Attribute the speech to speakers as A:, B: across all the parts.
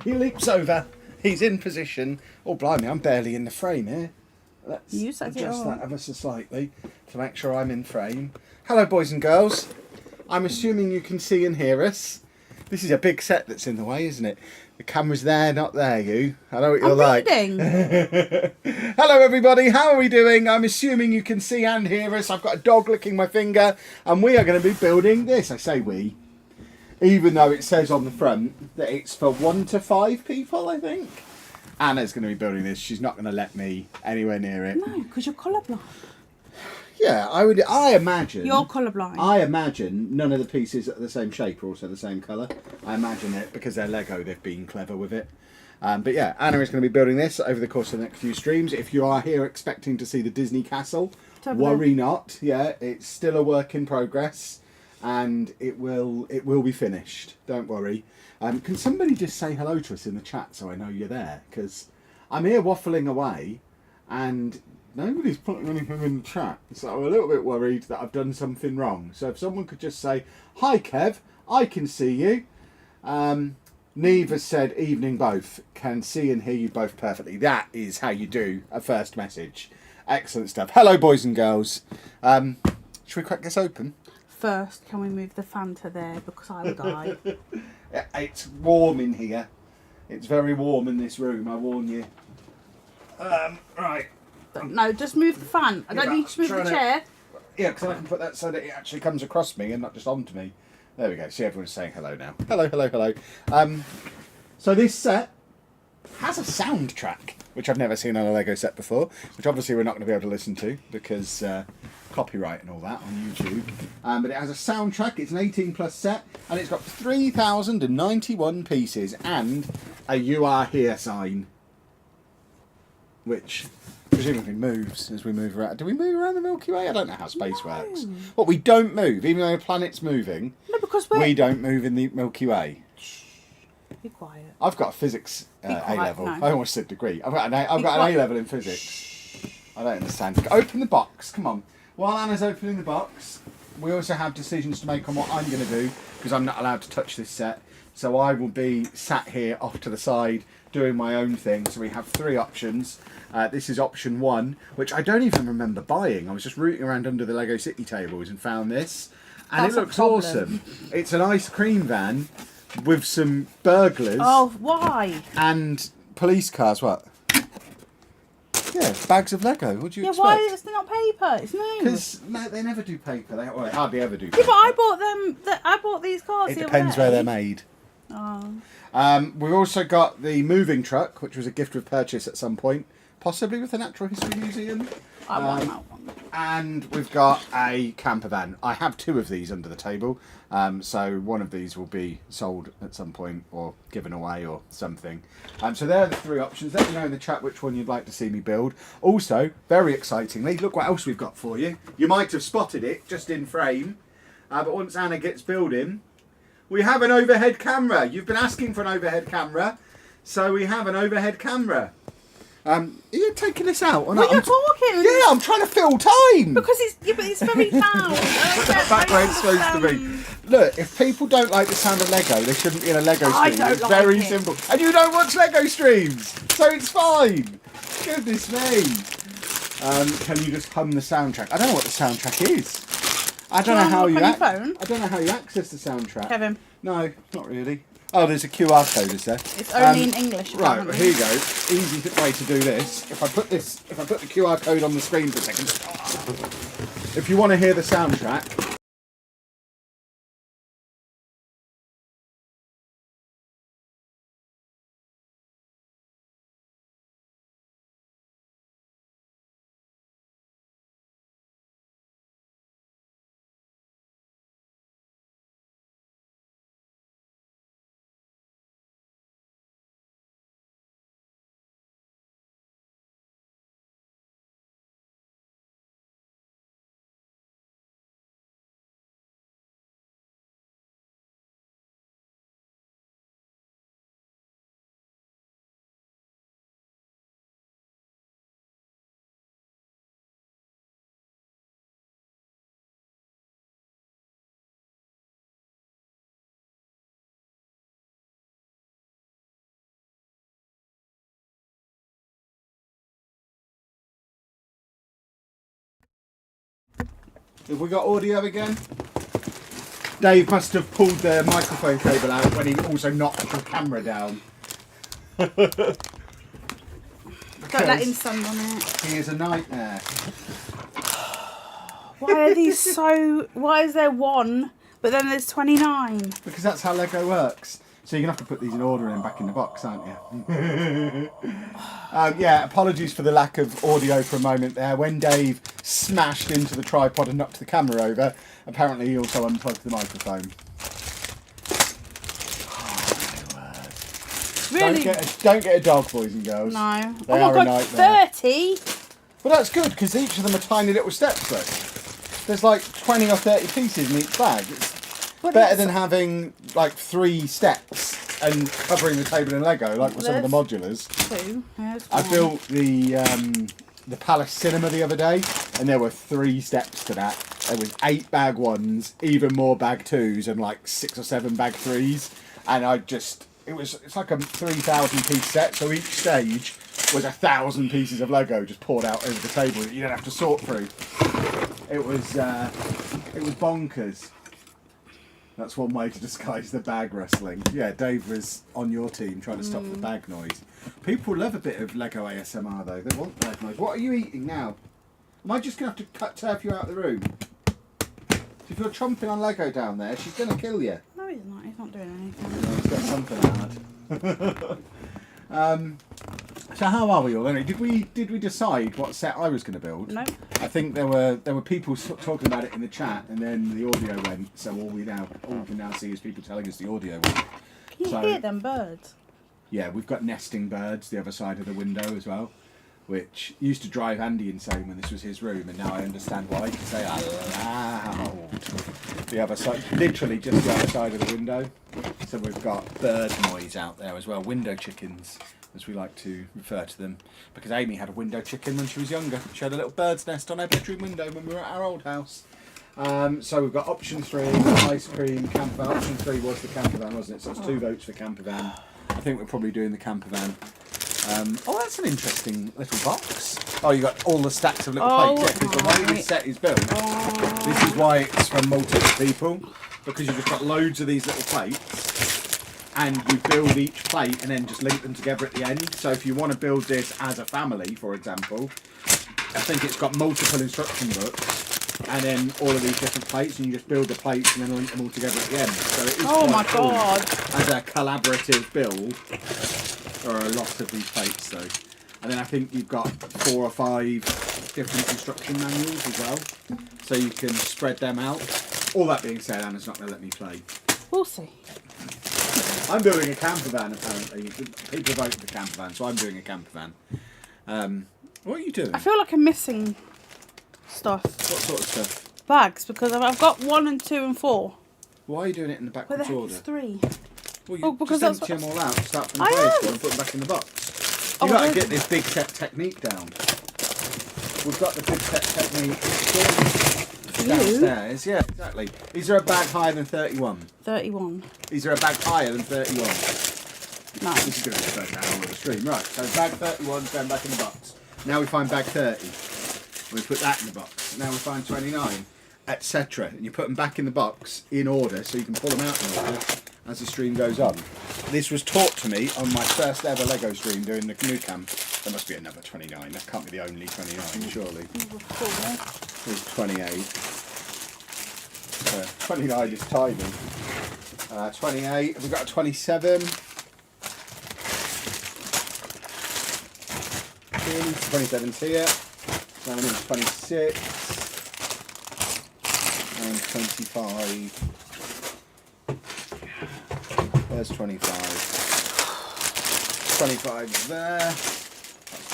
A: He leaps over. He's in position. Oh, blimey, I'm barely in the frame here. Let's adjust that ever so slightly to make sure I'm in frame. Hello, boys and girls. I'm assuming you can see and hear us. This is a big set that's in the way, isn't it? The camera's there, not there, you. I know what you're like. Hello, everybody. How are we doing? I'm assuming you can see and hear us. I've got a dog licking my finger, and we are going to be building this. I say we, even though it says on the front that it's for 1 to 5 people, I think. Anna's going to be building this. She's not going to let me anywhere near it.
B: No, because you're colourblind.
A: Yeah, I imagine.
B: You're colourblind.
A: I imagine none of the pieces are the same shape or also the same colour. I imagine it because they're Lego, they've been clever with it. But yeah, Anna is going to be building this over the course of the next few streams. If you are here expecting to see the Disney castle, worry not. Yeah, it's still a work in progress and it will be finished. Don't worry. Can somebody just say hello to us in the chat so I know you're there? Because I'm here waffling away and nobody's putting anything in the chat, so I'm a little bit worried that I've done something wrong. So if someone could just say, hi Kev, I can see you. Neve has said, evening both, can see and hear you both perfectly. That is how you do a first message. Excellent stuff. Hello boys and girls. Should we crack this open?
B: First, can we move the fan to there because I will die.
A: It's warm in here. It's very warm in this room, I warn you. Right.
B: No, just move the fan. I don't need to move the chair.
A: Yeah, because I can put that so that it actually comes across me and not just onto me. There we go. See, everyone's saying hello now. Hello, hello, hello. So this set has a soundtrack, which I've never seen on a Lego set before, which obviously we're not going to be able to listen to because copyright and all that on YouTube. But it has a soundtrack. It's an 18+ set, and it's got 3,091 pieces and a "You Are Here" sign, which presumably moves as we move around. Do we move around the Milky Way? I don't know how space works. Well, we don't move, even though the planet's moving.
B: No, because
A: we don't move in the Milky Way.
B: Be quiet.
A: I've got a physics A level.
B: No.
A: I almost said degree. I've got an A level in physics. I don't understand. Open the box. Come on. While Anna's opening the box, we also have decisions to make on what I'm going to do because I'm not allowed to touch this set. So I will be sat here off to the side doing my own thing. So we have 3 options. This is option 1, which I don't even remember buying. I was just rooting around under the Lego City tables and found this. And it looks awesome. It's an ice cream van with some burglars.
B: Oh, why?
A: And police cars. What? Yeah, bags of Lego. What do you expect?
B: Yeah, why is it not paper? It's new.
A: Because no, they never do paper. They hardly ever do paper.
B: Yeah, but I bought them. I bought these cars.
A: It depends where they're made.
B: Oh.
A: We've also got the moving truck, which was a gift with purchase at some point, possibly with the Natural History Museum.
B: I want that one.
A: And we've got a camper van. I have 2 of these under the table, so one of these will be sold at some point or given away or something. So there are the 3 options. Let me know in the chat which one you'd like to see me build. Also, very excitingly, look what else we've got for you. You might have spotted it just in frame, but once Anna gets building, we have an overhead camera. You've been asking for an overhead camera, so we have an overhead camera. Are you taking this out or not?
B: Well, you're talking.
A: Yeah, I'm trying to fill time.
B: Because it's very loud.
A: Put that back where it's supposed to be. Look, if people don't like the sound of Lego, they shouldn't be in a Lego stream.
B: I don't
A: it's
B: like
A: very
B: it.
A: simple. And you don't watch Lego streams, so it's fine. Goodness me. Can you just hum the soundtrack? I don't know what the soundtrack is. I don't know how you access the soundtrack.
B: Kevin.
A: No, not really. Oh, there's a QR code, is there?
B: It's only in English.
A: Right, here you go. Easy way to do this. If I put the QR code on the screen for a second. If you want to hear the soundtrack, Have we got audio again? Dave must have pulled the microphone cable out when he also knocked the camera down.
B: Don't let him stand on it.
A: He is a nightmare.
B: Why are these so... Why is there one, but then there's 29?
A: Because that's how Lego works. So you're going to have to put these in order and back in the box, aren't you? Yeah, apologies for the lack of audio for a moment there. When Dave smashed into the tripod and knocked the camera over, apparently he also unplugged the microphone. Oh, my word.
B: Really?
A: Don't get a dog, boys and girls.
B: No.
A: They are a
B: God,
A: nightmare.
B: 30?
A: Well, that's good, because each of them are tiny little steps, though. There's like 20 or 30 pieces in each bag. It's better than having like 3 steps and covering the table in Lego, like with some of the modulars.
B: 2. There's
A: I
B: 1.
A: built the Palace Cinema the other day, and there were 3 steps to that. There was 8 bag 1s, even more bag 2s, and like 6 or 7 bag 3s. And it's like a 3,000 piece set, so each stage was 1,000 pieces of Lego just poured out over the table that you don't have to sort through. It was bonkers. That's one way to disguise the bag wrestling. Yeah, Dave was on your team trying to stop the bag noise. People love a bit of Lego ASMR though. They want bag noise. What are you eating now? Am I just going to have to turf you out of the room? If you're chomping on Lego down there, she's going to kill you.
B: No, he's not. He's not doing anything.
A: He's got something hard. So how are we all? Anyway, did we decide what set I was going to build?
B: No.
A: I think there were people talking about it in the chat, and then the audio went. So all we can now see is people telling us the audio went.
B: Can you hear them birds?
A: Yeah, we've got nesting birds the other side of the window as well, which used to drive Andy insane when this was his room, and now I understand why, because they are loud. The other side, literally just the other side of the window. So we've got bird noise out there as well, window chickens, as we like to refer to them, because Amy had a window chicken when she was younger. She had a little bird's nest on her bedroom window when we were at our old house. So we've got option 3, ice cream, camper van. Option 3 was the camper van, wasn't it? So it's 2 votes for camper van. I think we're probably doing the camper van. Oh, that's an interesting little box. Oh, you got all the stacks of little plates. Yeah, because the way this set is built, this is why it's from multiple people, because you've just got loads of these little plates, and you build each plate and then just link them together at the end. So if you want to build this as a family, for example, I think it's got multiple instruction books, and then all of these different plates, and you just build the plates and then link them all together at the end. So it is quite cool as a collaborative build. There are a lot of these plates though. And then I think you've got 4 or 5 different instruction manuals as well. So you can spread them out. All that being said, Anna's not going to let me play.
B: We'll see.
A: I'm building a camper van apparently. People vote for the camper van, so I'm doing a camper van. What are you doing?
B: I feel like I'm missing stuff.
A: What sort of stuff?
B: Bags, because I've got 1 and 2 and 4.
A: Why are you doing it in the
B: Where
A: backwards
B: the heck
A: order?
B: is 3?
A: Well, you
B: because
A: just
B: that's
A: empty them all out, start from the
B: I
A: players'
B: am.
A: score and put them back in the box.
B: Oh,
A: You've got to
B: really?
A: get this big set technique down. We've got the big set technique downstairs. Yeah, exactly. Is there a bag higher than 31?
B: 31.
A: Is there a bag higher than 31?
B: No.
A: This is going to be the first hour of the stream. Right, so bag 31 going back in the box. Now we find bag 30. We put that in the box. Now we find 29, etc. And you put them back in the box in order so you can pull them out in order as the stream goes on. This was taught to me on my first ever Lego stream doing the canoe camp. There must be another 29. That can't be the only 29, surely. There's 28. 29 is tiny. 28. Have we got a 27? 27's here. Now we're in 26. And 25. There's 25. 25 there. That's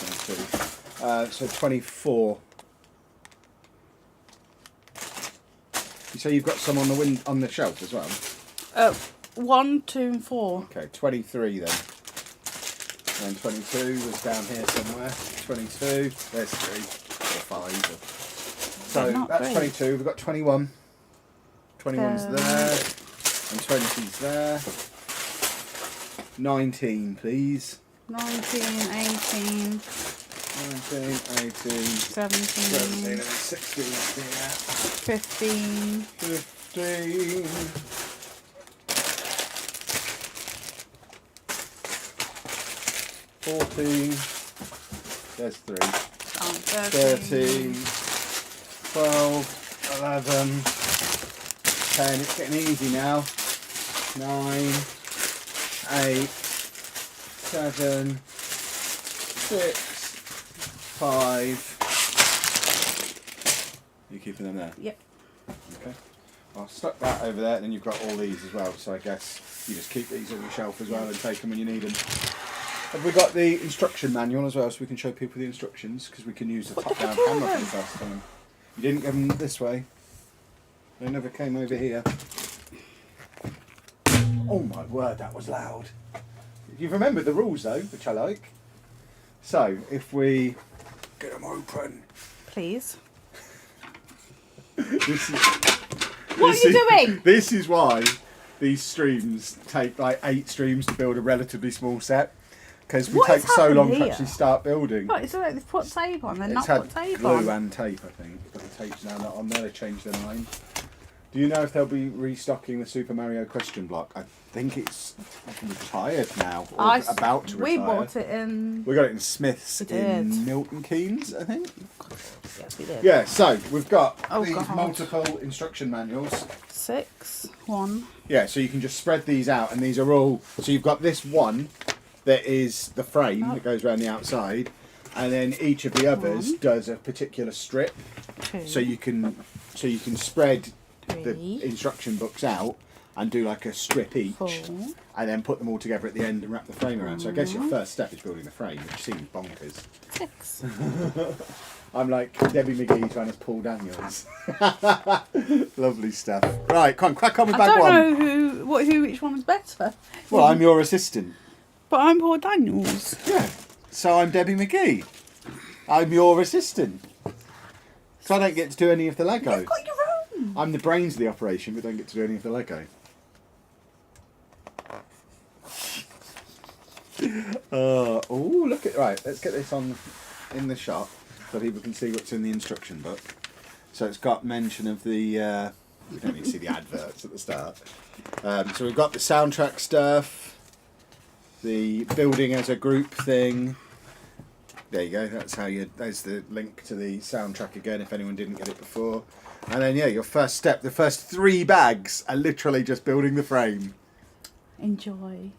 A: 22. So 24. You say you've got some on the shelf as well?
B: 1, 2 and 4.
A: Okay, 23 then. And 22 was down here somewhere. 22. There's 3 or 5. So that's
B: 3.
A: 22. We've got 21. 21's there. And 20's there. 19, please.
B: 19, 18.
A: 19, 18,
B: 17,
A: 17, and 16 here.
B: 15,
A: 15. 14. There's 3. 13. 12. 11. 10. It's getting easy now. 9. 8. 7. 6. 5. You keeping them there?
B: Yep.
A: Okay. I'll stuck that over there, and then you've got all these as well. So I guess you just keep these on your shelf as well and take them when you need them. Have we got the instruction manual as well, so we can show people the instructions? Because we can use the top-down camera for the first time. You didn't give them this way. They never came over here. Oh my word, that was loud. You've remembered the rules though, which I like. So, if we get them open.
B: Please.
A: This is,
B: What are you doing?
A: This is why these streams take like 8 streams to build a relatively small set. Because we take so long to actually start building.
B: What, it's like they've put tape on, they're not
A: had
B: put tape
A: glue
B: on.
A: and tape, I think. But the tape's now not on there, they changed their mind. Do you know if they'll be restocking the Super Mario question block? I think it's retired now, or about to retire.
B: We bought it in...
A: We got it in Smith's
B: We
A: in
B: did.
A: Milton Keynes, I think.
B: Yes, we did.
A: Yeah, so we've got these
B: God.
A: multiple instruction manuals.
B: 6, 1.
A: Yeah, so you can just spread these out, and these are all... So you've got this one that is the frame that goes around the outside, and then each of the others does a particular strip.
B: 2.
A: So you can spread
B: 3.
A: the instruction books out and do like a strip each,
B: 4.
A: and then put them all together at the end and wrap the frame around. So I guess your first step is building the frame, which seems bonkers.
B: 6.
A: I'm like Debbie McGee trying to Paul Daniels. Lovely stuff. Right, come on, crack on with bag one.
B: I don't know which one was better.
A: Well, I'm your assistant.
B: But I'm Paul Daniels.
A: Yeah. So I'm Debbie McGee. I'm your assistant. So I don't get to do any of the Lego.
B: You've got your own.
A: I'm the brains of the operation, but don't get to do any of the Lego. Oh, look at... Right, let's get this on in the shot so people can see what's in the instruction book. So it's got mention of the... we don't need to see the adverts at the start. So we've got the soundtrack stuff, the building as a group thing. There you go, that's how you... There's the link to the soundtrack again, if anyone didn't get it before. And then, yeah, your first step, the first 3 bags are literally just building the frame.
B: Enjoy.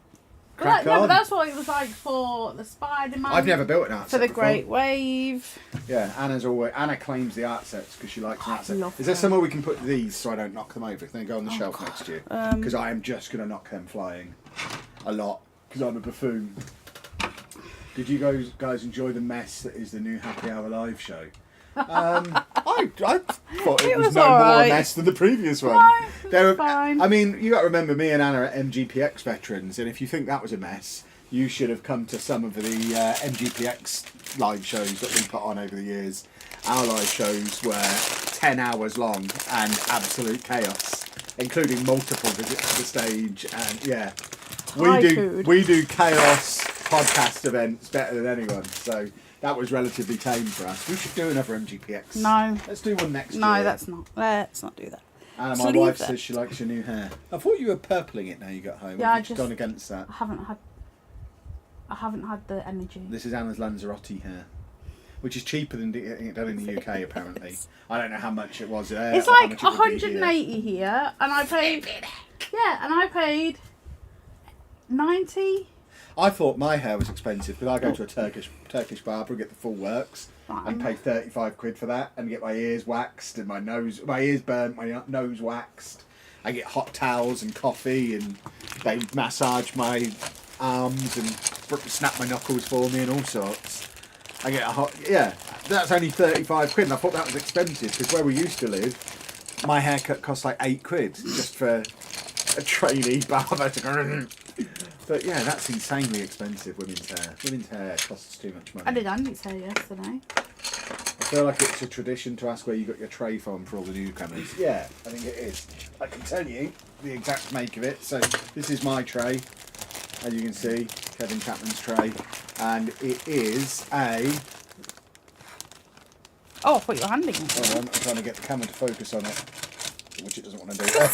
A: Crack
B: No,
A: on.
B: but that's what it was like for the Spider-Man.
A: I've never built an art
B: For
A: set
B: the
A: before.
B: Great Wave.
A: Yeah, Anna claims the art sets because she likes an art set.
B: love
A: Is there
B: them.
A: somewhere we can put these so I don't knock them over? Can they go on the shelf next year? Because I am just going to knock them flying a lot because I'm a buffoon. Did you guys enjoy the mess that is the new Happy Hour live show? I thought it was
B: was
A: no more a
B: alright.
A: mess than the previous one.
B: No, it
A: There
B: was
A: were-
B: fine.
A: I mean, you got to remember, me and Anna are MGPX veterans, and if you think that was a mess, you should have come to some of the MGPX live shows that we put on over the years. Our live shows were 10 hours long and absolute chaos, including multiple visits to the stage. And yeah, we do chaos podcast events better than anyone. So that was relatively tame for us. We should do another MGPX.
B: No.
A: Let's do one next year.
B: No, let's not do that.
A: Anna,
B: Just
A: my
B: leave
A: wife
B: it.
A: says she likes your new hair. I thought you were purpling it now you got home.
B: Yeah,
A: Have you gone against that?
B: I haven't had the energy.
A: This is Anna's Lanzarote hair, which is cheaper than getting it done in the UK apparently. I don't know how much it was there.
B: It's
A: or how
B: like
A: much it would be here.
B: 180 here, and I paid. Yeah, and I paid 90.
A: I thought my hair was expensive because I go to a Turkish barber and get the full works and pay 35 quid for that and get my ears waxed and my ears burnt, my nose waxed. I get hot towels and coffee and they massage my arms and snap my knuckles for me and all sorts. I get that's only 35 quid and I thought that was expensive because where we used to live, my haircut cost like 8 quid just for a trainee barber to go. But yeah, that's insanely expensive, women's hair. Women's hair costs too much money.
B: I did Andy's hair yesterday.
A: I feel like it's a tradition to ask where you got your tray from for all the newcomers. Yeah, I think it is. I can tell you the exact make of it. So this is my tray, as you can see, Kevin Chapman's tray, and it is a
B: Oh, I thought you were handing it.
A: Hold on, I'm trying to get the camera to focus on it, which it doesn't want to do. A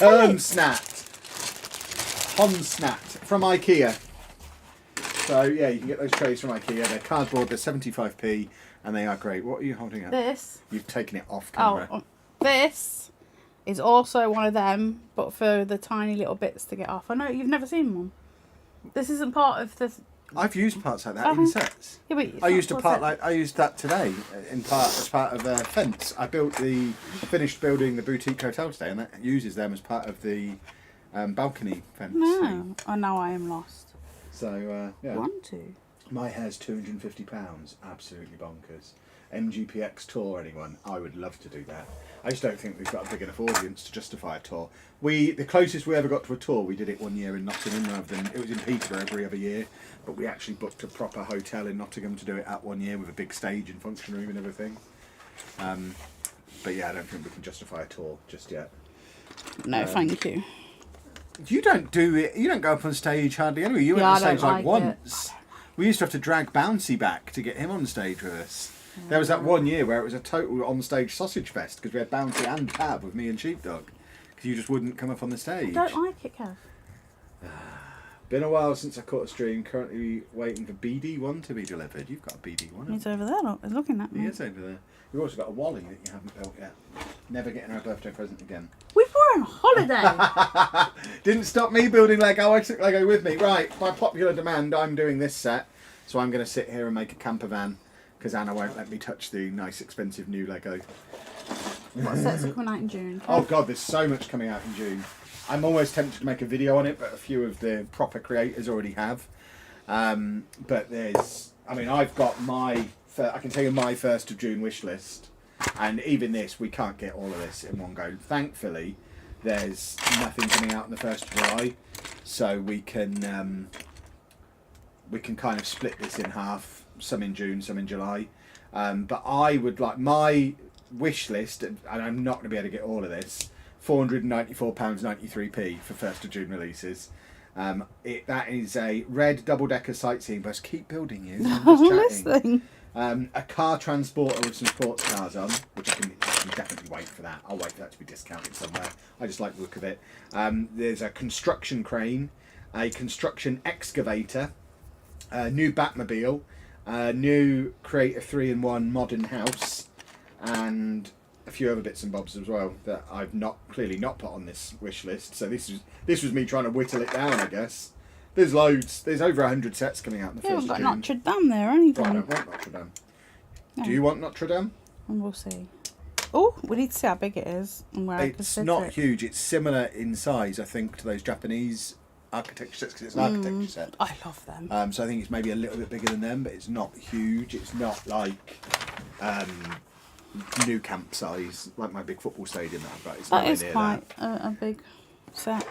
A: Honsnat from IKEA. So yeah, you can get those trays from IKEA. They're cardboard. They're 75p, and they are great. What are you holding up?
B: This.
A: You've taken it off camera.
B: Oh, this is also one of them, but for the tiny little bits to get off. I know you've never seen one. This isn't part of the.
A: I've used parts like that in sets.
B: Yeah, but
A: I used I used that today as part of a fence. I finished building the boutique hotel today, and that uses them as part of the balcony fence.
B: No, oh, now I am lost.
A: So yeah.
B: 1, 2.
A: My hair's £250. Absolutely bonkers. MGPX tour, anyone? I would love to do that. I just don't think we've got a big enough audience to justify a tour. The closest we ever got to a tour, we did it one year in Nottingham rather than, it was in Peterborough every other year, but we actually booked a proper hotel in Nottingham to do it at one year with a big stage and function room and everything. But yeah, I don't think we can justify a tour just yet.
B: No, thank you.
A: You don't do it, you don't go up on stage hardly anyway. You went on stage like once. We used to have to drag Bouncy back to get him on stage with us. There was that one year where it was a total on-stage sausage fest because we had Bouncy and Tab with me and Sheepdog because you just wouldn't come up on the stage.
B: I don't like it, Kev.
A: Been a while since I caught a stream. Currently waiting for BD1 to be delivered. You've got a BD1.
B: He's over there. Look, he's looking at me.
A: He is over there. You've also got a Wally that you haven't built yet. Never getting her a birthday present again.
B: We were on holiday.
A: Didn't stop me building Lego. I took Lego with me. Right, by popular demand, I'm doing this set. So I'm going to sit here and make a camper van because Anna won't let me touch the nice, expensive new Lego.
B: What sets are coming out in June?
A: Oh God, there's so much coming out in June. I'm almost tempted to make a video on it, but a few of the proper creators already have. But there's, I mean, I've got I can tell you my 1st of June wish list. And even this, we can't get all of this in one go. Thankfully, there's nothing coming out on the 1st of July. So we can kind of split this in half, some in June, some in July. But I would like my wish list, and I'm not going to be able to get all of this, £494.93p for 1st of June releases. That is a red double-decker sightseeing bus. Keep building you. I'm just chatting. A car transporter with some sports cars on, which I can definitely wait for that. I'll wait for that to be discounted somewhere. I just like the look of it. There's a construction crane, a construction excavator, a new Batmobile, a new Creator 3-in-1 modern house, and a few other bits and bobs as well that I've clearly not put on this wish list. So this was me trying to whittle it down, I guess. There's loads. There's over 100 sets coming out in the 1st of June.
B: You haven't got Notre Dame there or anything.
A: Well, I don't want Notre Dame. No. Do you want Notre Dame?
B: And we'll see. Oh, we need to see how big it is and where I can
A: It's
B: fit
A: not
B: it.
A: huge. It's similar in size, I think, to those Japanese architecture sets because it's an architecture set.
B: I love them.
A: So I think it's maybe a little bit bigger than them, but it's not huge. It's not like new camp size, like my big football stadium that I've got. It's
B: That is quite a big set.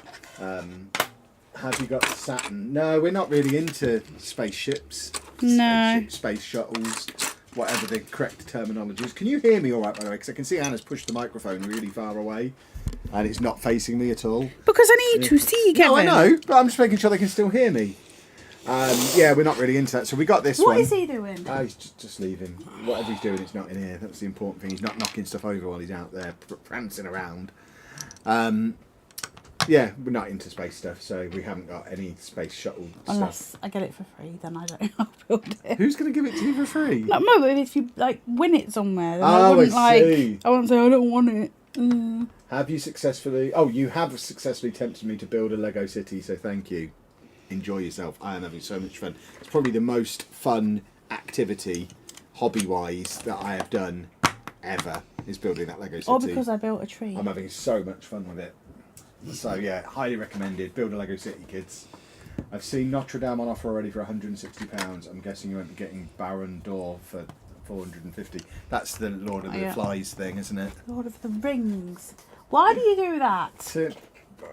A: Have you got Saturn? No, we're not really into spaceships.
B: No.
A: Space shuttles, whatever the correct terminology is. Can you hear me all right, by the way? Because I can see Anna's pushed the microphone really far away. And it's not facing me at all.
B: Because I need to see, Kevin.
A: No, I know, but I'm just making sure they can still hear me. Yeah, we're not really into that. So we got this one.
B: What is he doing?
A: He's just leaving. Whatever he's doing, it's not in here. That's the important thing. He's not knocking stuff over while he's out there prancing around. Yeah, we're not into space stuff, so we haven't got any space shuttle
B: Unless
A: stuff.
B: I get it for free, then I don't know how to build it.
A: Who's going to give it to you for free?
B: No, but if you win it somewhere, then
A: I
B: wouldn't
A: see.
B: I wouldn't say I don't want it.
A: Have you successfully... Oh, you have successfully tempted me to build a Lego city, so thank you. Enjoy yourself. I am having so much fun. It's probably the most fun activity, hobby-wise, that I have done ever, is building that Lego city.
B: Or because I built a tree.
A: I'm having so much fun with it. So yeah, highly recommended. Build a Lego city, kids. I've seen Notre Dame on offer already for £160. I'm guessing you won't be getting Baron d'Or for 450. That's the Lord of the Flies thing, isn't it?
B: Lord of the Rings. Why do you do that?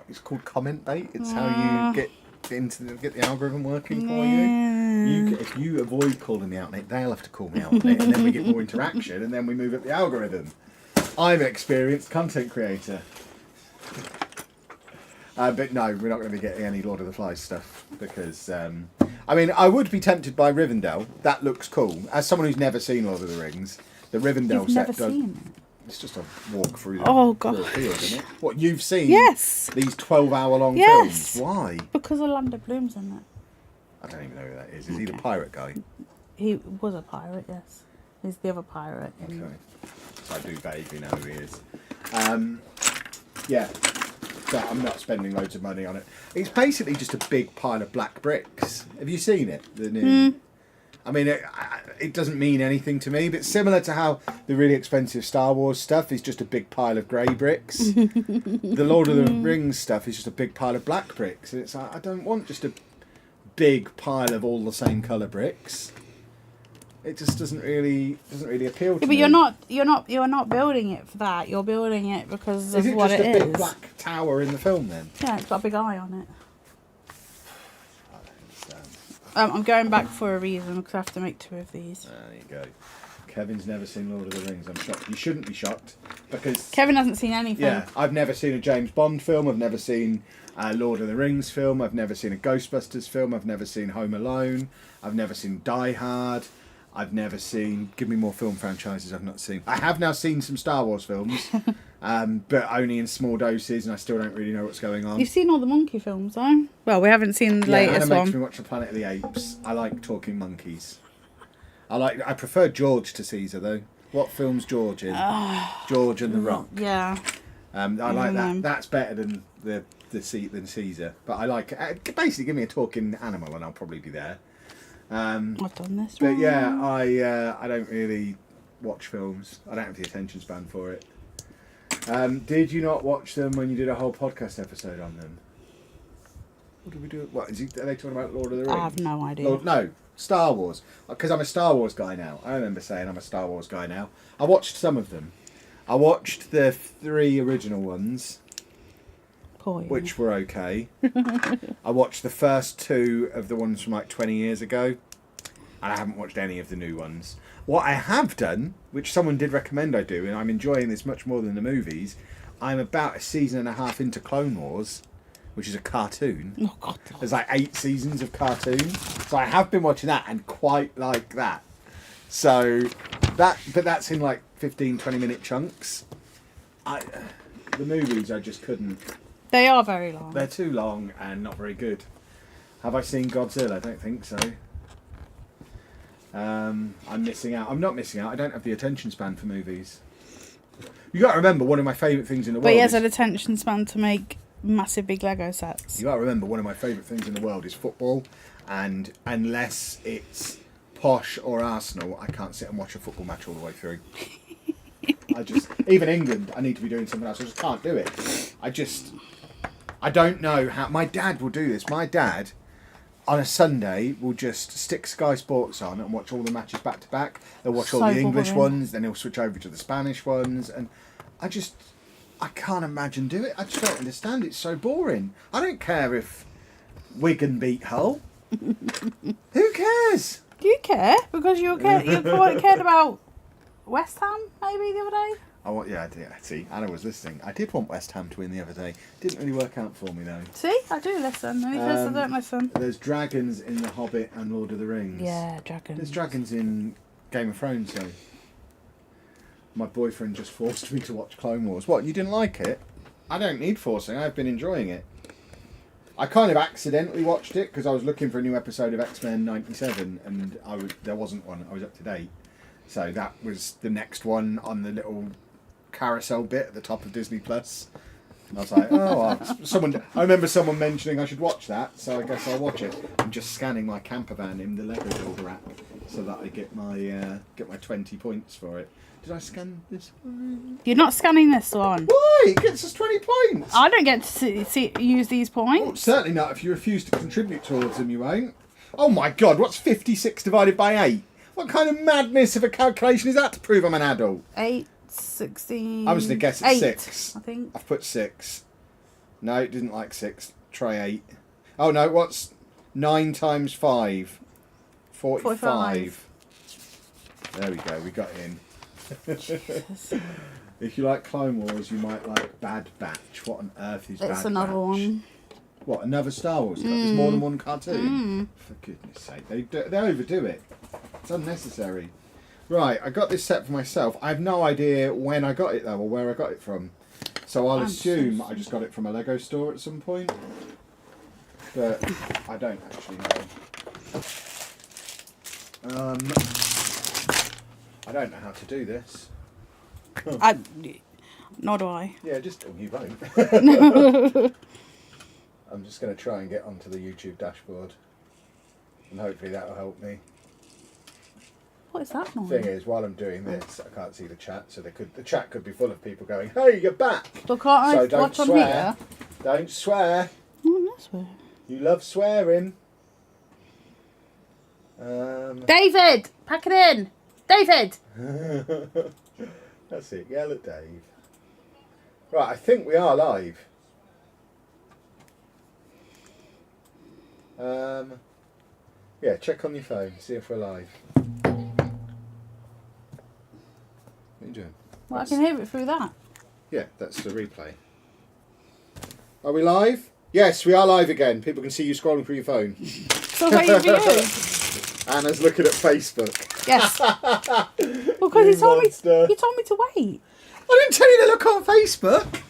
A: It's called comment bait. It's how you get the algorithm working for you. If you avoid calling me out on it, they'll have to call me out on it, and then we get more interaction, and then we move up the algorithm. I'm an experienced content creator. But no, we're not going to be getting any Lord of the Flies stuff because, I mean, I would be tempted by Rivendell. That looks cool. As someone who's never seen Lord of the Rings, The Rivendell
B: You've
A: set.
B: never seen it.
A: It's just a walk through the through a field, isn't it? What, you've seen?
B: Yes.
A: These 12-hour-long
B: Yes.
A: films? Why?
B: Because Orlando Bloom's in it.
A: I don't even know who that is. Is he the pirate guy?
B: He was a pirate, yes. He's the other pirate.
A: Okay. So I do vaguely know who he is. Yeah. But I'm not spending loads of money on it. It's basically just a big pile of black bricks. Have you seen it? The new... I mean, it doesn't mean anything to me, but similar to how the really expensive Star Wars stuff is just a big pile of grey bricks, the Lord of the Rings stuff is just a big pile of black bricks. And it's like, I don't want just a big pile of all the same colour bricks. It just doesn't really appeal to me.
B: But you're not building it for that. You're building it because of what it is.
A: Is it just a big black tower in the film then?
B: Yeah, it's got a big eye on it. I'm going back for a reason because I have to make 2 of these.
A: There you go. Kevin's never seen Lord of the Rings. I'm shocked. You shouldn't be shocked because
B: Kevin hasn't seen anything.
A: Yeah, I've never seen a James Bond film. I've never seen a Lord of the Rings film. I've never seen a Ghostbusters film. I've never seen Home Alone. I've never seen Die Hard. I've never seen... Give me more film franchises I've not seen. I have now seen some Star Wars films, but only in small doses, and I still don't really know what's going on.
B: You've seen all the monkey films, though? Well, we haven't seen the latest
A: Anna
B: one.
A: makes me watch the Planet of the Apes. I like talking monkeys. I prefer George to Caesar, though. What film's George in? George and the Rock.
B: Yeah.
A: I like that. That's better than than Caesar. But I like... basically, give me a talking animal, and I'll probably be there.
B: I've done this
A: But
B: wrong.
A: yeah, I don't really watch films. I don't have the attention span for it. Did you not watch them when you did a whole podcast episode on them? What did we do? What are they talking about? Lord of the Rings?
B: I have no idea.
A: No, Star Wars. Because I'm a Star Wars guy now. I remember saying I'm a Star Wars guy now. I watched some of them. I watched the 3 original ones, which were okay. I watched the first 2 of the ones from like 20 years ago, and I haven't watched any of the new ones. What I have done, which someone did recommend I do, and I'm enjoying this much more than the movies, I'm about a season and a half into Clone Wars, which is a cartoon.
B: Oh, God.
A: There's like 8 seasons of cartoon, so I have been watching that and quite like that. So that's in like 15-20 minute chunks. The movies I just couldn't.
B: They are very long.
A: They're too long and not very good. Have I seen Godzilla? I don't think so. I'm missing out. I'm not missing out. I don't have the attention span for movies. You got to remember, one of my favourite things in the world.
B: But he has an attention span to make massive big Lego sets.
A: You got to remember, one of my favourite things in the world is football, and unless it's posh or Arsenal, I can't sit and watch a football match all the way through. Even England, I need to be doing something else. I just can't do it. I don't know how. My dad will do this. My dad, on a Sunday, will just stick Sky Sports on and watch all the matches back to back. They'll watch all the English ones, then he'll switch over to the Spanish ones, and I can't imagine doing it. I just don't understand. It's so boring. I don't care if Wigan beat Hull. Who cares?
B: Do you care? Because you cared about West Ham, maybe, the other day?
A: I did. See, Anna was listening. I did want West Ham to win the other day. Didn't really work out for me, though.
B: See? I do listen. And he says I don't listen.
A: There's dragons in The Hobbit and Lord of the Rings.
B: Yeah, dragons.
A: There's dragons in Game of Thrones, though. My boyfriend just forced me to watch Clone Wars. What, you didn't like it? I don't need forcing. I've been enjoying it. I kind of accidentally watched it because I was looking for a new episode of X-Men 97 and there wasn't one. I was up to date. So that was the next one on the little carousel bit at the top of Disney Plus. And I was like, I remember someone mentioning I should watch that, so I guess I'll watch it. I'm just scanning my camper van in the Lego Builder app so that I get my 20 points for it. Did I scan this one?
B: You're not scanning this one.
A: Why? It gets us 20 points.
B: I don't get to use these points.
A: Well, certainly not if you refuse to contribute towards them, you won't. Oh my God, what's 56 divided by 8? What kind of madness of a calculation is that to prove I'm an adult?
B: 8, 16...
A: I was going to guess it's 6.
B: I think.
A: I've put 6. No, it didn't like 6. Try 8. Oh no, what's 9 times 5? 45. There we go, we got in. If you like Clone Wars, you might like Bad Batch. What on earth is Bad Batch?
B: It's another one.
A: What, another Star Wars stuff? There's more than one cartoon? For goodness sake, they overdo it. It's unnecessary. Right, I got this set for myself. I have no idea when I got it though, or where I got it from. So I'll assume I just got it from a Lego store at some point. But I don't actually know. I don't know how to do this.
B: Nor do I.
A: Yeah, just you won't. I'm just going to try and get onto the YouTube dashboard, and hopefully that will help me.
B: What is that noise?
A: Thing is, while I'm doing this, I can't see the chat, so the chat could be full of people going, "Hey, you're back."
B: But can't I
A: So
B: watch
A: don't
B: on
A: swear.
B: here?
A: Don't swear.
B: Oh, no swear.
A: You love swearing.
B: David, pack it in. David.
A: That's it. Yell at Dave. Right, I think we are live. Yeah, check on your phone, see if we're live. What are you doing?
B: Well, I can hear it through that.
A: Yeah, that's the replay. Are we live? Yes, we are live again. People can see you scrolling through your phone.
B: So waiting for you.
A: Anna's looking at Facebook.
B: Yes. Well, because he told me to wait.
A: I didn't tell you to look on Facebook.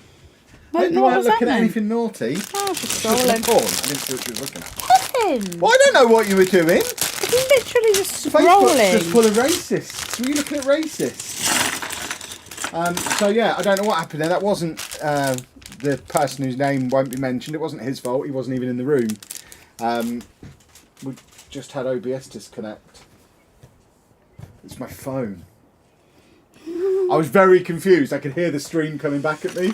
B: No,
A: You
B: what
A: weren't
B: was that
A: looking at
B: then?
A: anything naughty.
B: Oh, I was just
A: Looking at
B: scrolling.
A: porn. I didn't see what you were looking at.
B: Nothing.
A: Well, I don't know what you were doing.
B: It's literally just
A: Facebook's
B: scrolling.
A: just full of racists. Were you looking at racists? So yeah, I don't know what happened there. That wasn't the person whose name won't be mentioned. It wasn't his fault. He wasn't even in the room. We just had OBS disconnect. It's my phone. I was very confused. I could hear the stream coming back at me.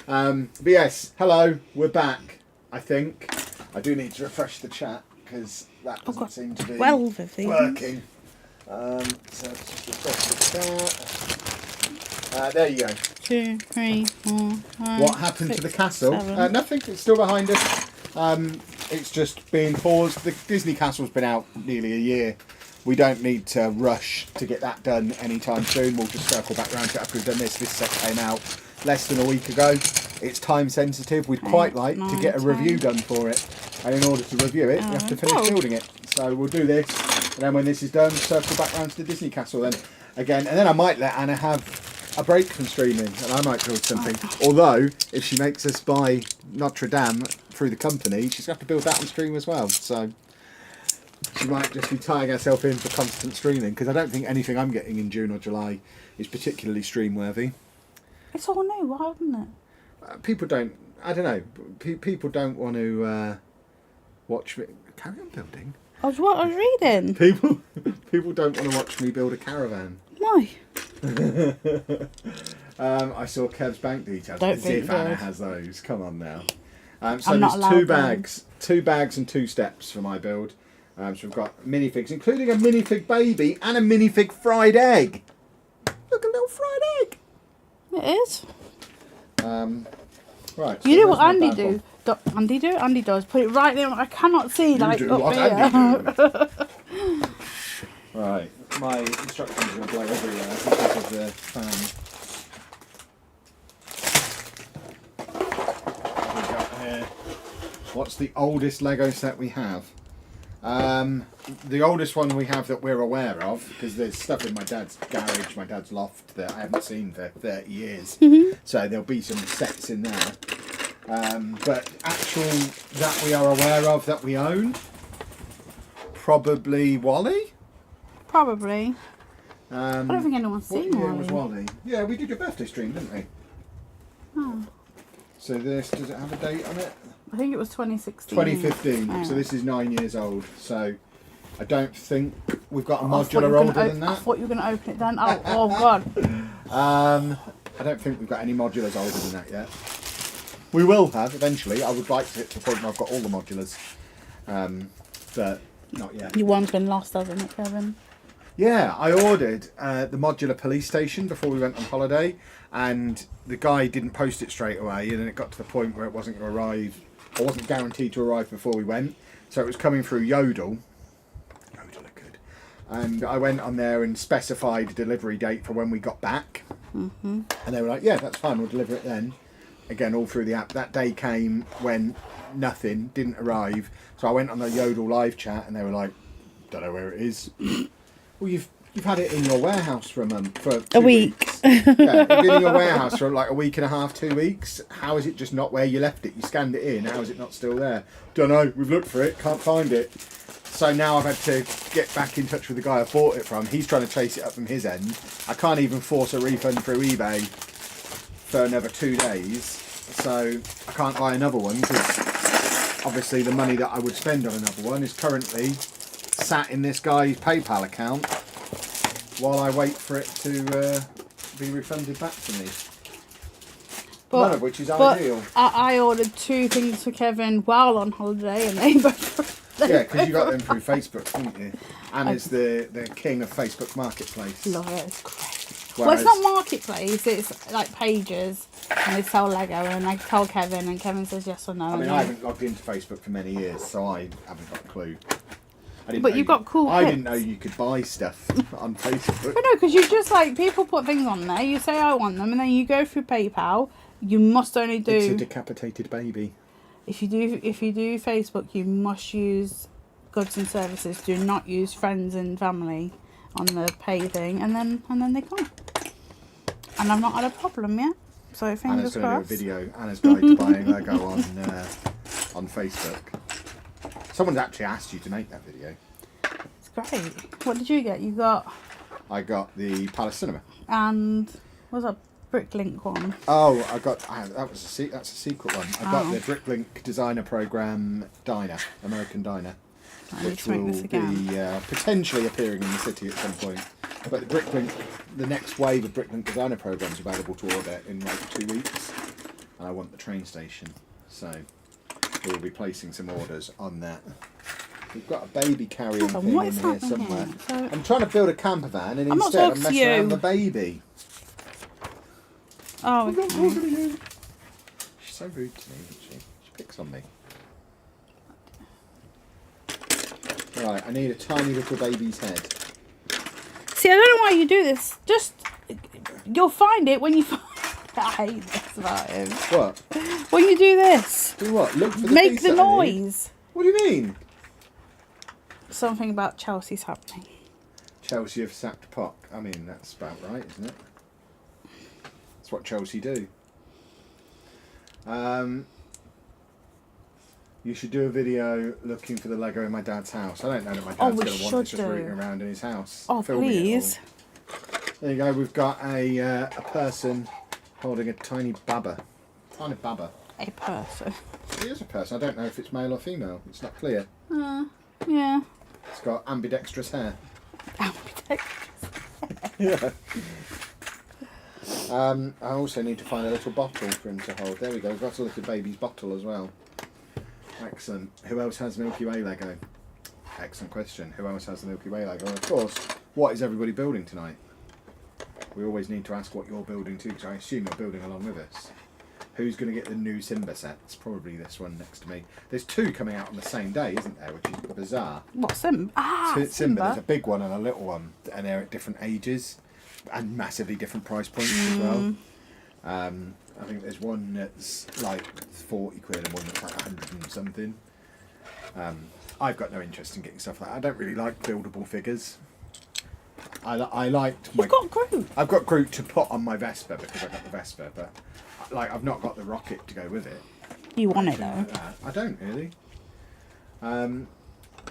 A: But yes, hello. We're back. I think I do need to refresh the chat because that doesn't seem to be
B: 12 of these.
A: working. So let's just refresh the chat. There you go.
B: 2, 3, 4, 5.
A: What happened to the
B: 6,
A: castle?
B: 7.
A: Nothing. It's still behind us. It's just being paused. The Disney Castle's been out nearly a year. We don't need to rush to get that done anytime soon. We'll just circle back round to it after we've done this. This set came out less than a week ago. It's time sensitive. We'd quite like to get a review done for it. And in order to review it, we have to finish building it. So we'll do this. And then when this is done, circle back round to the Disney Castle then again. And then I might let Anna have a break from streaming and I might build something. Although, if she makes us buy Notre Dame through the company, she's going to have to build that on stream as well. So she might just be tying herself in for constant streaming because I don't think anything I'm getting in June or July is particularly stream worthy.
B: It's all new, why wouldn't it?
A: People don't, I don't know, people don't want to watch me. Carry on building.
B: I was reading.
A: People don't want to watch me build a caravan.
B: No.
A: I saw Kev's bank details.
B: Don't
A: As if
B: think
A: Anna
B: good.
A: has those. Come on now. So
B: I'm not
A: there's
B: allowed
A: two bags and 2 steps for my build. So we've got minifigs, including a minifig baby and a minifig fried egg. Look, a little fried egg.
B: It is.
A: Right.
B: You
A: so
B: know what
A: where's my
B: Andy
A: bag
B: do? Andy do? Andy does. Put it right there. I cannot see
A: You
B: like
A: do
B: up
A: what
B: here.
A: Andy do. Right. My instructions are going to blow everywhere because of the fan. What have we got here? What's the oldest Lego set we have? The oldest one we have that we're aware of, because there's stuff in my dad's garage, my dad's loft, that I haven't seen for 30 years. So there'll be some sets in there. But actual that we are aware of, that we own, probably Wally.
B: Probably. I don't think anyone's
A: What
B: seen
A: year
B: one.
A: was Wally? Yeah, we did your birthday stream, didn't we?
B: Oh.
A: So this, does it have a date on it?
B: I think it was 2016.
A: 2015.
B: Oh.
A: So this is 9 years old. So I don't think we've got a
B: I thought you
A: modular
B: were
A: older
B: gonna
A: than
B: I
A: that.
B: thought you were going to open it then. Oh God.
A: I don't think we've got any modulars older than that yet. We will have eventually. I would like to get to the point where I've got all the modulars, but not yet.
B: Your one's been lost, hasn't it, Kevin?
A: Yeah, I ordered the modular police station before we went on holiday, and the guy didn't post it straight away, and then it got to the point where it wasn't going to arrive, or wasn't guaranteed to arrive before we went. So it was coming through Yodel. Yodel are good. And I went on there and specified a delivery date for when we got back. And they were like, yeah, that's fine, we'll deliver it then. Again, all through the app. That day came when nothing, didn't arrive. So I went on the Yodel live chat and they were like, don't know where it is. Well, You've had it in your warehouse for a month, for
B: A
A: 2
B: week.
A: weeks. Yeah, it's been in your warehouse for like a week and a half, 2 weeks. How is it just not where you left it? You scanned it in. How is it not still there? Don't know. We've looked for it. Can't find it. So now I've had to get back in touch with the guy I bought it from. He's trying to chase it up from his end. I can't even force a refund through eBay for another 2 days. So I can't buy another one because obviously the money that I would spend on another one is currently sat in this guy's PayPal account while I wait for it to be refunded back to me. None of which is ideal.
B: I ordered 2 things for Kevin while on holiday, and they both.
A: Yeah, because you got them through Facebook, didn't you? And it's the king of Facebook Marketplace.
B: Love it, it's great. Well, it's not Marketplace, it's like Pages, and they sell Lego, and I tell Kevin, and Kevin says yes or no.
A: I mean, I haven't logged into Facebook for many years, so I haven't got a clue.
B: But you've got cool
A: I
B: kits.
A: didn't know you could buy stuff on Facebook.
B: But no, because you just like, people put things on there, you say I want them, and then you go through PayPal. You must only do.
A: It's a decapitated baby.
B: If you do Facebook, you must use goods and services. Do not use friends and family on the pay thing, and then they come. And I've not had a problem yet. So fingers
A: Anna's going to do a
B: crossed.
A: video. Anna's guide to buying Lego on Facebook. Someone's actually asked you to make that video.
B: It's great. What did you get? You got.
A: I got the Palace Cinema.
B: And what's that Bricklink one?
A: Oh, that's a secret one. I got the Bricklink Designer Program Diner, American Diner, which will be potentially appearing in the city at some point. But the next wave of Bricklink Designer Program is available to order in like 2 weeks, and I want the train station, so we'll be placing some orders on that. We've got a baby carrying thing in here somewhere. So I'm trying to build a camper van, and instead I'm messing around with the baby.
B: Oh,
A: I'm not talking to you. She's so rude to me, isn't she? She picks on me. Right, I need a tiny little baby's head.
B: See, I don't know why you do this. Just, you'll find it when you find I hate this about him.
A: What?
B: When you do this.
A: Do what? Look for the
B: Make
A: piece
B: the
A: that I need.
B: noise.
A: What do you mean?
B: Something about Chelsea's happening.
A: Chelsea have sacked Poch. I mean, that's about right, isn't it? That's what Chelsea do. You should do a video looking for the Lego in my dad's house. I don't know that my dad's going to want this just rooting around in his house.
B: Oh, please.
A: There you go. We've got a person holding a tiny baba. Tiny baba.
B: A person.
A: It is a person. I don't know if it's male or female. It's not clear.
B: Yeah.
A: It's got ambidextrous hair.
B: Ambidextrous.
A: Yeah. I also need to find a little bottle for him to hold. There we go. We've got a little baby's bottle as well. Excellent. Who else has Milky Way Lego? Excellent question. Who else has the Milky Way Lego? And of course, what is everybody building tonight? We always need to ask what you're building too, because I assume you're building along with us. Who's going to get the new Simba sets? Probably this one next to me. There's 2 coming out on the same day, isn't there? Which is bizarre.
B: What, Simba?
A: Simba. There's a big one and a little one, and they're at different ages and massively different price points as well. I think there's one that's like 40 quid and one that's like 100 and something. I've got no interest in getting stuff like that. I don't really like buildable figures. I liked my...
B: You've got Groot. I've
A: got Groot to put on my Vespa because I got the Vespa, but like I've not got the rocket to go with it.
B: You want it though?
A: I don't really.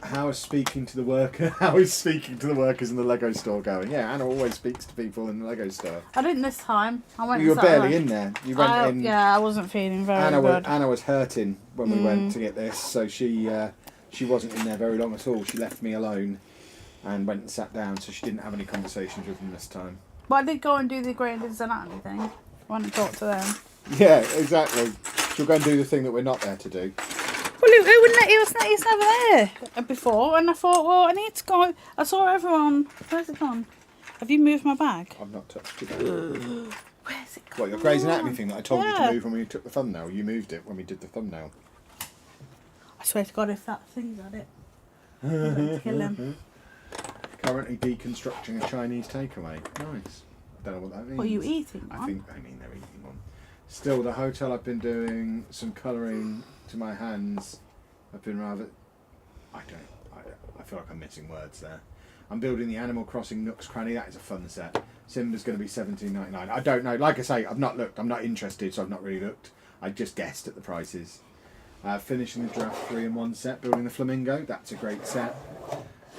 A: How is speaking to the worker? How is speaking to the workers in the Lego store going? Yeah, Anna always speaks to people in the Lego store.
B: I didn't this time. I went.
A: You were barely in there. You went in.
B: Yeah, I wasn't feeling very good.
A: Anna was hurting when we went to get this, so she wasn't in there very long at all. She left me alone and went and sat down, so she didn't have any conversations with them this time.
B: But I did go and do the Grandin's Anatomy thing. I went and talk to them.
A: Yeah, exactly. She'll go and do the thing that we're not there to do.
B: Well, he's never there before, and I thought, well, I need to go. I saw everyone. Where's it gone? Have you moved my bag?
A: I've not touched it.
B: Where's it gone?
A: What, your Grey's Anatomy thing that I told you to move when we took the thumbnail? You moved it when we did the thumbnail.
B: I swear to God, if that thing's at it, I'm going to kill him.
A: Currently deconstructing a Chinese takeaway. Nice. I don't know what that means.
B: What are you eating, man?
A: I think they mean they're eating one. Still, the hotel I've been doing some colouring to my hands. I've been rather... I feel like I'm missing words there. I'm building the Animal Crossing Nooks Cranny. That is a fun set. Simba's going to be $17.99. I don't know. Like I say, I've not looked. I'm not interested, so I've not really looked. I just guessed at the prices. Finishing the Giraffe 3-in-1 set, building the Flamingo. That's a great set.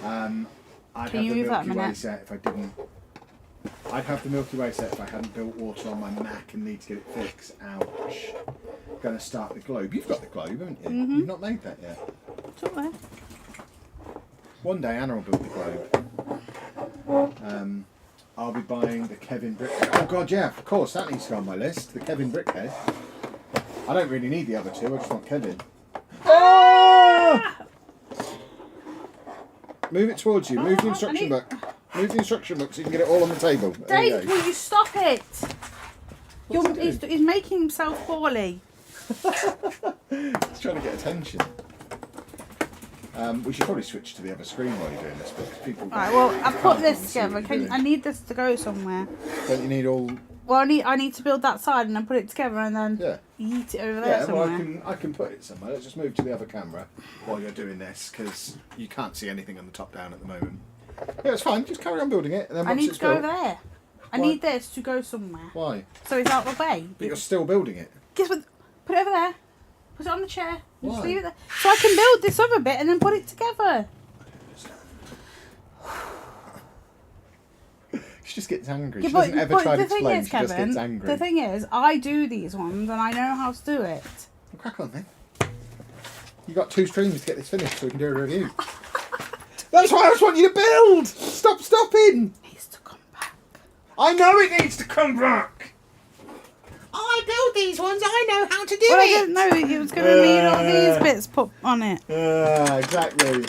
A: I'd have the Milky Way set if I didn't. I'd have the Milky Way set if I hadn't built water on my Mac and need to get it fixed. Ouch. Going to start the globe. You've got the globe, haven't you? You've not made that yet.
B: It's all right.
A: One day Anna will build the globe. I'll be buying the Kevin Brickhead. Oh god, yeah, of course, that needs to go on my list. The Kevin Brickhead. I don't really need the other two, I just want Kevin. Ah! Move it towards you. Move the instruction book. Move the instruction book so you can get it all on the table.
B: Dave, will you stop it? He's making himself poorly.
A: He's trying to get attention. We should probably switch to the other screen while you're doing this because people.
B: Alright, well, I've put this together. I need this to go somewhere.
A: Don't you need all?
B: Well, I need to build that side and then put it together and then yeet it over there somewhere.
A: Well, I can put it somewhere. Let's just move to the other camera while you're doing this because you can't see anything on the top down at the moment. Yeah, it's fine. Just carry on building it. And then
B: I need to go over there. I need this to go somewhere.
A: Why?
B: So it's out of the way.
A: But you're still building it.
B: Guess what? Put it over there. Put it on the chair.
A: Why?
B: Just leave it there. So I can build this other bit and then put it together.
A: She just gets angry. She doesn't ever try to explain. She just gets angry.
B: The thing is, I do these ones and I know how to do it.
A: Well, crack on then. You've got 2 streams to get this finished so we can do a review. That's why I just want you to build! Stop stopping!
B: It needs to come back.
A: I know it needs to come back! I build these ones, I know how to do it!
B: I didn't know it was going to need all these bits put on it.
A: Exactly.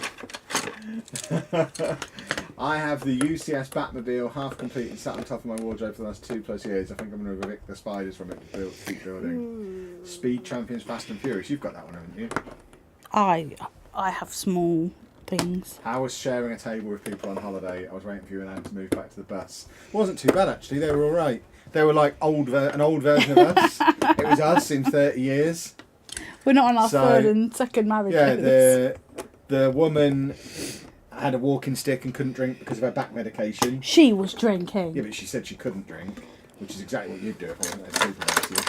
A: I have the UCS Batmobile half complete and sat on top of my wardrobe for the last 2+ years. I think I'm going to evict the spiders from it to keep building. Speed Champions Fast and Furious. You've got that one, haven't you?
B: I have small things.
A: I was sharing a table with people on holiday. I was waiting for you and Anne to move back to the bus. It wasn't too bad actually. They were all right. They were like an old version of us. It was us in 30 years.
B: We're not on our third and second marriage.
A: Yeah, the woman had a walking stick and couldn't drink because of her back medication.
B: She was drinking.
A: Yeah, but she said she couldn't drink, which is exactly what you'd do if I wasn't there sleeping next to you.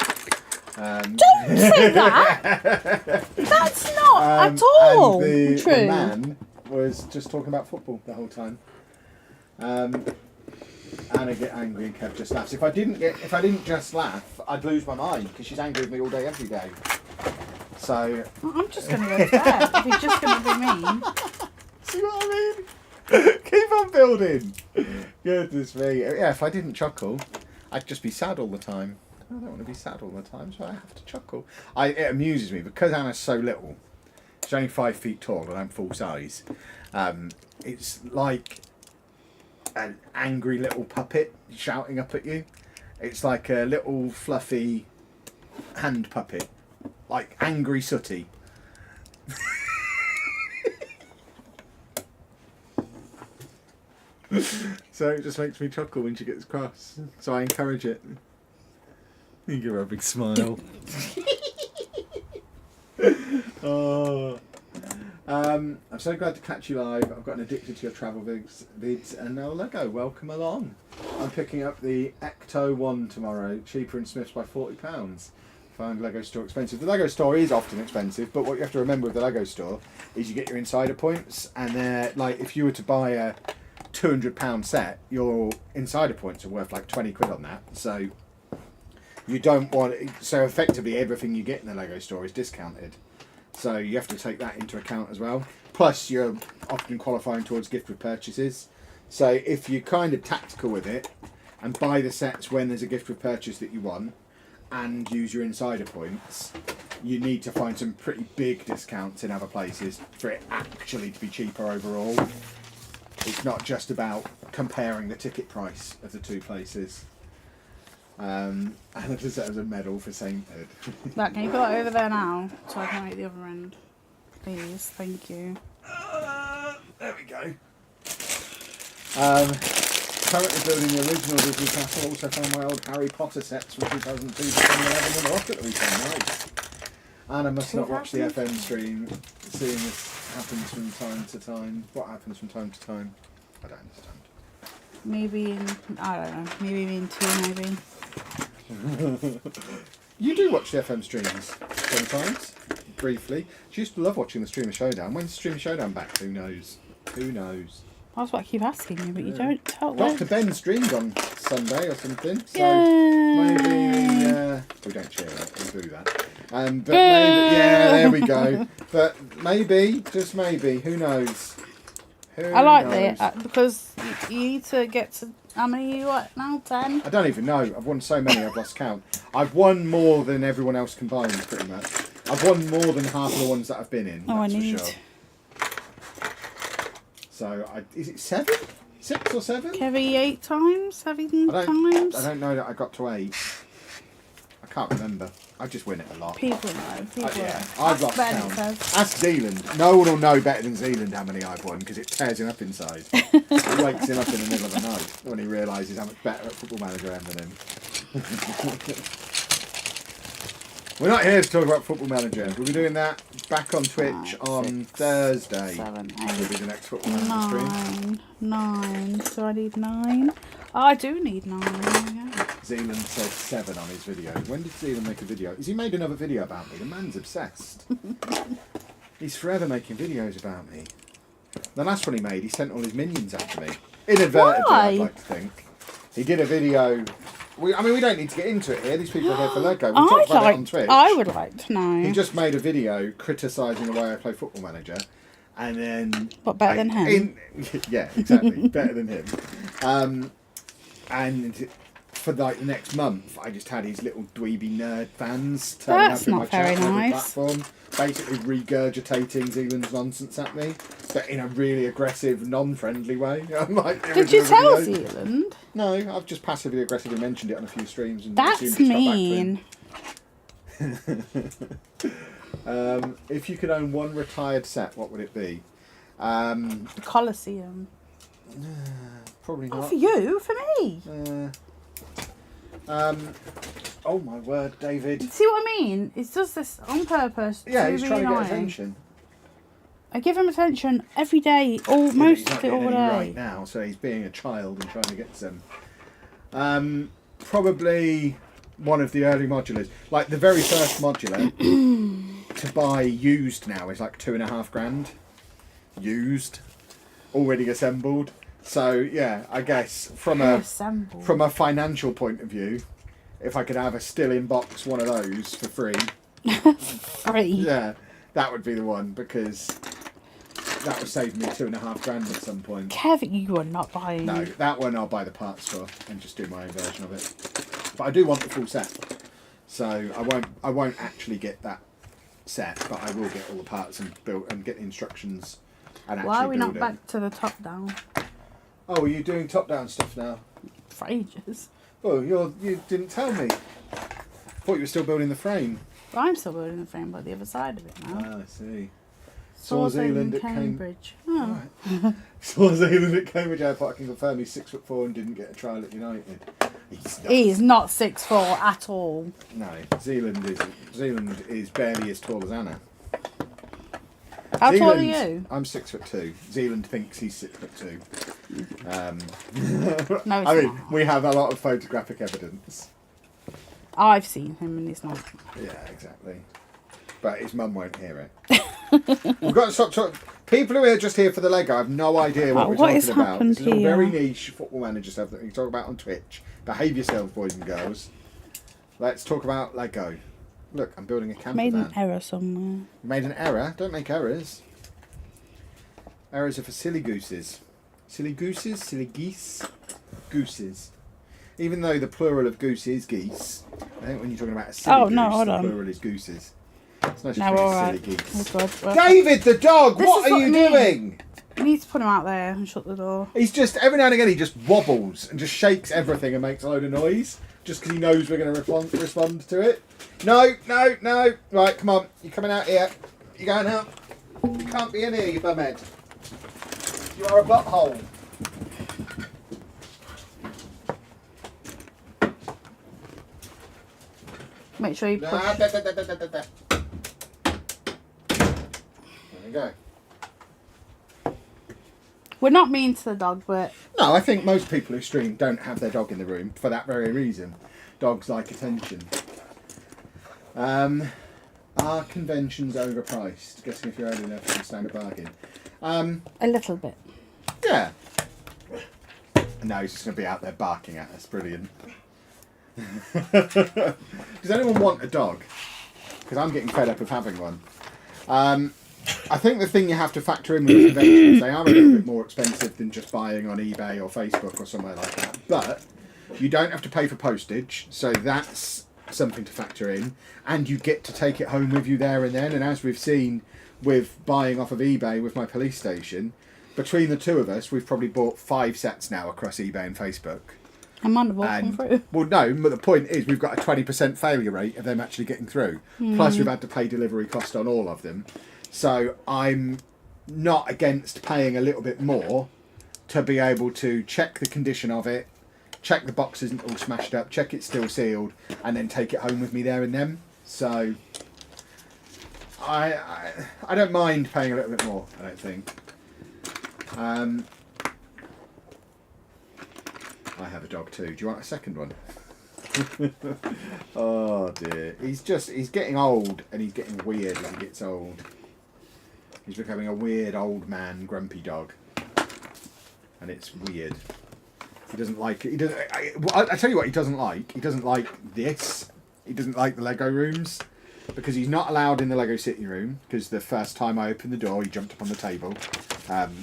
B: Don't say that! That's not at all
A: and
B: true.
A: The man was just talking about football the whole time. Anna get angry and Kev just laughs. If I didn't just laugh, I'd lose my mind because she's angry with me all day, every day. So
B: I'm just going to go to bed if you're just going to be mean.
A: See what I mean? Keep on building. Goodness me. Yeah, if I didn't chuckle, I'd just be sad all the time. I don't want to be sad all the time, so I have to chuckle. It amuses me because Anna's so little. She's only 5 feet tall and I'm full size. It's like an angry little puppet shouting up at you. It's like a little fluffy hand puppet, like angry Sooty. So it just makes me chuckle when she gets cross. So I encourage it. You give her a big smile. Oh. I'm so glad to catch you live. I've gotten addicted to your travel vids and now Lego. Welcome along. I'm picking up the Ecto 1 tomorrow, cheaper in Smiths by £40. Found Lego store expensive. The Lego store is often expensive, but what you have to remember with the Lego store is you get your insider points, and they're like if you were to buy a £200 set, your insider points are worth like 20 quid on that. So you don't want it, so effectively everything you get in the Lego store is discounted. So you have to take that into account as well. Plus you're often qualifying towards gift with purchases. So if you're kind of tactical with it and buy the sets when there's a gift with purchase that you want and use your insider points, you need to find some pretty big discounts in other places for it actually to be cheaper overall. It's not just about comparing the ticket price of the two places. And it just has a medal for sainthood.
B: Right, can you put that over there now so I can make the other end? Please, thank you.
A: There we go. Currently building the original Disney castle. Also found my old Harry Potter sets from 2002 to 2011 in the loft at the weekend. Nice. And I must not watch the FM stream, seeing this happens from time to time. What happens from time to time? I don't understand.
B: Maybe in, I don't know, maybe in 2 maybe.
A: You do watch the FM streams sometimes, briefly. She used to love watching the Streamer Showdown. When's the Streamer Showdown back? Who knows? Who knows?
B: That's what I keep asking you, but you don't tell
A: Dr. Ben streamed on Sunday or something, so
B: Yay!
A: maybe we don't cheer it, we do that. But maybe, yeah, there we go. But maybe, just maybe, who knows?
B: I like that because you need to get to, how many are you at now? 10?
A: I don't even know. I've won so many, I've lost count. I've won more than everyone else combined, pretty much. I've won more than half of the ones that I've been in.
B: Oh,
A: that's
B: I need.
A: For sure. So, is it 7? 6 or 7?
B: Kevy 8 times? 7 times?
A: I don't know that I got to 8. I can't remember. I just win it a lot.
B: People know. People know.
A: I've lost count. Ask Zealand. No one will know better than Zealand how many I've won because it tears him up inside. It wakes him up in the middle of the night when he realises how much better at Football Manager I am than him. We're not here to talk about Football Manager. We'll be doing that back on Twitch on Thursday.
B: 7, 8,
A: will be the next Football Manager stream.
B: 9. So I need 9. Oh, I do need 9. Yeah.
A: Zealand said 7 on his video. When did Zealand make a video? Has he made another video about me? The man's obsessed. He's forever making videos about me. The last one he made, he sent all his minions after me. Inadvertently,
B: Why?
A: I'd like to think. He did a video. We don't need to get into it here. These people are here for Lego. We talked about it on Twitch.
B: I would like to know.
A: He just made a video criticising the way I play Football Manager. And then...
B: But better than him.
A: Yeah, exactly. Better than him. And for like the next month, I just had his little dweeby nerd fans turning up in my chat on every platform, basically regurgitating Zealand's nonsense at me, but in a really aggressive, non-friendly way. I'm like,
B: did you tell Zealand?
A: No, I've just passively aggressively mentioned it on a few streams. And
B: That's mean.
A: If you could own one retired set, what would it be?
B: The Colosseum.
A: Probably not.
B: Oh, for you? For me?
A: Oh my word, David.
B: See what I mean? It does this on purpose.
A: Yeah, he's trying to get attention.
B: I give him attention every day, most of it all day.
A: Right now, so he's being a child and trying to get some. Probably one of the early modulars, like the very first modular to buy used now is like $2,500. Used, already assembled. So yeah, I guess from a financial point of view, if I could have a still in box one of those for free, yeah, that would be the one because that would save me $2,500 at some point.
B: Kevin, you are not buying.
A: No, that one I'll buy the parts for and just do my own version of it. But I do want the full set, so I won't actually get that set, but I will get all the parts and build and get the instructions. And
B: why are we not
A: build it.
B: back to the top down?
A: Oh, are you doing top-down stuff now?
B: For ages.
A: Oh, you didn't tell me. Thought you were still building the frame.
B: Well, I'm still building the frame by the other side of it now.
A: Ah, I see.
B: Saw
A: Zealand
B: at
A: at
B: Cambridge. Oh.
A: Right. Saw Zealand at Cambridge Airport. I can confirm he's 6'4" and didn't get a trial at United.
B: He's not 6'4" at all.
A: No, Zealand is barely as tall as Anna.
B: How tall are you?
A: I'm 6'2". Zealand thinks he's 6'2".
B: No,
A: I mean, we have a lot of photographic evidence.
B: I've seen him and he's not.
A: Yeah, exactly. But his mum won't hear it. We've got to stop talking. People who are just here for the Lego have no idea what we're talking about. This is all very niche Football Manager stuff that we talk about on Twitch. Behave yourselves, boys and girls. Let's talk about Lego. Look, I'm building a camper
B: Made
A: van.
B: an error somewhere.
A: You made an error? Don't make errors. Errors are for silly gooses. Silly gooses? Silly geese? Gooses. Even though the plural of goose is geese, I think when you're talking about a silly goose, the plural is gooses. It's not just silly geese. David the dog, what are you doing?
B: You need to put him out there and shut the door.
A: He's just, every now and again, he just wobbles and just shakes everything and makes a load of noise. Just because he knows we're going to respond to it. No. Right, come on. You're coming out here. You're going out. You can't be in here, you bumhead. You are a butthole.
B: Make sure you push.
A: There we go.
B: We're not mean to the dog, but...
A: No, I think most people who stream don't have their dog in the room for that very reason. Dogs like attention. Are conventions overpriced? Guessing if you're old enough to understand a bargain.
B: A little bit.
A: Yeah. No, he's just going to be out there barking at us. Brilliant. Does anyone want a dog? Because I'm getting fed up of having one. I think the thing you have to factor in with the conventions, they are a little bit more expensive than just buying on eBay or Facebook or somewhere like that. But you don't have to pay for postage, so that's something to factor in. And you get to take it home with you there and then. And as we've seen with buying off of eBay with my police station, between the two of us, we've probably bought 5 sets now across eBay and Facebook.
B: And mine have all come through.
A: Well, no, but the point is we've got a 20% failure rate of them actually getting through. Plus we've had to pay delivery cost on all of them. So I'm not against paying a little bit more to be able to check the condition of it, check the box isn't all smashed up, check it's still sealed, and then take it home with me there and then. So I don't mind paying a little bit more, I don't think. I have a dog too. Do you want a second one? Oh dear. He's getting old, and he's getting weird when he gets old. He's becoming a weird old man grumpy dog. And it's weird. He doesn't like it. I tell you what he doesn't like. He doesn't like this. He doesn't like the Lego rooms. Because he's not allowed in the Lego sitting room. Because the first time I opened the door, he jumped up on the table.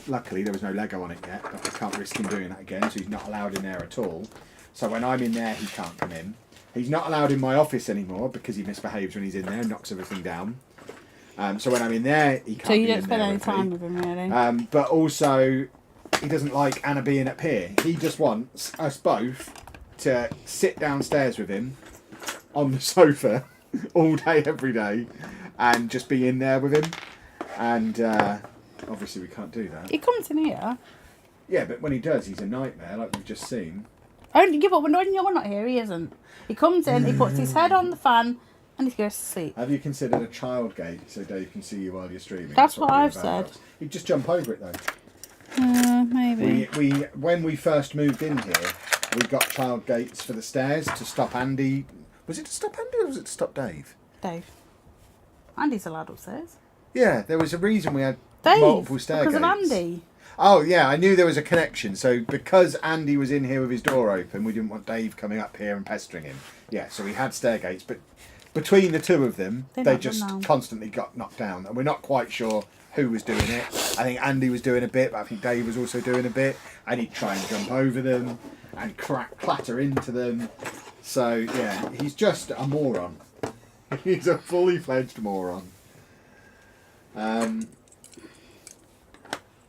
A: Luckily, there was no Lego on it yet. But I can't risk him doing that again. So he's not allowed in there at all. So when I'm in there, he can't come in. He's not allowed in my office anymore. Because he misbehaves when he's in there and knocks everything down. So when I'm in there, he can't
B: So you
A: be
B: don't
A: in
B: spend
A: there
B: any
A: with
B: time
A: me.
B: with him, really?
A: But also, he doesn't like Anna being up here. He just wants us both to sit downstairs with him on the sofa all day, every day, and just be in there with him. And obviously we can't do that.
B: He comes in here.
A: Yeah, but when he does, he's a nightmare, like we've just seen.
B: Only give up when you're not here. He isn't. He comes in. He puts his head on the fan, and he goes to sleep.
A: Have you considered a child gate so Dave can see you while you're streaming?
B: That's what
A: probably
B: I've
A: about
B: said.
A: us. He'd just jump over it though.
B: Maybe.
A: We when we first moved in here, we got child gates for the stairs to stop Andy. Was it to stop Andy or was it to stop Dave?
B: Dave. Andy's allowed upstairs.
A: Yeah, there was a reason we had
B: Dave,
A: multiple stair
B: because
A: gates.
B: of Andy.
A: Oh yeah, I knew there was a connection. So because Andy was in here with his door open, we didn't want Dave coming up here and pestering him. Yeah, so we had stair gates, but between the two of them, they just constantly got knocked down, and we're not quite sure who was doing it. I think Andy was doing a bit, but I think Dave was also doing a bit, and he'd try and jump over them and clatter into them. So yeah, he's just a moron. He's a fully fledged moron.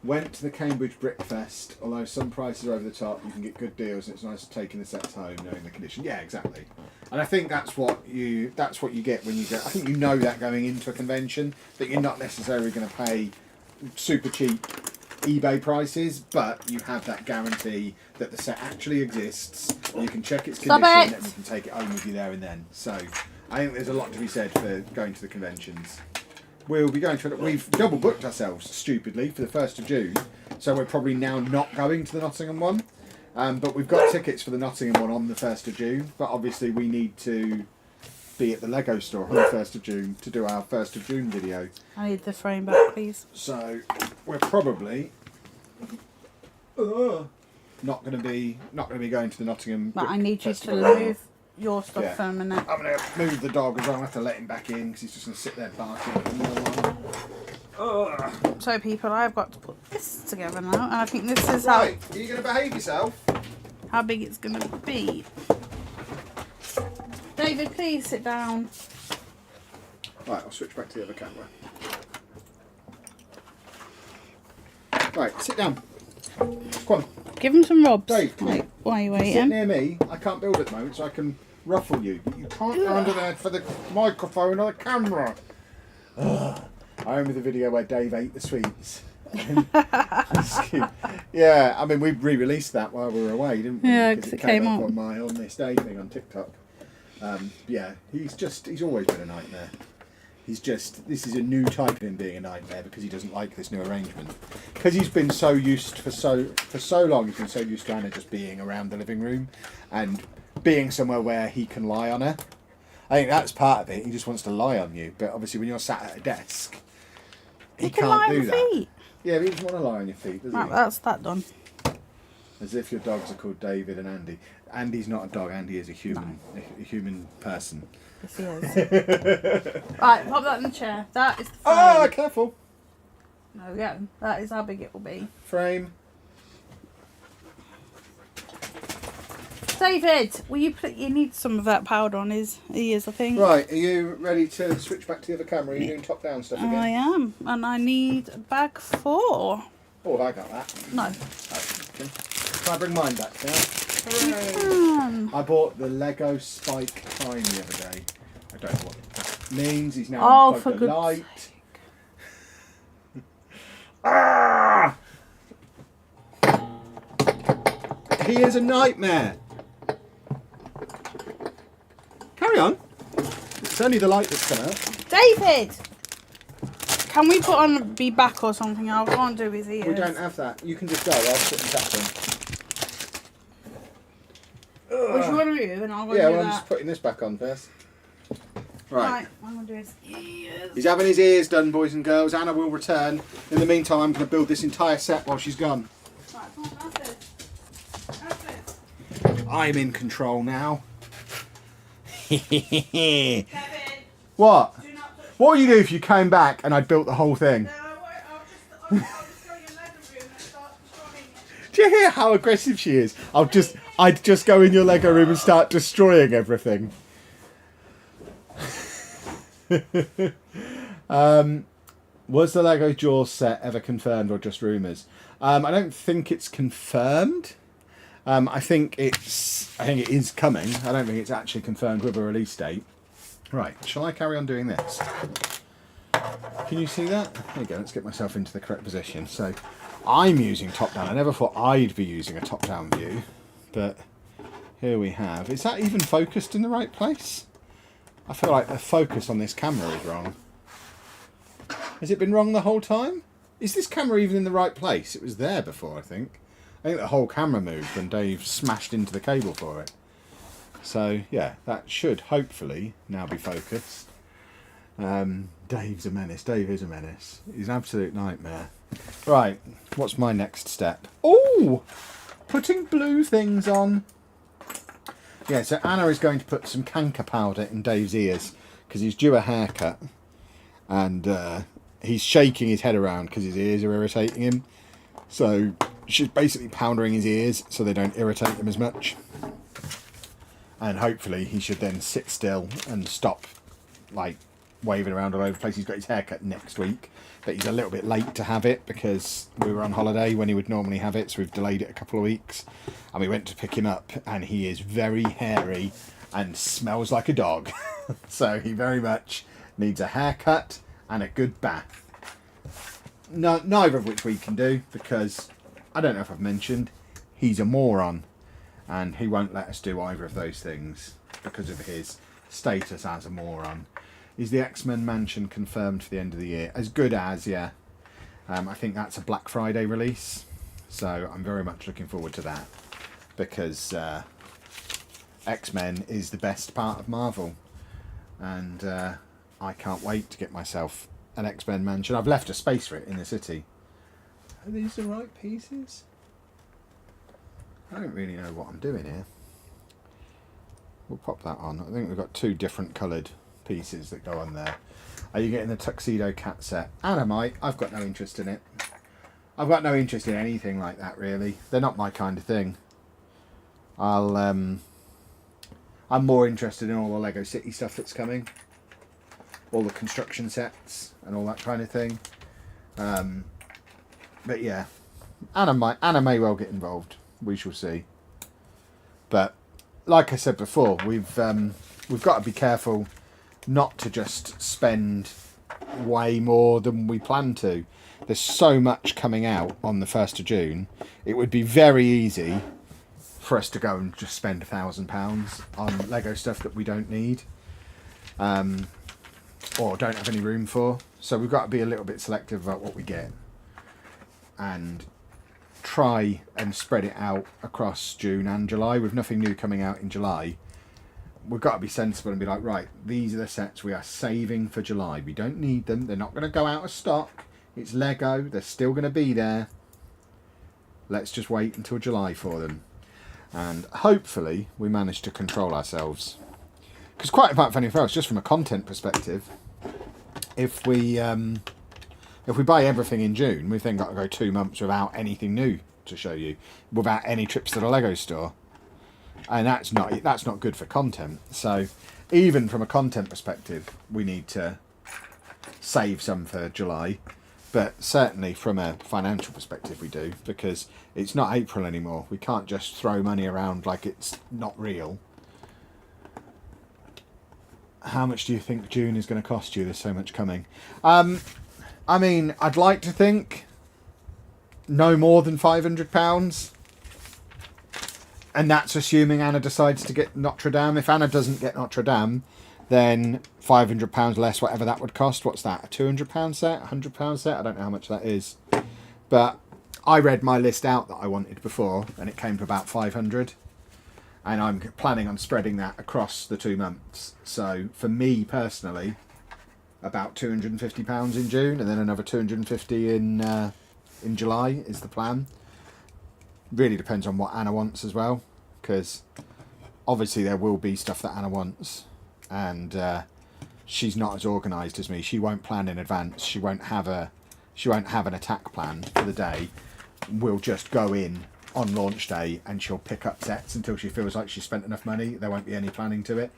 A: Went to the Cambridge Brick Fest. Although some prices are over the top, you can get good deals, and it's nice taking the sets home, knowing the condition. Yeah, exactly. And I think that's what you get when you go. I think you know that going into a convention, that you're not necessarily going to pay super cheap eBay prices, but you have that guarantee that the set actually exists. You can check its condition, and you can take it home with you there and then. So I think there's a lot to be said for going to the conventions. We'll be going to it. We've double booked ourselves stupidly for the 1st of June, so we're probably now not going to the Nottingham one. But we've got tickets for the Nottingham one on the 1st of June. But obviously we need to be at the Lego store on the 1st of June to do our 1st of June video.
B: I need the frame back, please.
A: So we're probably not going to be going to the Nottingham.
B: But I need you to
A: Festival.
B: move your stuff for a minute.
A: I'm going to move the dog as well. I have to let him back in because he's just going to sit there barking.
B: So people, I've got to put this together now, and I think this is
A: Right, are you going to behave yourself?
B: how big it's going to be. David, please sit down.
A: Right, I'll switch back to the other camera. Right, sit down. Come on.
B: Give him some rubs.
A: Dave, come
B: Wait,
A: on.
B: while you're
A: Sit
B: waiting.
A: near me. I can't build at the moment, so I can ruffle you. But you can't go under there for the microphone or the camera. Ugh. I remember the video where Dave ate the sweets. Yeah, I mean, we re-released that while we were away, didn't we?
B: Yeah, because it came
A: up
B: up
A: on my On This Day thing on TikTok. Yeah, he's always been a nightmare. this is a new type of him being a nightmare because he doesn't like this new arrangement. Because he's been so used for so long, he's been so used to Anna just being around the living room and being somewhere where he can lie on her. I think that's part of it. He just wants to lie on you, but obviously when you're sat at a desk, he
B: can
A: can't
B: lie
A: do
B: on
A: that.
B: feet.
A: Yeah, but he doesn't want to lie on your feet, does
B: Right,
A: he?
B: that's that done.
A: As if your dogs are called David and Andy. Andy's not a dog. Andy is a human, a human person.
B: Yes, he is. Right, pop that in the chair. That is the frame.
A: Oh, careful!
B: There we go. That is how big it will be.
A: Frame.
B: David, will you put? You need some of that powder on his ears, I think.
A: Right, are you ready to switch back to the other camera? Are you doing top-down stuff again?
B: I am, and I need bag 4.
A: Oh, have I got that?
B: No.
A: Oh, okay. Can I bring mine back now?
B: Hooray.
A: I bought the Lego Spike Time the other day. I don't know what that means. He's now
B: Oh,
A: unplugged
B: for
A: the
B: goodness
A: light.
B: sake.
A: Ah! He is a nightmare. Carry on. It's only the light that's come out.
B: David! Can we put on be back or something? I can't do his ears.
A: We don't have that. You can just go. I'll sit and tap them.
B: Which one are you? And I'll go
A: Yeah,
B: do
A: well, I'm
B: that.
A: just putting this back on first. Right.
B: Right, I'm going to do his ears.
A: He's having his ears done, boys and girls. Anna will return. In the meantime, I'm going to build this entire set while she's gone.
B: Right, come on, that's it. That's it.
A: I'm in control now.
B: Kevin,
A: What?
B: do not touch.
A: What would you do if you came back and I'd built the whole thing?
B: No, I'll just go in your Lego room and start destroying it.
A: Do you hear how aggressive she is? I'd just go in your Lego room and start destroying everything. Was the Lego Jaws set ever confirmed or just rumours? I don't think it's confirmed. I think it is coming. I don't think it's actually confirmed with a release date. Right, shall I carry on doing this? Can you see that? There you go, let's get myself into the correct position. So, I'm using top-down. I never thought I'd be using a top-down view, but here we have. Is that even focused in the right place? I feel like the focus on this camera is wrong. Has it been wrong the whole time? Is this camera even in the right place? It was there before, I think. I think the whole camera moved when Dave smashed into the cable for it. So, yeah, that should hopefully now be focused. Dave's a menace. Dave is a menace. He's an absolute nightmare. Right, what's my next step? Oh! Putting blue things on. Yeah, so Anna is going to put some canker powder in Dave's ears because he's due a haircut. And he's shaking his head around because his ears are irritating him. So she's basically powdering his ears so they don't irritate him as much. And hopefully he should then sit still and stop like waving around all over the place. He's got his haircut next week, but he's a little bit late to have it because we were on holiday when he would normally have it, so we've delayed it a couple of weeks. And we went to pick him up and he is very hairy and smells like a dog. So he very much needs a haircut and a good bath. No, neither of which we can do because, I don't know if I've mentioned, he's a moron. And he won't let us do either of those things because of his status as a moron. Is the X-Men Mansion confirmed for the end of the year? As good as, yeah. I think that's a Black Friday release. So I'm very much looking forward to that. Because X-Men is the best part of Marvel. And I can't wait to get myself an X-Men Mansion. I've left a space for it in the city. Are these the right pieces? I don't really know what I'm doing here. We'll pop that on. I think we've got 2 different coloured pieces that go on there. Are you getting the Tuxedo Cat set? And I might. I've got no interest in it. I've got no interest in anything like that, really. They're not my kind of thing. I'm more interested in all the Lego City stuff that's coming. All the construction sets and all that kind of thing. But yeah, Anna may well get involved. We shall see. But like I said before, we've got to be careful not to just spend way more than we plan to. There's so much coming out on the 1st of June. It would be very easy for us to go and just spend £1,000 on Lego stuff that we don't need. or don't have any room for. So we've got to be a little bit selective about what we get and try and spread it out across June and July. With nothing new coming out in July, we've got to be sensible and be like, right, these are the sets we are saving for July. We don't need them. They're not going to go out of stock. It's Lego. They're still going to be there. Let's just wait until July for them. And hopefully we manage to control ourselves. Because quite apart from anything else, just from a content perspective, if we buy everything in June, we've then got to go 2 months without anything new to show you, without any trips to the Lego store. And that's not good for content. So even from a content perspective, we need to save some for July. But certainly from a financial perspective we do, because it's not April anymore. We can't just throw money around like it's not real. How much do you think June is going to cost you? There's so much coming. I mean, I'd like to think no more than £500. And that's assuming Anna decides to get Notre Dame. If Anna doesn't get Notre Dame, then £500 less, whatever that would cost. What's that? A £200 set? £100 set? I don't know how much that is. But I read my list out that I wanted before, and it came to about 500. And I'm planning on spreading that across the 2 months. So for me personally, about £250 in June, and then another £250 in July is the plan. Really depends on what Anna wants as well, because obviously there will be stuff that Anna wants, and she's not as organised as me. She won't plan in advance. She won't have an attack plan for the day. We'll just go in on launch day and she'll pick up sets until she feels like she's spent enough money. There won't be any planning to it,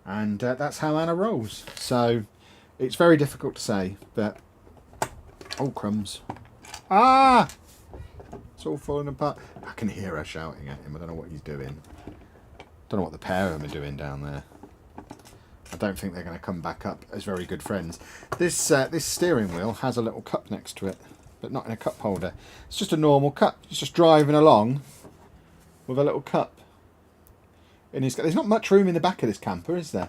A: and that's how Anna rolls. So it's very difficult to say, but oh crumbs! Ah! It's all falling apart. I can hear her shouting at him. I don't know what he's doing. Don't know what the pair of them are doing down there. I don't think they're going to come back up as very good friends. This steering wheel has a little cup next to it, but not in a cup holder. It's just a normal cup. It's just driving along with a little cup. There's not much room in the back of this camper, is there?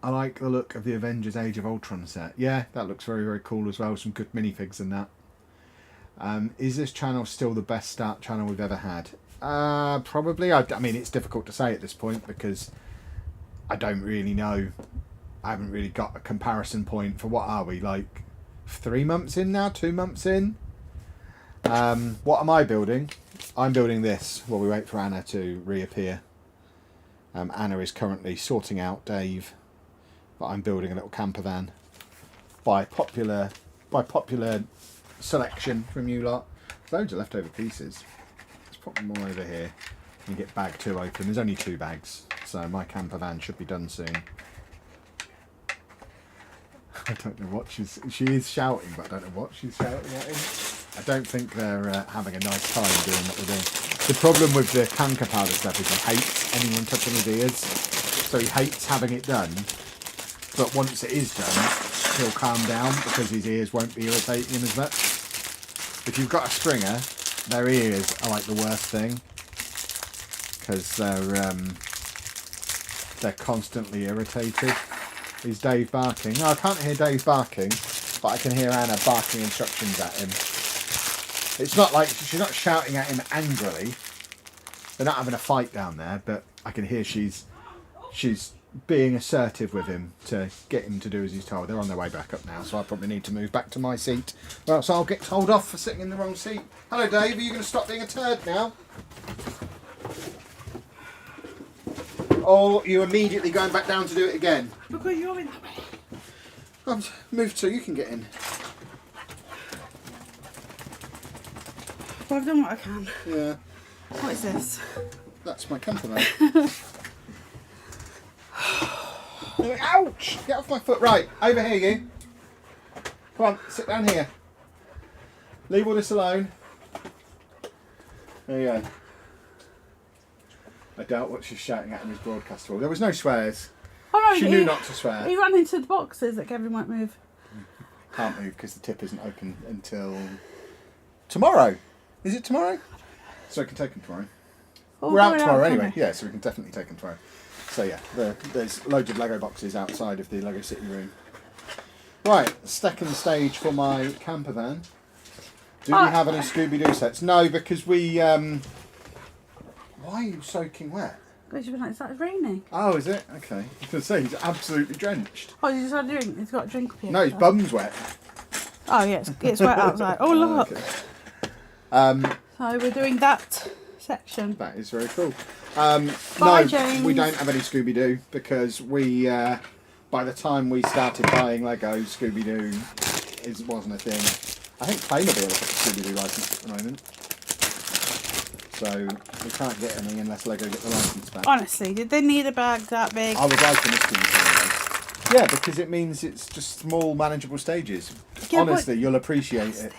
A: I like the look of the Avengers Age of Ultron set. Yeah, that looks very, very cool as well. Some good minifigs and that. Is this channel still the best start channel we've ever had? Probably. I mean, it's difficult to say at this point because I don't really know. I haven't really got a comparison point for what are we, like 3 months in now, 2 months in? What am I building? I'm building this while we wait for Anna to reappear. Anna is currently sorting out Dave, but I'm building a little camper van by popular selection from you lot. Loads of leftover pieces. Let's put them all over here and get bag 2 open. There's only 2 bags, so my camper van should be done soon. I don't know what she is shouting, but I don't know what she's shouting at him. I don't think they're having a nice time doing what they're doing. The problem with the canker powder stuff is he hates anyone touching his ears, so he hates having it done. But once it is done, he'll calm down because his ears won't be irritating him as much. If you've got a stringer, their ears are like the worst thing because they're constantly irritated. Is Dave barking? No, I can't hear Dave barking, but I can hear Anna barking instructions at him. It's not like she's not shouting at him angrily. They're not having a fight down there, but I can hear she's being assertive with him to get him to do as he's told. They're on their way back up now, so I probably need to move back to my seat. Well, so I'll get told off for sitting in the wrong seat. Hello, Dave. Are you going to stop being a turd now? Or are you immediately going back down to do it again?
B: Because you're in the way.
A: I've moved so you can get in.
B: Well, I've done what I can.
A: Yeah.
B: What is this?
A: That's my camper van. Ouch! Get off my foot. Right, over here you. Come on, sit down here. Leave all this alone. There you go. I doubt what she's shouting at him is broadcastable. There was no swears.
B: Oh, no,
A: She knew not to swear.
B: He ran into the boxes that Kevin won't move.
A: Can't move because the tip isn't open until tomorrow. Is it tomorrow? So I can take him tomorrow.
B: Oh,
A: We're out
B: going
A: tomorrow
B: out,
A: anyway.
B: okay.
A: Yeah, so we can definitely take him tomorrow. So yeah, there's loads of Lego boxes outside of the Lego City room. Right, second stage for my camper van. Do we have any Scooby-Doo sets? No, because we... why are you soaking wet?
B: Because you've been like, is that raining?
A: Oh, is it? Okay. I was going to say, he's absolutely drenched.
B: Oh, you just had a drink? He's got a drink up here.
A: No, his bum's wet.
B: Oh, yeah, it's wet outside. Oh, look.
A: Okay.
B: So we're doing that section.
A: That is very cool.
B: Bye,
A: No,
B: James.
A: we don't have any Scooby-Doo because we... by the time we started buying Lego, Scooby-Doo wasn't a thing. I think Playmobil has a Scooby-Doo license at the moment. So we can't get any unless Lego get the license back.
B: Honestly, did they need a bag that big?
A: I would like an Scooby-Doo. Yeah, because it means it's just small, manageable stages.
B: Yeah,
A: Honestly, you'll appreciate it.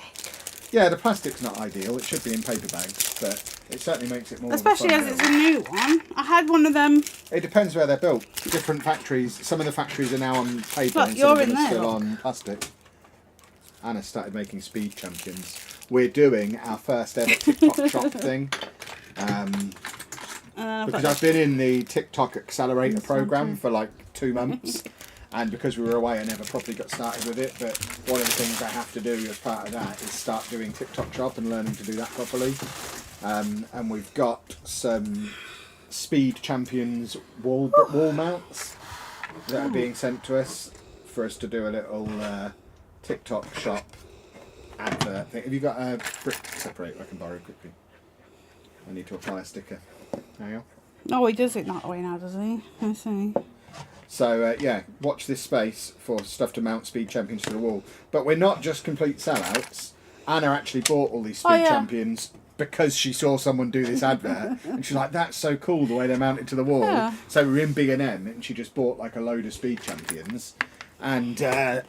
A: Yeah, the plastic's not ideal. It should be in paper bags, but it certainly makes it more.
B: Especially as it's a new one. I had one of them.
A: It depends where they're built. Different factories. Some of the factories are now on paper
B: Look,
A: and some
B: you're
A: of them
B: in
A: are
B: there,
A: still
B: look.
A: on plastic. Anna started making speed champions. We're doing our first ever TikTok shop thing. Because I've been in the TikTok accelerator program for like 2 months. And because we were away, I never properly got started with it. But one of the things I have to do as part of that is start doing TikTok shop and learning to do that properly. And we've got some Speed Champions wall mounts that are being sent to us for us to do a little TikTok shop advert thing. Have you got a brick separator I can borrow quickly? I need to apply a sticker. Hang on.
B: Oh, he does it that way now, does he? I see.
A: So, yeah, watch this space for stuff to mount Speed Champions to the wall. But we're not just complete sellouts. Anna actually bought all these Speed Champions because she saw someone do this advert. And she's like, that's so cool the way they're mounted to the wall.
B: Yeah.
A: So we were in B&M and she just bought like a load of Speed Champions. And
B: Where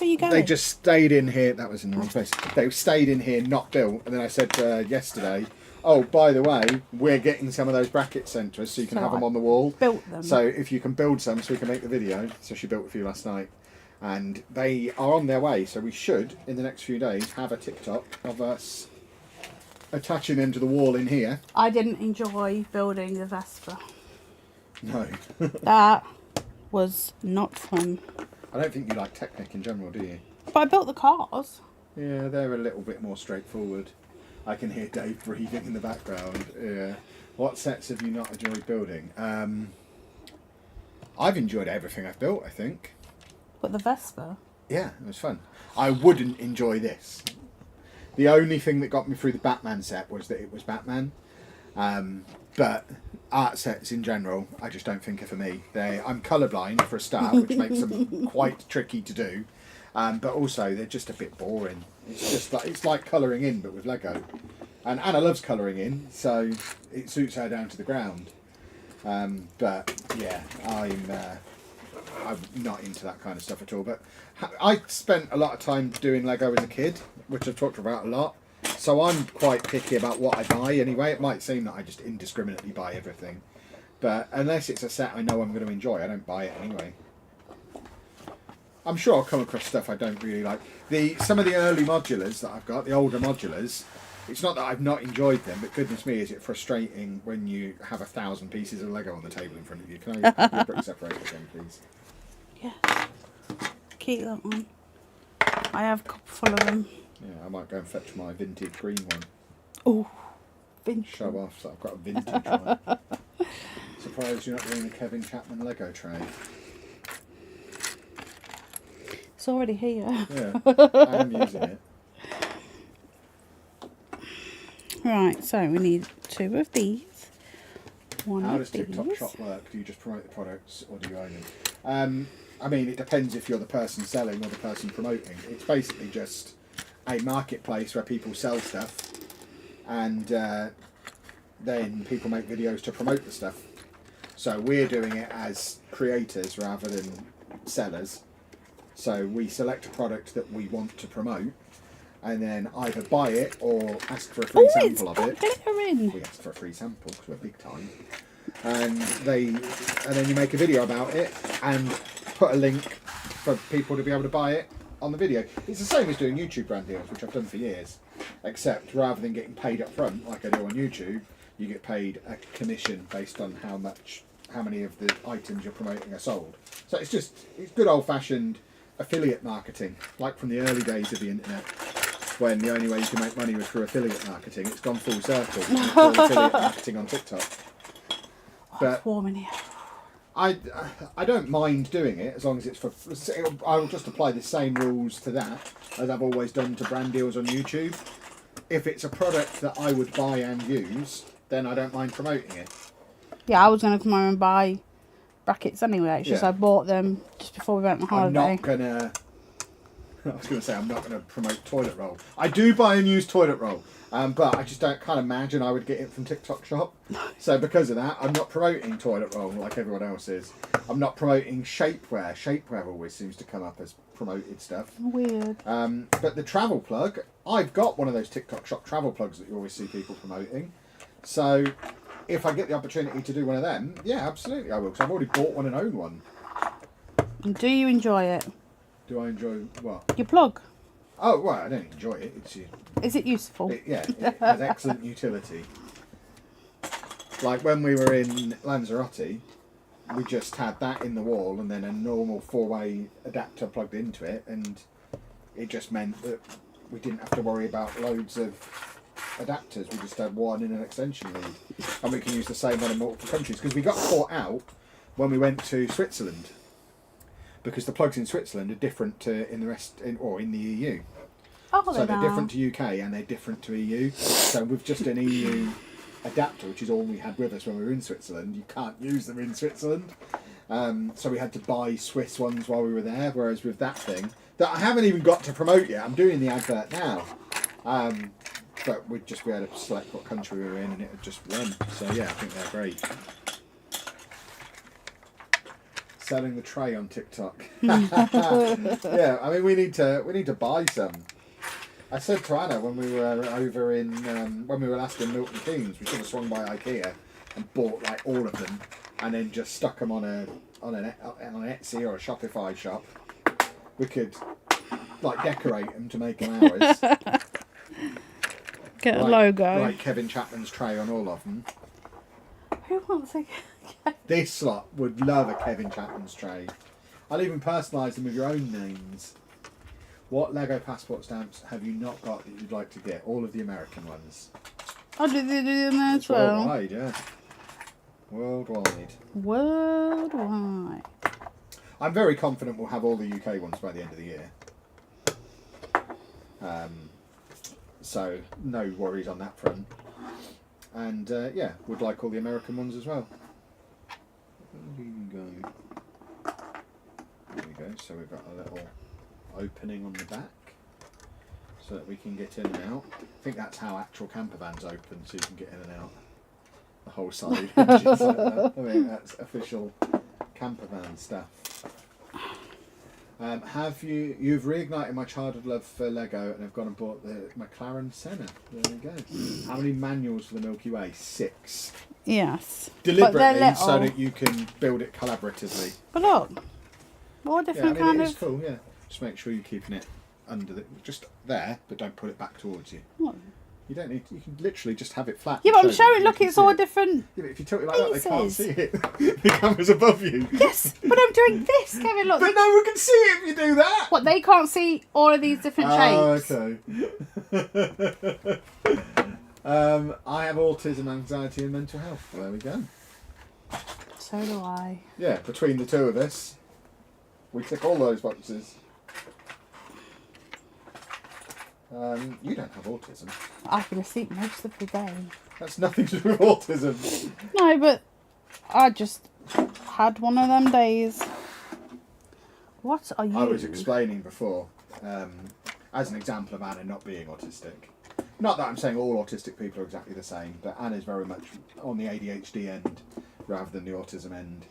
B: you going?
A: they just stayed in here. That was in the wrong place. They stayed in here, not built. And then I said to her yesterday, oh, by the way, we're getting some of those brackets sent to us so you can have them on the wall.
B: Built them.
A: So if you can build some so we can make the video. So she built a few last night. And they are on their way. So we should, in the next few days, have a TikTok of us attaching them to the wall in here.
B: I didn't enjoy building the Vespa.
A: No.
B: That was not fun.
A: I don't think you like Technic in general, do you?
B: But I built the cars.
A: Yeah, they're a little bit more straightforward. I can hear Dave breathing in the background. Yeah. What sets have you not enjoyed building? I've enjoyed everything I've built, I think.
B: But the Vespa?
A: Yeah, it was fun. I wouldn't enjoy this. The only thing that got me through the Batman set was that it was Batman. But art sets in general, I just don't think are for me. I'm colourblind for a start, which makes them quite tricky to do. But also, they're just a bit boring. It's like colouring in, but with Lego. And Anna loves colouring in, so it suits her down to the ground. But yeah, I'm not into that kind of stuff at all. But I spent a lot of time doing Lego as a kid, which I've talked about a lot. So I'm quite picky about what I buy anyway. It might seem that I just indiscriminately buy everything. But unless it's a set I know I'm going to enjoy, I don't buy it anyway. I'm sure I'll come across stuff I don't really like. Some of the early modulars that I've got, the older modulars, it's not that I've not enjoyed them, but goodness me, is it frustrating when you have 1,000 pieces of Lego on the table in front of you. Can I have your brick separator again, please?
B: Yes. Keep that one. I have a couple full of them.
A: Yeah, I might go and fetch my vintage green one.
B: Oh, vintage.
A: Show off that I've got a vintage one. Surprised you're not doing the Kevin Chapman Lego tray.
B: It's already here.
A: Yeah, I am using it.
B: Right, so we need 2 of these. One
A: How
B: of
A: does
B: these.
A: TikTok Shop work? Do you just promote the products or do you own them? I mean, it depends if you're the person selling or the person promoting. It's basically just a marketplace where people sell stuff and then people make videos to promote the stuff. So we're doing it as creators rather than sellers. So we select a product that we want to promote and then either buy it or ask for a free sample of it.
B: Glitter in.
A: We ask for a free sample because we're big time. And then you make a video about it and put a link for people to be able to buy it on the video. It's the same as doing YouTube brand deals, which I've done for years. Except rather than getting paid up front like I do on YouTube, you get paid a commission based on how many of the items you're promoting are sold. So it's good old-fashioned affiliate marketing, like from the early days of the internet, when the only way you can make money was through affiliate marketing. It's gone full circle. It's all affiliate marketing on TikTok. But
B: it's warm in here.
A: I don't mind doing it as long as it's for. I'll just apply the same rules to that as I've always done to brand deals on YouTube. If it's a product that I would buy and use, then I don't mind promoting it.
B: Yeah, I was going to come over and buy brackets anyway. It's just
A: Yeah.
B: I bought them just before we went on holiday.
A: I was going to say I'm not going to promote toilet roll. I do buy and use toilet roll, but I just can't imagine I would get it from TikTok Shop. So because of that, I'm not promoting toilet roll like everyone else is. I'm not promoting shapewear. Shapewear always seems to come up as promoted stuff.
B: Weird.
A: But the travel plug, I've got one of those TikTok Shop travel plugs that you always see people promoting. So if I get the opportunity to do one of them, yeah, absolutely I will, because I've already bought one and own one.
B: And do you enjoy it?
A: Do I enjoy what?
B: Your plug.
A: Oh, right, I don't enjoy it.
B: Is it useful?
A: It has excellent utility. Like when we were in Lanzarote, we just had that in the wall and then a normal 4-way adapter plugged into it, and it just meant that we didn't have to worry about loads of adapters. We just had one in an extension lead, and we can use the same one in multiple countries, because we got caught out when we went to Switzerland, because the plugs in Switzerland are different to in the EU.
B: Oh,
A: So they're different to UK and they're different to EU. So with just an EU adapter, which is all we had with us when we were in Switzerland, you can't use them in Switzerland. So we had to buy Swiss ones while we were there. Whereas with that thing, that I haven't even got to promote yet, I'm doing the advert now. But we'd just be able to select what country we were in and it would just run. So yeah, I think they're great. Selling the tray on TikTok. Yeah, I mean we need to buy some. I said to Anna when we were over in when we were last in Milton Keynes, we should have swung by IKEA and bought like all of them, and then just stuck them on an Etsy or a Shopify shop. We could like decorate them to make them ours.
B: Get a logo.
A: Like Kevin Chapman's tray on all of them.
B: Who wants a...
A: This lot would love a Kevin Chapman's tray. I'll even personalise them with your own names. What Lego passport stamps have you not got that you'd like to get? All of the American ones.
B: Oh, did they do them there as well?
A: Worldwide, yeah. Worldwide.
B: Worldwide.
A: I'm very confident we'll have all the UK ones by the end of the year. So no worries on that front. And yeah, would like all the American ones as well. There we go. There we go. So we've got a little opening on the back so that we can get in and out. I think that's how actual camper vans open, so you can get in and out the whole side. Like that. I mean, that's official camper van stuff. You've reignited my childhood love for Lego and have gone and bought the McLaren Senna. There we go. How many manuals for the Milky Way? 6.
B: Yes.
A: Deliberately so that you can build it collaboratively.
B: But look, what different
A: Yeah, I mean,
B: kind
A: it is
B: of...
A: cool, yeah. Just make sure you're keeping it under just there, but don't put it back towards you.
B: What?
A: You don't need. You can literally just have it flat.
B: Yeah, but I'm
A: them
B: showing.
A: so
B: Look,
A: they can
B: it's
A: see
B: all
A: it.
B: different.
A: Yeah, but if you tilt it like that, they can't
B: pieces.
A: see it. The camera's above you.
B: Yes, but I'm doing this, Kevin. Look.
A: But no one can see it if you do that.
B: What, they can't see all of these different shapes?
A: Okay. I have autism, anxiety, and mental health. Well, there we go.
B: So do I.
A: Yeah, between the two of us, we tick all those boxes. You don't have autism.
B: I've been asleep most of the day.
A: That's nothing to do with autism.
B: No, but I just had one of them days. What are you?
A: I was explaining before, as an example of Anna not being autistic. Not that I'm saying all autistic people are exactly the same, but Anna's very much on the ADHD end rather than the autism end.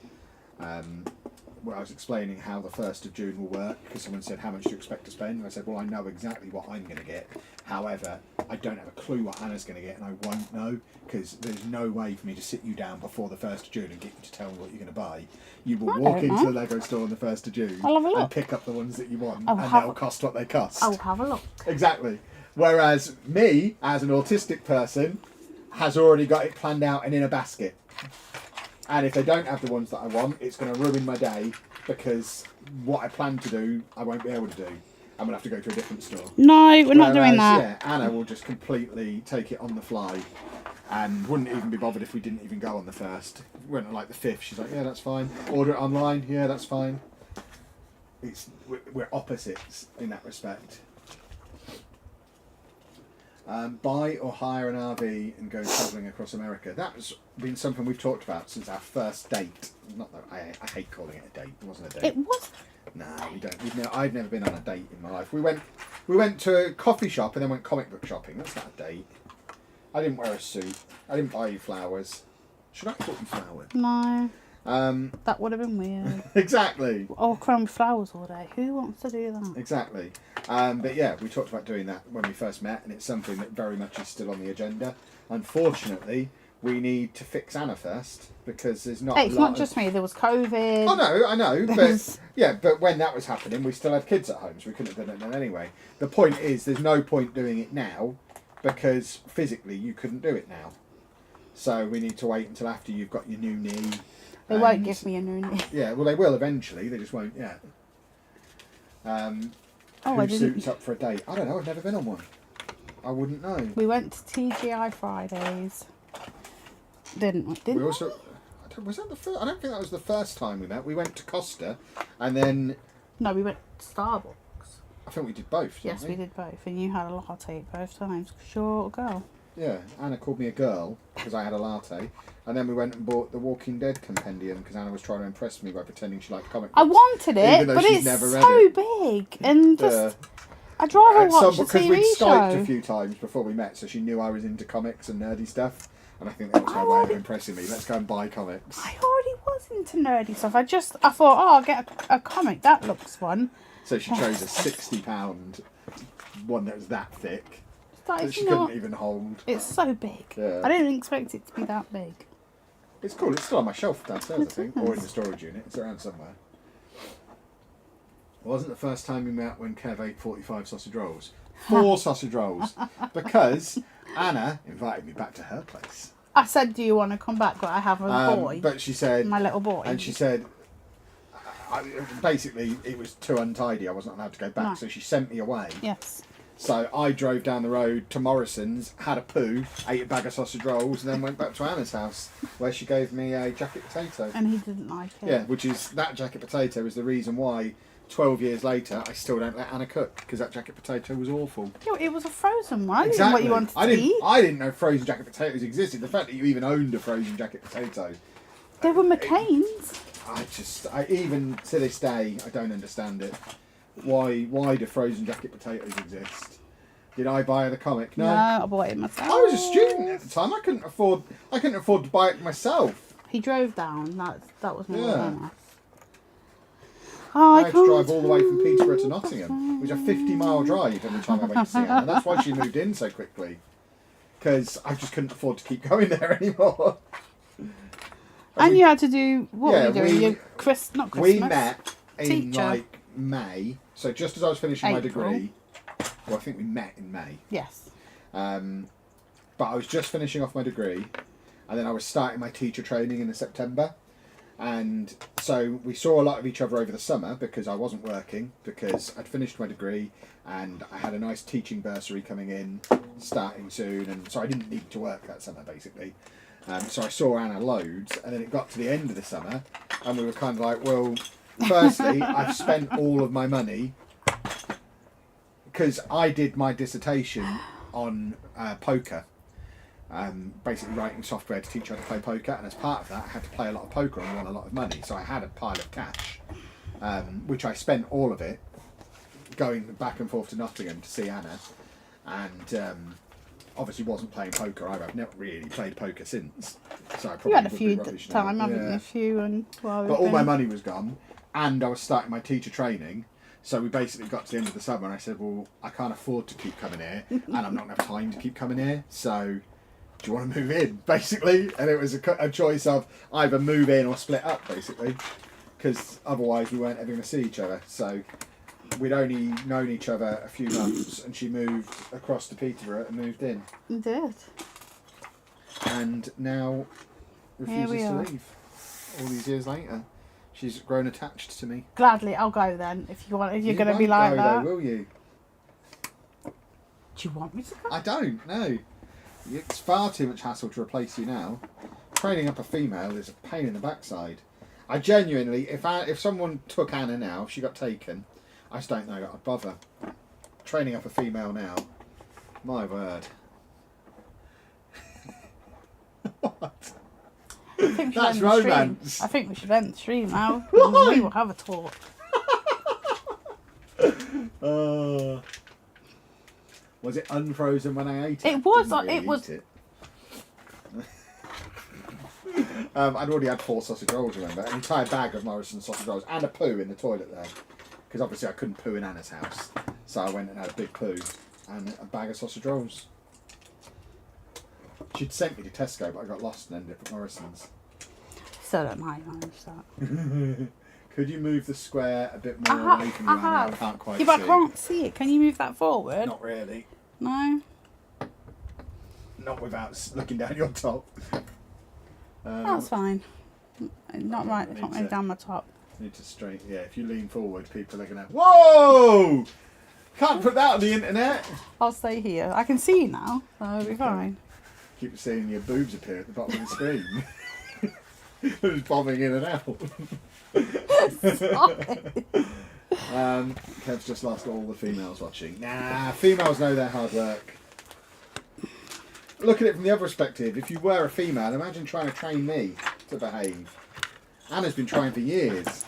A: Where I was explaining how the 1st of June will work, because someone said, how much do you expect to spend? And I said, well, I know exactly what I'm going to get. However, I don't have a clue what Anna's going to get, and I won't know, because there's no way for me to sit you down before the 1st of June and get you to tell me what you're going to buy. You will walk into the Lego store on the 1st of June
B: I'll have a look.
A: and pick up the ones that you want,
B: I'll
A: and
B: have
A: they'll cost what they cost.
B: I'll have a look.
A: Exactly. Whereas me, as an autistic person, has already got it planned out and in a basket. And if they don't have the ones that I want, it's going to ruin my day because what I plan to do, I won't be able to do. I'm going to have to go to a different store.
B: No, we're not doing that.
A: Yeah, Anna will just completely take it on the fly and wouldn't even be bothered if we didn't even go on the 1st. We went on like the 5th. She's like, yeah, that's fine. Order it online. Yeah, that's fine. We're opposites in that respect. Buy or hire an RV and go travelling across America. That's been something we've talked about since our first date. Not that I hate calling it a date. It wasn't a date.
B: It was.
A: No, we don't. I've never been on a date in my life. We went to a coffee shop and then went comic book shopping. That's not a date. I didn't wear a suit. I didn't buy you flowers. Should I have bought you flowers?
B: No. That would have been weird.
A: Exactly.
B: Or crying with flowers all day. Who wants to do that?
A: Exactly. But yeah, we talked about doing that when we first met, and it's something that very much is still on the agenda. Unfortunately, we need to fix Anna first because there's not.
B: Hey, it's not just me. There was COVID.
A: Oh no, I know, but yeah, but when that was happening, we still had kids at home, so we couldn't have done it then anyway. The point is, there's no point doing it now because physically you couldn't do it now. So we need to wait until after you've got your new knee.
B: They won't give me a new knee.
A: Yeah, well, they will eventually. They just won't yet. Who suits up for a date? I don't know. I've never been on one. I wouldn't know.
B: We went to TGI Fridays. Didn't we?
A: We also. Was that the first? I don't think that was the first time we met. We went to Costa, and then.
B: No, we went to Starbucks.
A: I think we did both.
B: Yes, we did both, and you had a latte both times. Sure, girl.
A: Yeah, Anna called me a girl because I had a latte, and then we went and bought the Walking Dead compendium because Anna was trying to impress me by pretending she liked comic books.
B: I wanted it, but it's so big and just. I'd rather watch a TV show.
A: Because we'd Skyped a few times before we met, so she knew I was into comics and nerdy stuff, and I think that was her way of impressing me. Let's go and buy comics.
B: I already was into nerdy stuff. I thought, oh, I'll get a comic. That looks fun.
A: So she chose a £60 one that was that thick.
B: That
A: she couldn't even hold.
B: It's so big.
A: Yeah.
B: I didn't expect it to be that big.
A: It's cool. It's still on my shelf downstairs, I think, or in the storage unit. It's around somewhere. It wasn't the first time we met when Kev ate 45 sausage rolls. 4 sausage rolls. Because Anna invited me back to her place.
B: I said, do you want to come back? But I have a boy.
A: But she said...
B: My little boy.
A: And she said... basically, it was too untidy. I wasn't allowed to go back. No. So she sent me away.
B: Yes.
A: So I drove down the road to Morrison's, had a poo, ate a bag of sausage rolls, and then went back to Anna's house, where she gave me a jacket potato.
B: And he didn't like it.
A: Yeah, which is, that jacket potato is the reason why 12 years later I still don't let Anna cook, because that jacket potato was awful.
B: Yeah, it was a frozen one.
A: Exactly.
B: I didn't know what you wanted to eat.
A: I didn't know frozen jacket potatoes existed. The fact that you even owned a frozen jacket potato.
B: They were McCain's.
A: Even to this day, I don't understand it. Why do frozen jacket potatoes exist? Did I buy the comic? No,
B: I bought it myself.
A: I was a student at the time. I couldn't afford to buy it myself.
B: He drove down. That was more than enough.
A: Oh, I had to drive all the way from Peterborough to Nottingham, which is a 50-mile drive every time I went to see Anna. That's why she moved in so quickly, because I just couldn't afford to keep going there anymore.
B: And you had to do what were you doing? Not Christmas.
A: We met in
B: Teacher.
A: like May, so just as I was finishing my degree. Well, I think we met in May.
B: Yes.
A: But I was just finishing off my degree, and then I was starting my teacher training in September. And so we saw a lot of each other over the summer because I wasn't working, because I'd finished my degree and I had a nice teaching bursary coming in, starting soon, and so I didn't need to work that summer, basically. So I saw Anna loads, and then it got to the end of the summer, and we were kind of like, well, firstly, I've spent all of my money, because I did my dissertation on poker, basically writing software to teach you how to play poker, and as part of that I had to play a lot of poker and won a lot of money, so I had a pile of cash, which I spent all of it going back and forth to Nottingham to see Anna, and obviously wasn't playing poker either. I've never really played poker since, so I probably
B: you had a few time, haven't you? A few, and
A: but all my money was gone, and I was starting my teacher training. So we basically got to the end of the summer and I said, well, I can't afford to keep coming here and I'm not going to have time to keep coming here. So do you want to move in, basically? And it was a choice of either move in or split up, basically, because otherwise we weren't ever going to see each other. So we'd only known each other a few months and she moved across to Peterborough and moved in.
B: You did.
A: And now refuses to leave. all these years later. She's grown attached to me.
B: Gladly, I'll go then. If you want, if you're going to be
A: won't
B: like
A: go,
B: that.
A: though, will you?
B: Do you want me to go?
A: I don't. No. It's far too much hassle to replace you now. Training up a female is a pain in the backside. I genuinely, if someone took Anna now, if she got taken, I just don't know that I'd bother. Training up a female now, my word. What?
B: I think we should
A: That's
B: end the stream.
A: romance.
B: I think we should end the stream now.
A: Why?
B: We will have a talk.
A: Was it unfrozen when I ate it?
B: It was.
A: Didn't really
B: It was.
A: eat it. I'd already had 4 sausage rolls, remember? An entire bag of Morrison's sausage rolls and a poo in the toilet there. Because obviously I couldn't poo in Anna's house. So I went and had a big poo and a bag of sausage rolls. She'd sent me to Tesco, but I got lost and ended up at Morrison's.
B: Still don't know how you managed that.
A: Could you move the square a bit more away from you, Anna? I can't quite
B: Yeah, but
A: see.
B: I can't see it. Can you move that forward?
A: Not really.
B: No.
A: Not without looking down your top.
B: That's fine. Not right. I can't
A: need
B: move
A: to-
B: down my top.
A: Need to straighten. Yeah, if you lean forward, people are gonna. Whoa! Can't put that on the internet.
B: I'll stay here. I can see you now, so it'll be fine.
A: Keep seeing your boobs appear at the bottom of the screen. They're just bobbing in and out. Kev's just lost all the females watching. Nah, females know their hard work. Look at it from the other perspective. If you were a female, imagine trying to train me to behave. Anna's been trying for years.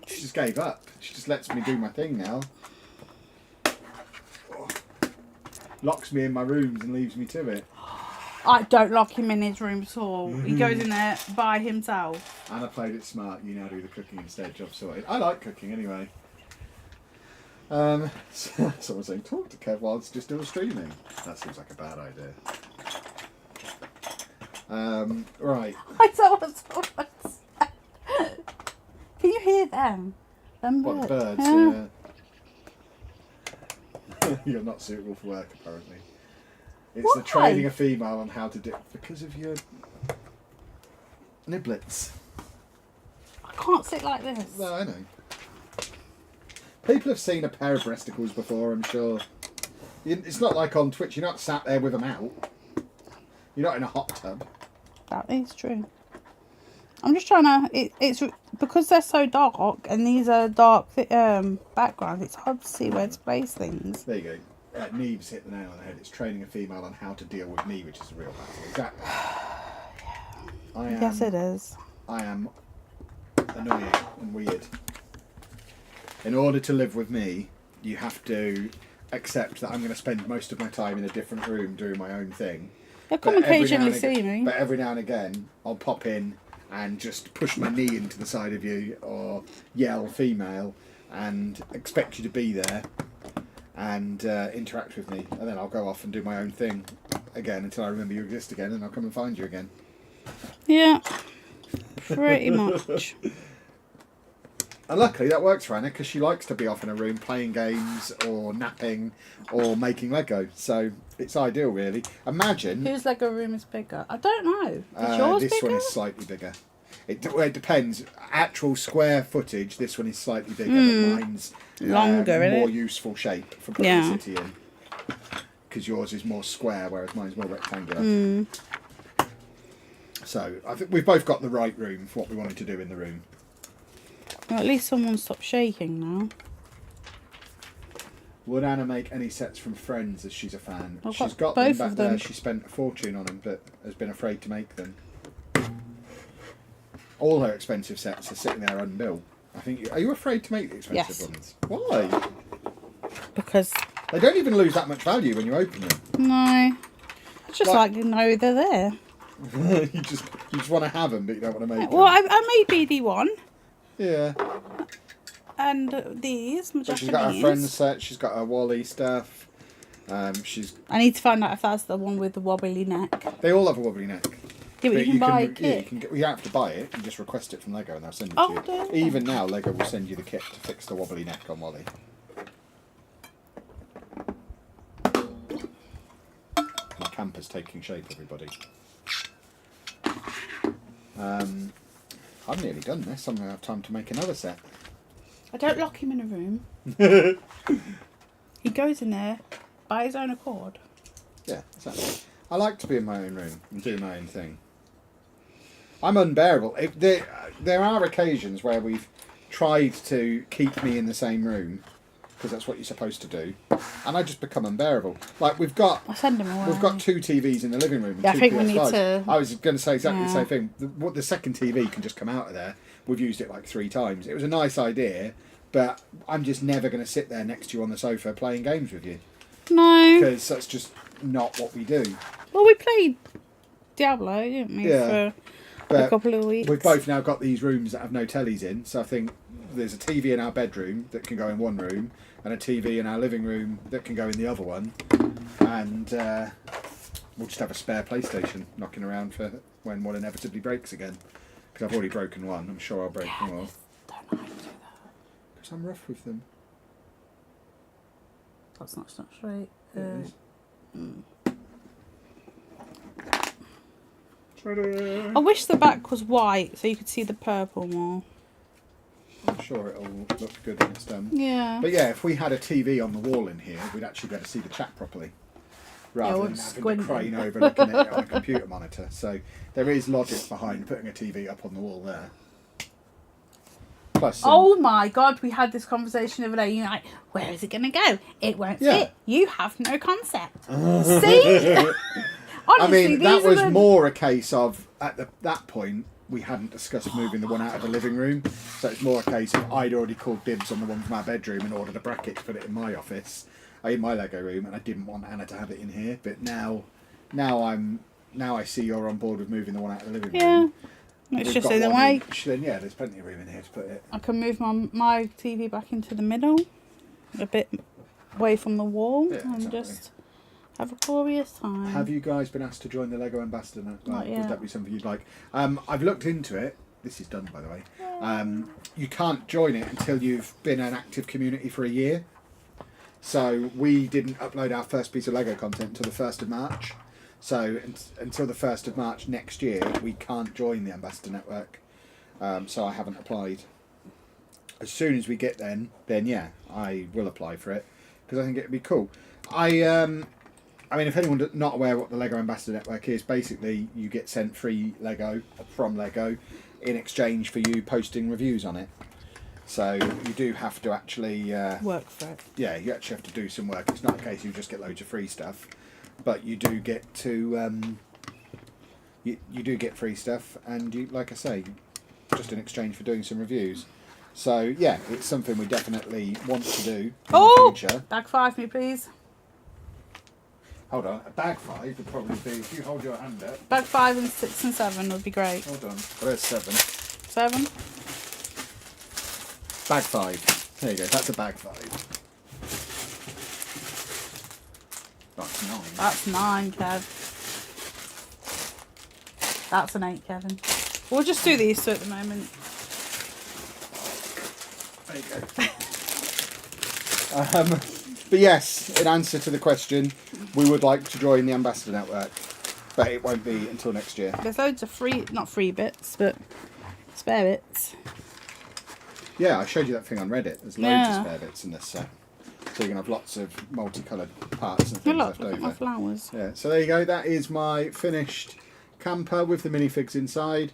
A: She just gave up. She just lets me do my thing now. Locks me in my rooms and leaves me to it.
B: I don't lock him in his room at all. He goes in there by himself.
A: Anna played it smart. You now do the cooking instead. Job sorted. I like cooking anyway. Someone's saying, talk to Kev while it's just still streaming. That seems like a bad idea. Right.
B: I don't want someone to say. Can you hear them? Them
A: What,
B: birds?
A: birds? Yeah. You're not suitable for work, apparently. It's the
B: Why?
A: training a female on how to do because of your niblets.
B: I can't sit like this.
A: No, I know. People have seen a pair of breasticles before, I'm sure. It's not like on Twitch. You're not sat there with them out. You're not in a hot tub.
B: That is true. I'm just trying to. It's because they're so dark, and these are dark backgrounds. It's hard to see where to place things.
A: There you go. Neve's hit the nail on the head. It's training a female on how to deal with me, which is a real battle. Exactly.
B: Yes, it is.
A: I am annoying and weird. In order to live with me, you have to accept that I'm going to spend most of my time in a different room doing my own thing.
B: You'll come occasionally see me.
A: But every now and again, I'll pop in and just push my knee into the side of you or yell female and expect you to be there and interact with me. And then I'll go off and do my own thing again until I remember you exist again and I'll come and find you again.
B: Yeah, pretty much.
A: And luckily that works for Anna because she likes to be off in a room playing games or napping or making Lego. So it's ideal, really. Imagine...
B: Whose Lego room is bigger? I don't know. Is yours
A: this
B: bigger?
A: one is slightly bigger. It depends. Actual square footage, this one is slightly bigger, but mine's
B: longer,
A: more
B: innit?
A: useful shape for putting the city in. Because yours is more square, whereas mine's more rectangular. So I think we've both got the right room for what we wanted to do in the room.
B: Well, at least someone stopped shaking now.
A: Would Anna make any sets from Friends as she's a fan?
B: I've
A: She's
B: got
A: got them
B: both
A: back
B: of them.
A: there. She spent a fortune on them, but has been afraid to make them. All her expensive sets are sitting there unbuilt. I think. Are you afraid to make the expensive
B: Yes.
A: ones? Why?
B: Because,
A: They don't even lose that much value when you open them.
B: no. I just like to know they're there.
A: you just want to have them, but you don't want to make
B: Well,
A: them.
B: I made BD1.
A: Yeah.
B: And these, my
A: But she's got her
B: Japanese.
A: Friends set. She's got her Wally stuff. She's.
B: I need to find out if that's the one with the wobbly neck.
A: They all have a wobbly neck.
B: Yeah, but you can buy a
A: Yeah,
B: kit.
A: you can get. You don't have to buy it. You just request it from Lego, and they'll send it
B: Oh,
A: to you.
B: do
A: Even now, Lego will send you the kit to fix the wobbly neck on Wally. My camper's taking shape, everybody. I'm nearly done this. I'm going to have time to make another set.
B: I don't lock him in a room. He goes in there by his own accord.
A: Yeah, exactly. I like to be in my own room and do my own thing. I'm unbearable. There are occasions where we've tried to keep me in the same room, because that's what you're supposed to do, and I just become unbearable. Like
B: I send him away.
A: we've got 2 TVs in the living room. And
B: Yeah,
A: 2
B: I think
A: PS5s.
B: we need to.
A: I was going to say exactly the
B: Yeah.
A: same thing. The second TV can just come out of there. We've used it like 3 times. It was a nice idea, but I'm just never going to sit there next to you on the sofa playing games with you,
B: No.
A: because that's just not what we do.
B: Well, we played Diablo, didn't we?
A: Yeah.
B: For a
A: But
B: couple of weeks.
A: we've both now got these rooms that have no tellies in, so I think there's a TV in our bedroom that can go in one room, and a TV in our living room that can go in the other one, and we'll just have a spare PlayStation knocking around for when one inevitably breaks again. Because I've already broken one, I'm sure I'll break more.
B: Don't know how to do that.
A: Because I'm rough with them.
B: That's not straight.
A: It is.
B: I wish the back was white so you could see the purple more.
A: I'm sure it'll look good when it's done.
B: Yeah.
A: But yeah, if we had a TV on the wall in here, we'd actually be able to see the chat properly, rather than having
B: squinting.
A: to crane over looking at it on a computer monitor. So there is logic behind putting a TV up on the wall there. Plus,
B: Oh my god, we had this conversation the other day. You're like, where is it going to go? It won't fit. You have no concept. See? Honestly,
A: I mean, that
B: these are
A: was
B: the...
A: more a case of, at that point, we hadn't discussed moving the one out of the living room. So it's more a case of I'd already called dibs on the one from our bedroom and ordered a bracket to put it in my office, in my Lego room, and I didn't want Anna to have it in here. But now I see you're on board with moving the one out of the living room.
B: Yeah, it's
A: We've
B: just
A: got
B: either
A: one
B: way.
A: each, then yeah, there's plenty of room in here to put it.
B: I can move my TV back into the middle, a bit away from the wall,
A: Yeah,
B: and
A: exactly.
B: just have a glorious time.
A: Have you guys been asked to join the Lego Ambassador Network?
B: Not yet.
A: Would that be something you'd like? I've looked into it. This is done, by the way. You can't join it until you've been an active community for a year. So we didn't upload our first piece of Lego content until the 1st of March. So until the 1st of March next year, we can't join the Ambassador Network. So I haven't applied. As soon as we get then yeah, I will apply for it, because I think it would be cool. I mean, if anyone's not aware what the Lego Ambassador Network is, basically you get sent free Lego from Lego in exchange for you posting reviews on it. So you do have to actually...
B: work for it.
A: Yeah, you actually have to do some work. It's not a case you just get loads of free stuff, but you do get to... you do get free stuff, and you, like I say, just in exchange for doing some reviews. So yeah, it's something we definitely want to do in the future.
B: Bag 5 me, please.
A: Hold on, a bag 5 would probably be, if you hold your hand up.
B: Bag 5 and 6 and 7 would be great.
A: Hold on, there's 7.
B: 7?
A: Bag 5. There you go, that's a bag 5. That's 9.
B: That's 9, Kev. That's an 8, Kevin. We'll just do these two at the moment.
A: There you go. But yes, in answer to the question, we would like to join the Ambassador Network, but it won't be until next year.
B: There's loads of not free bits, but spare bits.
A: Yeah, I showed you that thing on Reddit. There's loads of spare bits in this set. So you're going to have lots of multicoloured parts and things left
B: Look at
A: over.
B: my flowers.
A: Yeah, so there you go. That is my finished camper with the minifigs inside.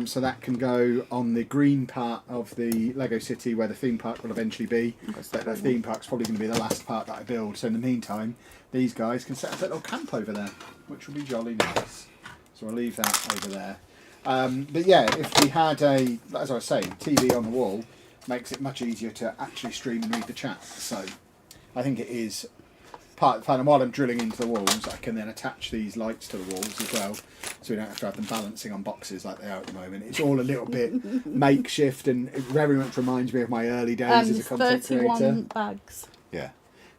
A: So that can go on the green part of the Lego City where the theme park will eventually be. But the theme park's probably going to be the last part that I build. So in the meantime, these guys can set up a little camp over there, which will be jolly nice. So I'll leave that over there. But yeah, if we had a, as I was saying, TV on the wall, makes it much easier to actually stream and read the chat. So I think it is part of the plan. And while I'm drilling into the walls, I can then attach these lights to the walls as well, so we don't have to have them balancing on boxes like they are at the moment. It's all a little bit makeshift, and it very much reminds me of my early days as a content
B: 31
A: creator.
B: bags.
A: Yeah,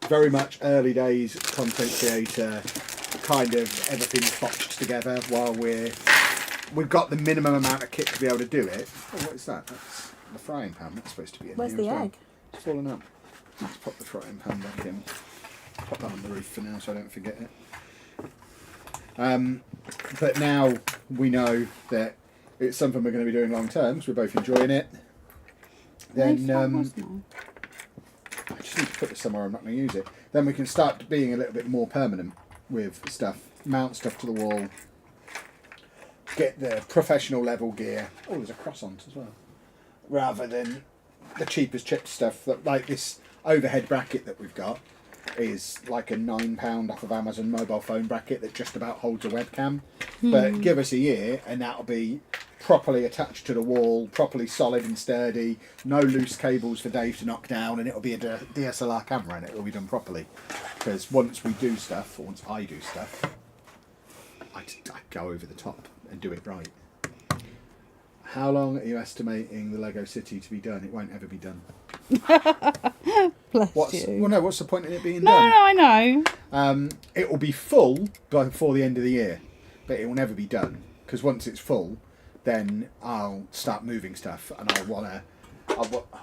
A: very much early days content creator, kind of everything's botched together while we've got the minimum amount of kit to be able to do it. Oh, what is that? That's the frying pan. That's supposed to be in
B: Where's
A: here
B: the
A: as well.
B: egg?
A: It's fallen up. Let's pop the frying pan back in. Pop that on the roof for now so I don't forget it. But now we know that it's something we're going to be doing long term because we're both enjoying it. Then I just need to put this somewhere I'm not going to use it. Then we can start being a little bit more permanent with stuff. Mount stuff to the wall. Get the professional level gear. Oh, there's a croissant as well. Rather than the cheapest chip stuff. That, like this overhead bracket that we've got is like a £9 off of Amazon mobile phone bracket that just about holds a webcam. But give us a year and that'll be properly attached to the wall, properly solid and sturdy, no loose cables for Dave to knock down, and it'll be a DSLR camera and it will be done properly. Because once we do stuff, or once I do stuff, I go over the top and do it right. How long are you estimating the Lego City to be done? It won't ever be done.
B: Bless you.
A: Well, no, what's the point in it being
B: No,
A: done?
B: no, I know.
A: It will be full before the end of the year, but it will never be done. Because once it's full, then I'll start moving stuff, and I'll wanna.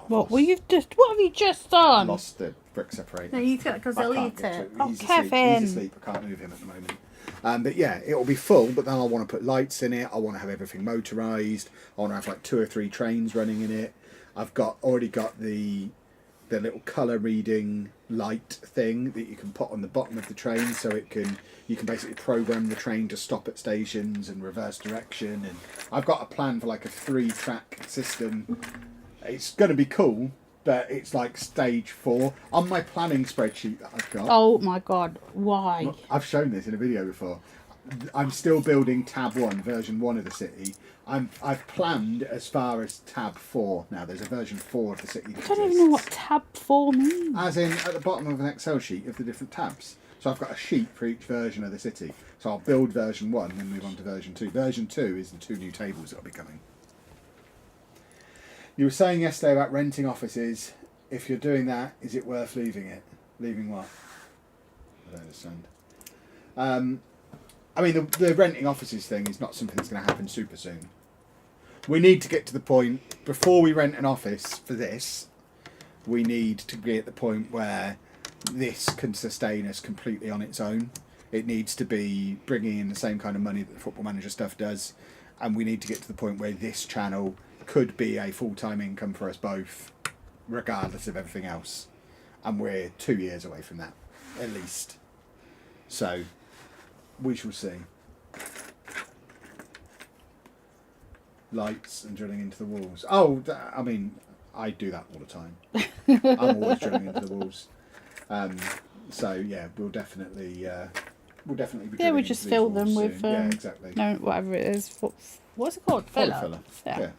B: What have you just done?
A: Lost the brick separator.
B: No, he's got because
A: I
B: he'll
A: can't
B: eat
A: get to
B: it.
A: it.
B: Oh,
A: He's
B: Kevin.
A: asleep. I can't move him at the moment. But yeah, it will be full, but then I want to put lights in it. I want to have everything motorised. I want to have like 2 or 3 trains running in it. I've already got the little colour reading light thing that you can put on the bottom of the train, so you can basically program the train to stop at stations and reverse direction. And I've got a plan for like a 3-track system. It's going to be cool, but it's like stage 4 on my planning spreadsheet that I've got.
B: Oh my God! Why?
A: I've shown this in a video before. I'm still building tab 1, version 1 of the city. I've planned as far as tab 4. Now there's a version 4 of the city.
B: I don't even know what tab 4 means.
A: As in at the bottom of an Excel sheet of the different tabs. So I've got a sheet for each version of the city. So I'll build version 1 and move on to version 2. Version 2 is the 2 new tables that will be coming. You were saying yesterday about renting offices. If you're doing that, is it worth leaving it? Leaving what? I don't understand. I mean, the renting offices thing is not something that's going to happen super soon. We need to get to the point, before we rent an office for this, we need to be at the point where this can sustain us completely on its own. It needs to be bringing in the same kind of money that the Football Manager stuff does, and we need to get to the point where this channel could be a full-time income for us both, regardless of everything else. And we're 2 years away from that, at least. So, we shall see. Lights and drilling into the walls. Oh, I mean, I do that all the time. I'm always drilling into the walls. So yeah, we'll definitely be.
B: Yeah, we just fill them with
A: yeah, exactly.
B: no, whatever it is. What's it called?
A: Filler.
B: Yeah.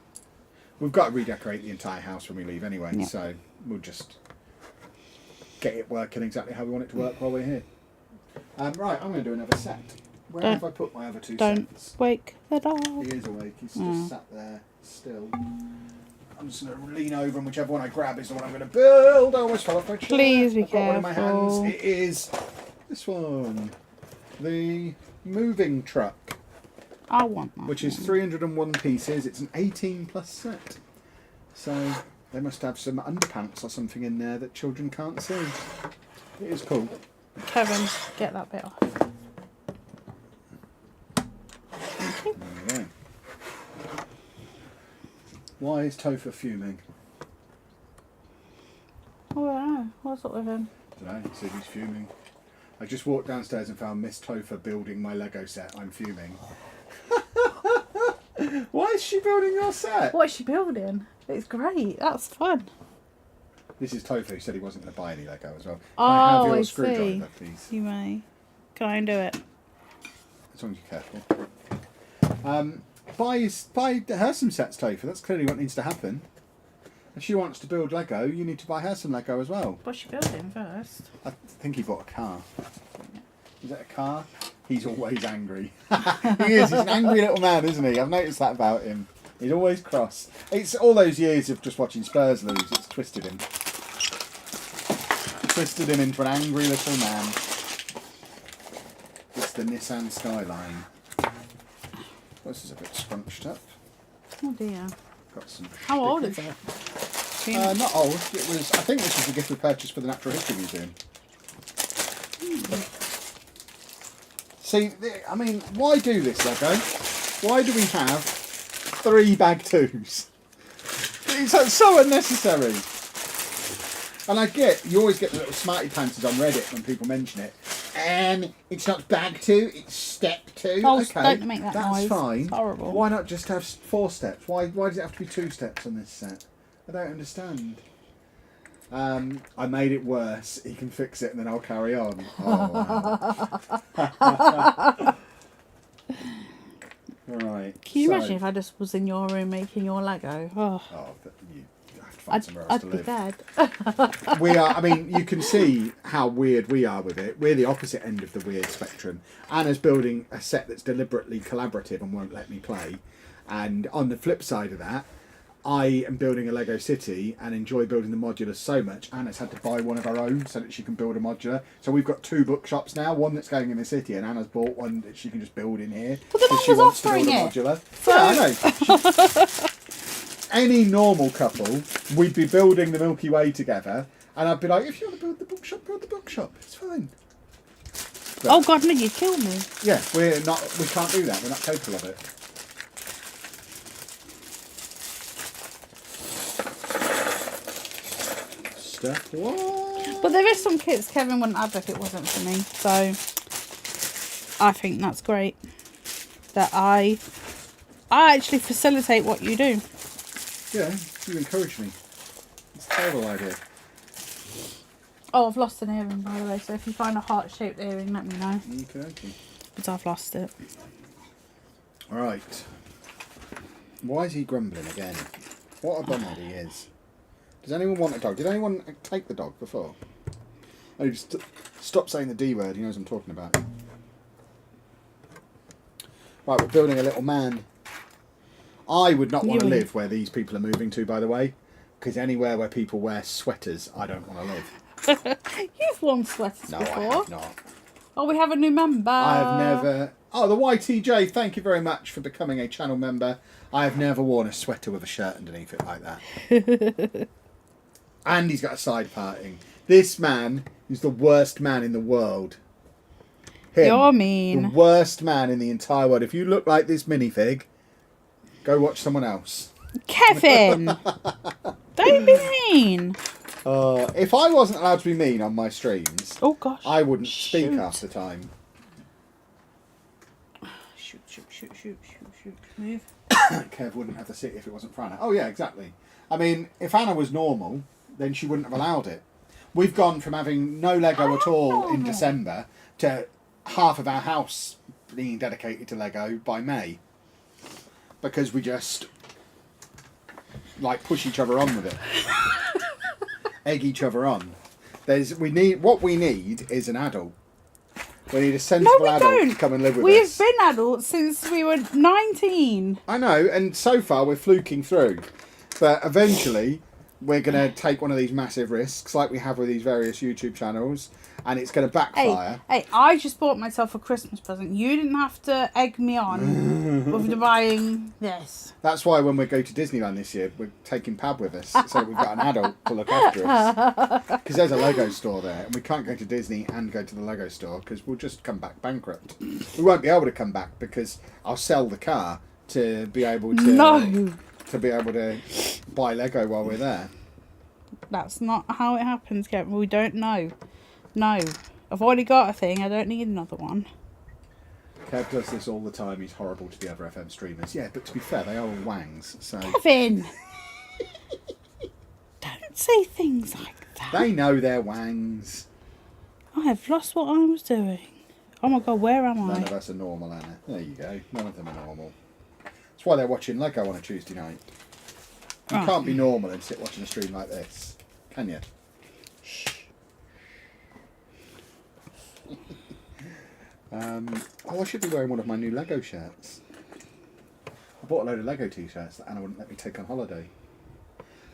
A: We've got to redecorate the entire house when we leave anyway,
B: Yeah.
A: so we'll just get it working exactly how we want it to work while we're here. Right, I'm going to do another set. Where have I put my other 2
B: Don't
A: sets?
B: wake the dog.
A: He is awake. He's just sat there still. I'm just going to lean over, and whichever one I grab is the one I'm going to build. I almost fell off my chair.
B: Please be
A: I've got one in my
B: careful.
A: hands. It is this one, the moving truck,
B: I want that.
A: which is 301 pieces. It's an 18+ set. So they must have some underpants or something in there that children can't see. It is cool.
B: Kevin, get that bit off. Thank you.
A: There we go. Why is Topher fuming?
B: Oh, I don't know. What's up with him?
A: I don't know. He said he's fuming. I just walked downstairs and found Miss Topher building my Lego set. I'm fuming. Why is she building your set?
B: What is she building? It's great. That's fun.
A: This is Topher who said he wasn't going to buy any Lego as well. Can
B: Oh,
A: I have your
B: I
A: screwdriver,
B: see.
A: please?
B: You may. Can I do it?
A: As long as you're careful. Buy her some sets, Topher. That's clearly what needs to happen. If she wants to build Lego, you need to buy her some Lego as well.
B: What's she building first?
A: I think he bought a car. Is it a car? He's always angry. He is. He's an angry little man, isn't he? I've noticed that about him. He's always cross. It's all those years of just watching Spurs lose. It's twisted him. Twisted him into an angry little man. It's the Nissan Skyline. This is a bit scrunched up.
B: Oh dear.
A: Got some.
B: How old is
A: stickers.
B: it?
A: Not old. It was. I think this was the gift we purchased for the Natural History Museum. See, I mean, why do this, Lego? Why do we have 3 bag twos. It's so unnecessary. And I get, you always get the little smarty pantsers on Reddit when people mention it. It's not bag 2, it's step 2.
B: Oh,
A: okay,
B: don't make that
A: that's
B: noise.
A: fine.
B: It's horrible.
A: Why not just have 4 steps? Why does it have to be 2 steps on this set? I don't understand. I made it worse. He can fix it and then I'll carry on. Oh, wow. Right.
B: Can you imagine if I just was in your room making your Lego? Oh,
A: You have to find somewhere else
B: I'd
A: to
B: be
A: live.
B: dead.
A: We are, I mean, you can see how weird we are with it. We're the opposite end of the weird spectrum. Anna's building a set that's deliberately collaborative and won't let me play. And on the flip side of that, I am building a Lego city and enjoy building the modulars so much. Anna's had to buy one of her own so that she can build a modular. So we've got 2 bookshops now, one that's going in the city and Anna's bought one that she can just build in here.
B: But the
A: because she
B: mum was
A: wants to build a
B: offering
A: modular.
B: So-
A: Yeah, I know. Any normal couple, we'd be building the Milky Way together and I'd be like, if you want to build the bookshop, it's fine. But,
B: Oh God, no, you'd kill me.
A: yeah, we can't do that, we're not capable of it. Stuff. What?
B: But there is some kits Kevin wouldn't have if it wasn't for me. So I think that's great. That I actually facilitate what you do.
A: Yeah, you encourage me. It's a terrible idea.
B: Oh, I've lost an earring, by the way. So if you find a heart-shaped earring, let me know.
A: Okay.
B: Because I've lost it.
A: Alright. Why is he grumbling again? What a bumhead he is. Does anyone want a dog? Did anyone take the dog before? Oh, just stop saying the D word. He knows what I'm talking about. Right, we're building a little man. I would not want to live where these people are moving to, by the way. Because anywhere where people wear sweaters, I don't want to live.
B: You've worn sweaters
A: No,
B: before.
A: I have not.
B: Oh, we have a new member.
A: I have never... Oh, the YTJ, thank you very much for becoming a channel member. I have never worn a sweater with a shirt underneath it like that. And he's got a side parting. This man is the worst man in the world. Him,
B: You're mean.
A: The worst man in the entire world. If you look like this minifig, go watch someone else.
B: Kevin! Don't be mean.
A: If I wasn't allowed to be mean on my streams,
B: Oh gosh.
A: I wouldn't speak half the time.
B: Shoot. Move.
A: Kev wouldn't have the city if it wasn't for Anna. Oh yeah, exactly. I mean, if Anna was normal, then she wouldn't have allowed it. We've gone from having no Lego at all in December to half of our house being dedicated to Lego by May. Because we just like push each other on with it. Egg each other on. What we need is an adult. We need a sensible adult to come and live with us.
B: We've been adults since we were 19.
A: I know, and so far we're fluking through. But eventually, we're going to take one of these massive risks, like we have with these various YouTube channels, and it's going to backfire.
B: Hey, I just bought myself a Christmas present. You didn't have to egg me on with buying this.
A: That's why when we go to Disneyland this year, we're taking Pab with us, so that we've got an adult to look after us. Because there's a Lego store there, and we can't go to Disney and go to the Lego store, because we'll just come back bankrupt. We won't be able to come back, because I'll sell the car to be able to... To be able to buy Lego while we're there.
B: That's not how it happens, Kevin. We don't know. No. I've already got a thing. I don't need another one.
A: Kev does this all the time. He's horrible to the other FM streamers. Yeah, but to be fair, they are all wangs, so...
B: Kevin! Don't say things like that.
A: They know they're wangs.
B: I've lost what I was doing. Oh my god, where am I?
A: None of us are normal, Anna. There you go. None of them are normal. That's why they're watching Lego on a Tuesday night. You can't be normal and sit watching a stream like this, can you?
B: Shh.
A: I should be wearing one of my new Lego shirts. I bought a load of Lego t-shirts that Anna wouldn't let me take on holiday.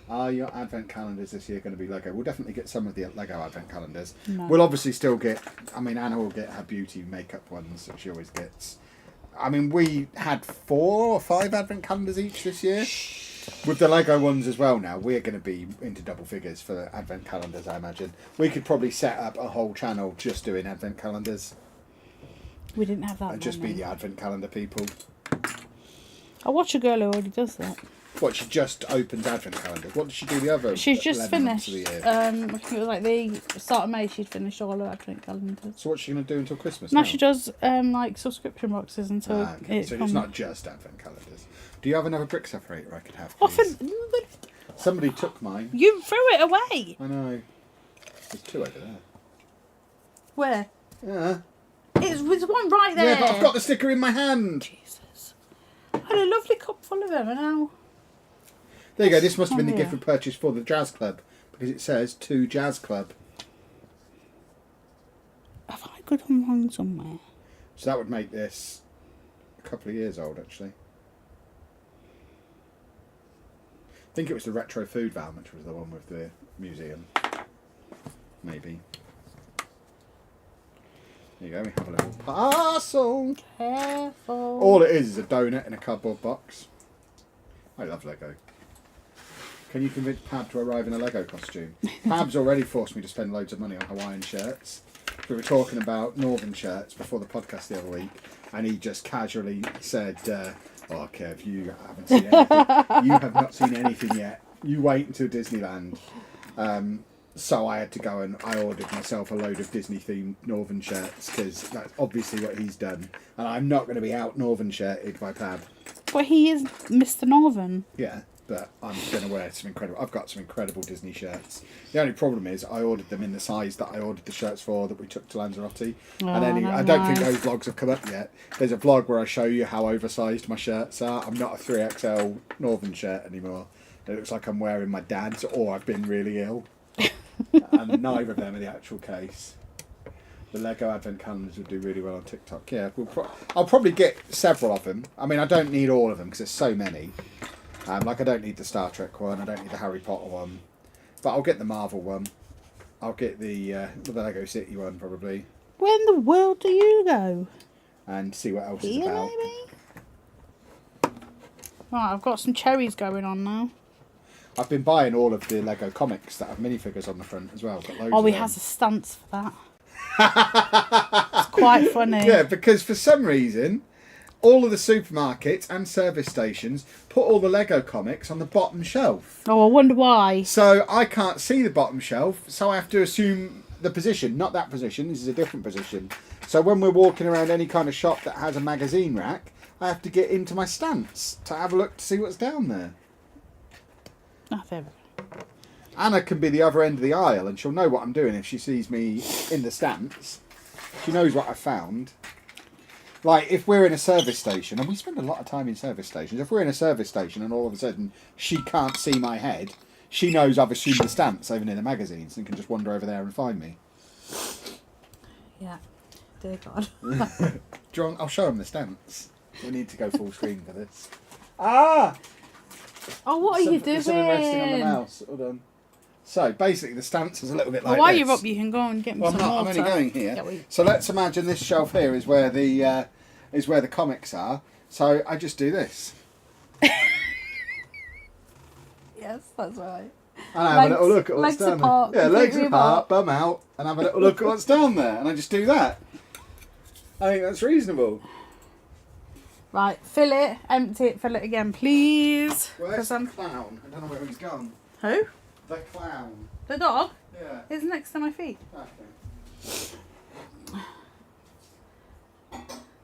A: Are your advent calendars this year going to be Lego? We'll definitely get some of the Lego advent calendars.
B: No.
A: We'll obviously still get... I mean, Anna will get her beauty makeup ones that she always gets. I mean, we had 4 or 5 advent calendars each this year. With the Lego ones as well now, we're going to be into double figures for the advent calendars, I imagine. We could probably set up a whole channel just doing advent calendars.
B: We didn't have that.
A: And just be the advent calendar people.
B: I watch a girl who already does that.
A: What, she just opens advent calendars? What did she do the other?
B: She's just
A: 11 months
B: finished.
A: of the year?
B: I think it was like the start of May. She'd finished all her advent calendars.
A: So what's she going to do until Christmas?
B: No,
A: now?
B: she does like subscription boxes until
A: Okay. So it's not just advent calendars. Do you have another brick separator I could have, please?
B: Often,
A: Somebody took mine.
B: you threw it away.
A: I know. There's two over there.
B: Where?
A: Yeah.
B: There's one right there.
A: Yeah, but I've got the sticker in my hand.
B: Jesus. I had a lovely cup full of them, and now.
A: There you go. This must have been the
B: Oh,
A: gift
B: yeah.
A: we purchased for the jazz club because it says to jazz club.
B: Have I got them wrong somewhere?
A: So that would make this a couple of years old, actually. I think it was the retro food van, which was the one with the museum. Maybe. There you go. We have a little parcel.
B: Careful.
A: All it is a donut in a cardboard box. I love Lego. Can you convince Pab to arrive in a Lego costume? Pab's already forced me to spend loads of money on Hawaiian shirts. We were talking about Northern shirts before the podcast the other week, and he just casually said, "Oh, Kev, you haven't seen anything. You have not seen anything yet. You wait until Disneyland." So I had to go and I ordered myself a load of Disney-themed Northern shirts because that's obviously what he's done, and I'm not going to be out Northern shirted by Pab.
B: But he is Mr. Northern.
A: Yeah, but I'm going to wear some incredible... I've got some incredible Disney shirts. The only problem is I ordered them in the size that I ordered the shirts for that we took to Lanzarote. And anyway, I don't think those vlogs have come up yet. There's a vlog where I show you how oversized my shirts are. I'm not a 3XL Northern shirt anymore. It looks like I'm wearing my dad's or I've been really ill. And neither of them are the actual case. The Lego Advent calendars would do really well on TikTok. Yeah, I'll probably get several of them. I mean, I don't need all of them because there's so many. Like, I don't need the Star Trek one. I don't need the Harry Potter one. But I'll get the Marvel one. I'll get the Lego City one, probably.
B: Where in the world do you go?
A: And see what else is
B: Here,
A: about.
B: maybe? Right, I've got some cherries going on now.
A: I've been buying all of the Lego comics that have minifigures on the front as well. Got loads
B: Oh,
A: of
B: he
A: them.
B: has a stance for that. It's quite funny.
A: Yeah, because for some reason, all of the supermarkets and service stations put all the Lego comics on the bottom shelf.
B: Oh, I wonder why.
A: So I can't see the bottom shelf, so I have to assume the position, not that position, this is a different position. So when we're walking around any kind of shop that has a magazine rack, I have to get into my stance to have a look to see what's down there.
B: Oh, there we go.
A: Anna can be the other end of the aisle and she'll know what I'm doing if she sees me in the stance. She knows what I found. Like, if we're in a service station, and we spend a lot of time in service stations, if we're in a service station and all of a sudden she can't see my head, she knows I've assumed the stance even in the magazines and can just wander over there and find me.
B: Yeah. Dear God.
A: I'll show them the stance. We need to go full screen for this. Ah!
B: Oh, what are you doing?
A: There's something resting on the mouse. Hold on. So, basically, the stance is a little bit like
B: Well, while
A: this.
B: you're up, you can go and get me
A: Well,
B: some
A: I'm
B: water.
A: only going here.
B: Yeah,
A: So let's imagine this shelf here is where the comics are. So I just do this.
B: Yes, that's right.
A: And I have a little look at what's
B: legs
A: down
B: apart,
A: there. Yeah, legs
B: completely
A: apart, bum out, and have a little look at what's down there. And I just do that. I think that's reasonable.
B: Right, fill it, empty it, fill it again, please.
A: Where's the clown? I don't know where he's gone.
B: Who?
A: The clown.
B: The dog?
A: Yeah.
B: It's next to my feet.
A: Okay.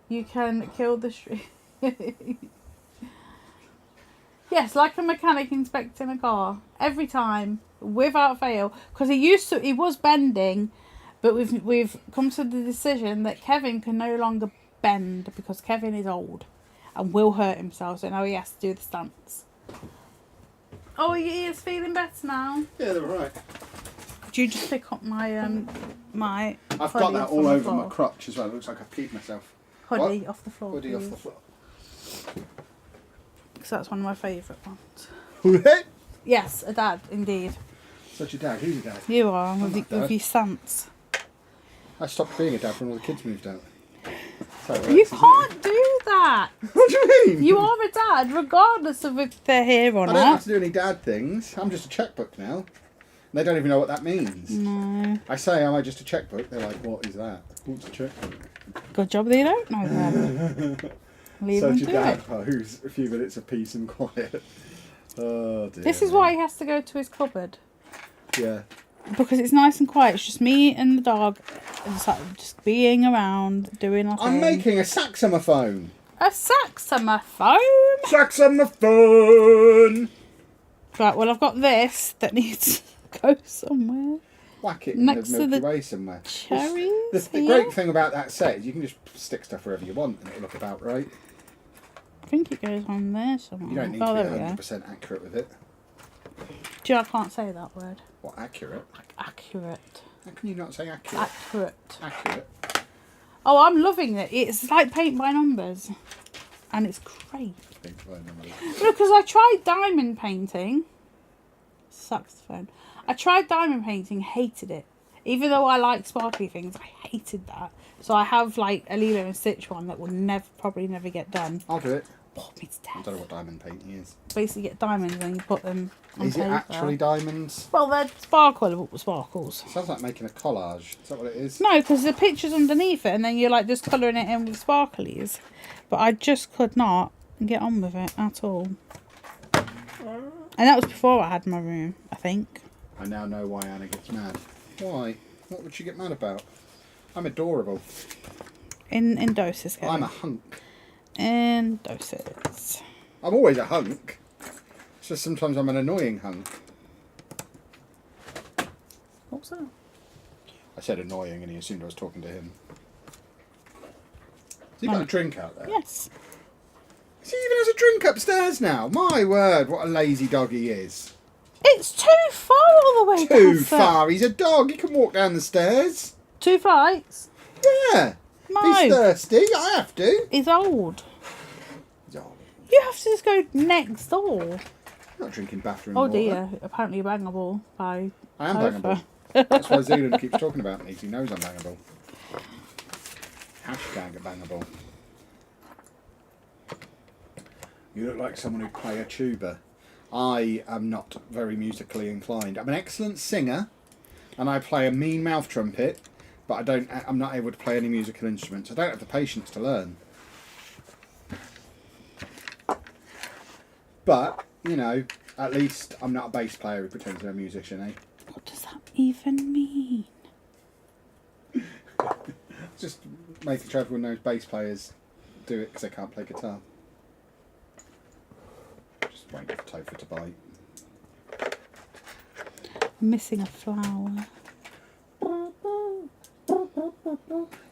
B: You can kill the street. Yes, like a mechanic inspecting a car. Every time, without fail. Because he was bending, but we've come to the decision that Kevin can no longer bend because Kevin is old and will hurt himself, so now he has to do the stance. Oh, he is feeling better now.
A: Yeah, they're right.
B: Could you just pick up my my
A: I've got
B: hoodie
A: that
B: off
A: all
B: the
A: over
B: floor?
A: my crotch as well. It looks like I've peed myself.
B: Hoodie
A: What?
B: off the floor.
A: Hoodie off the
B: please.
A: floor.
B: Because that's one of my favourite ones.
A: What?
B: Yes, a dad, indeed.
A: Such a dad. Who's a dad?
B: You are,
A: I'm
B: with,
A: not
B: with
A: dad.
B: your stance.
A: I stopped being a dad when all the kids moved out. That's how it
B: You
A: works, isn't
B: can't do that.
A: it? What do you mean?
B: You are a dad, regardless of if they're here or
A: I don't have
B: not.
A: to do any dad things. I'm just a checkbook now. They don't even know what that means.
B: No.
A: I say, am I just a checkbook? They're like, what is that? What's a checkbook?
B: Good job that you don't know that. Leave
A: So
B: him
A: your
B: do
A: dad
B: it.
A: pose, a few minutes of peace and quiet. Oh dear.
B: This is why he has to go to his cupboard.
A: Yeah.
B: Because it's nice and quiet. It's just me and the dog. And just being around, doing our
A: I'm
B: thing.
A: making a saxophone.
B: A saxophone.
A: Saxophone.
B: Right, well, I've got this that needs to go somewhere.
A: Whack it in
B: Next
A: the
B: to
A: Milky
B: the
A: Way somewhere.
B: cherries
A: The
B: here?
A: great thing about that set is you can just stick stuff wherever you want and it'll look about right.
B: I think it goes on there somewhere.
A: You don't need
B: oh,
A: to be
B: there we go.
A: 100% accurate with it.
B: Do you know, I can't say that word.
A: What, accurate?
B: Accurate.
A: How can you not say accurate?
B: Accurate.
A: Accurate.
B: Oh, I'm loving it. It's like paint by numbers. And it's great. Because I tried diamond painting. Saxophone. I tried diamond painting, hated it. Even though I like sparkly things, I hated that. So I have like a Lilo and Stitch one that will probably never get done.
A: I'll do it.
B: Bore me to death.
A: I don't know what diamond painting is.
B: Basically get diamonds and you put them on
A: Is it
B: paper.
A: actually diamonds?
B: Well, they're sparkles.
A: Sounds like making a collage. Is that what it is?
B: No, because the picture's underneath it and then you're like just colouring it in with sparklies. But I just could not get on with it at all. And that was before I had my room, I think.
A: I now know why Anna gets mad. Why? What would she get mad about? I'm adorable.
B: In doses, Kevin.
A: I'm a hunk.
B: In doses.
A: I'm always a hunk. It's just sometimes I'm an annoying hunk.
B: What's that?
A: I said annoying and he assumed I was talking to him. Has he got a drink out there?
B: Yes.
A: He even has a drink upstairs now. My word, what a lazy dog he is.
B: It's too far all the way
A: Too
B: downstairs.
A: far. He's a dog. He can walk down the stairs.
B: 2 flights?
A: Yeah.
B: No.
A: He's thirsty. I have to.
B: He's old.
A: He's old.
B: You have to just go next door.
A: I'm not drinking bathroom
B: Oh
A: water.
B: dear. Apparently bangable by
A: I am
B: Topher.
A: bangable. That's why Zealand keeps talking about me. He knows I'm bangable. Hashtag bangable. You look like someone who'd play a tuba. I am not very musically inclined. I'm an excellent singer, and I play a mean mouth trumpet, but I'm not able to play any musical instruments. I don't have the patience to learn. But, you know, at least I'm not a bass player who pretends they're a musician, eh?
B: What does that even mean?
A: Just making sure everyone knows bass players do it because they can't play guitar. Just waiting for Topher to bite.
B: I'm missing a flower.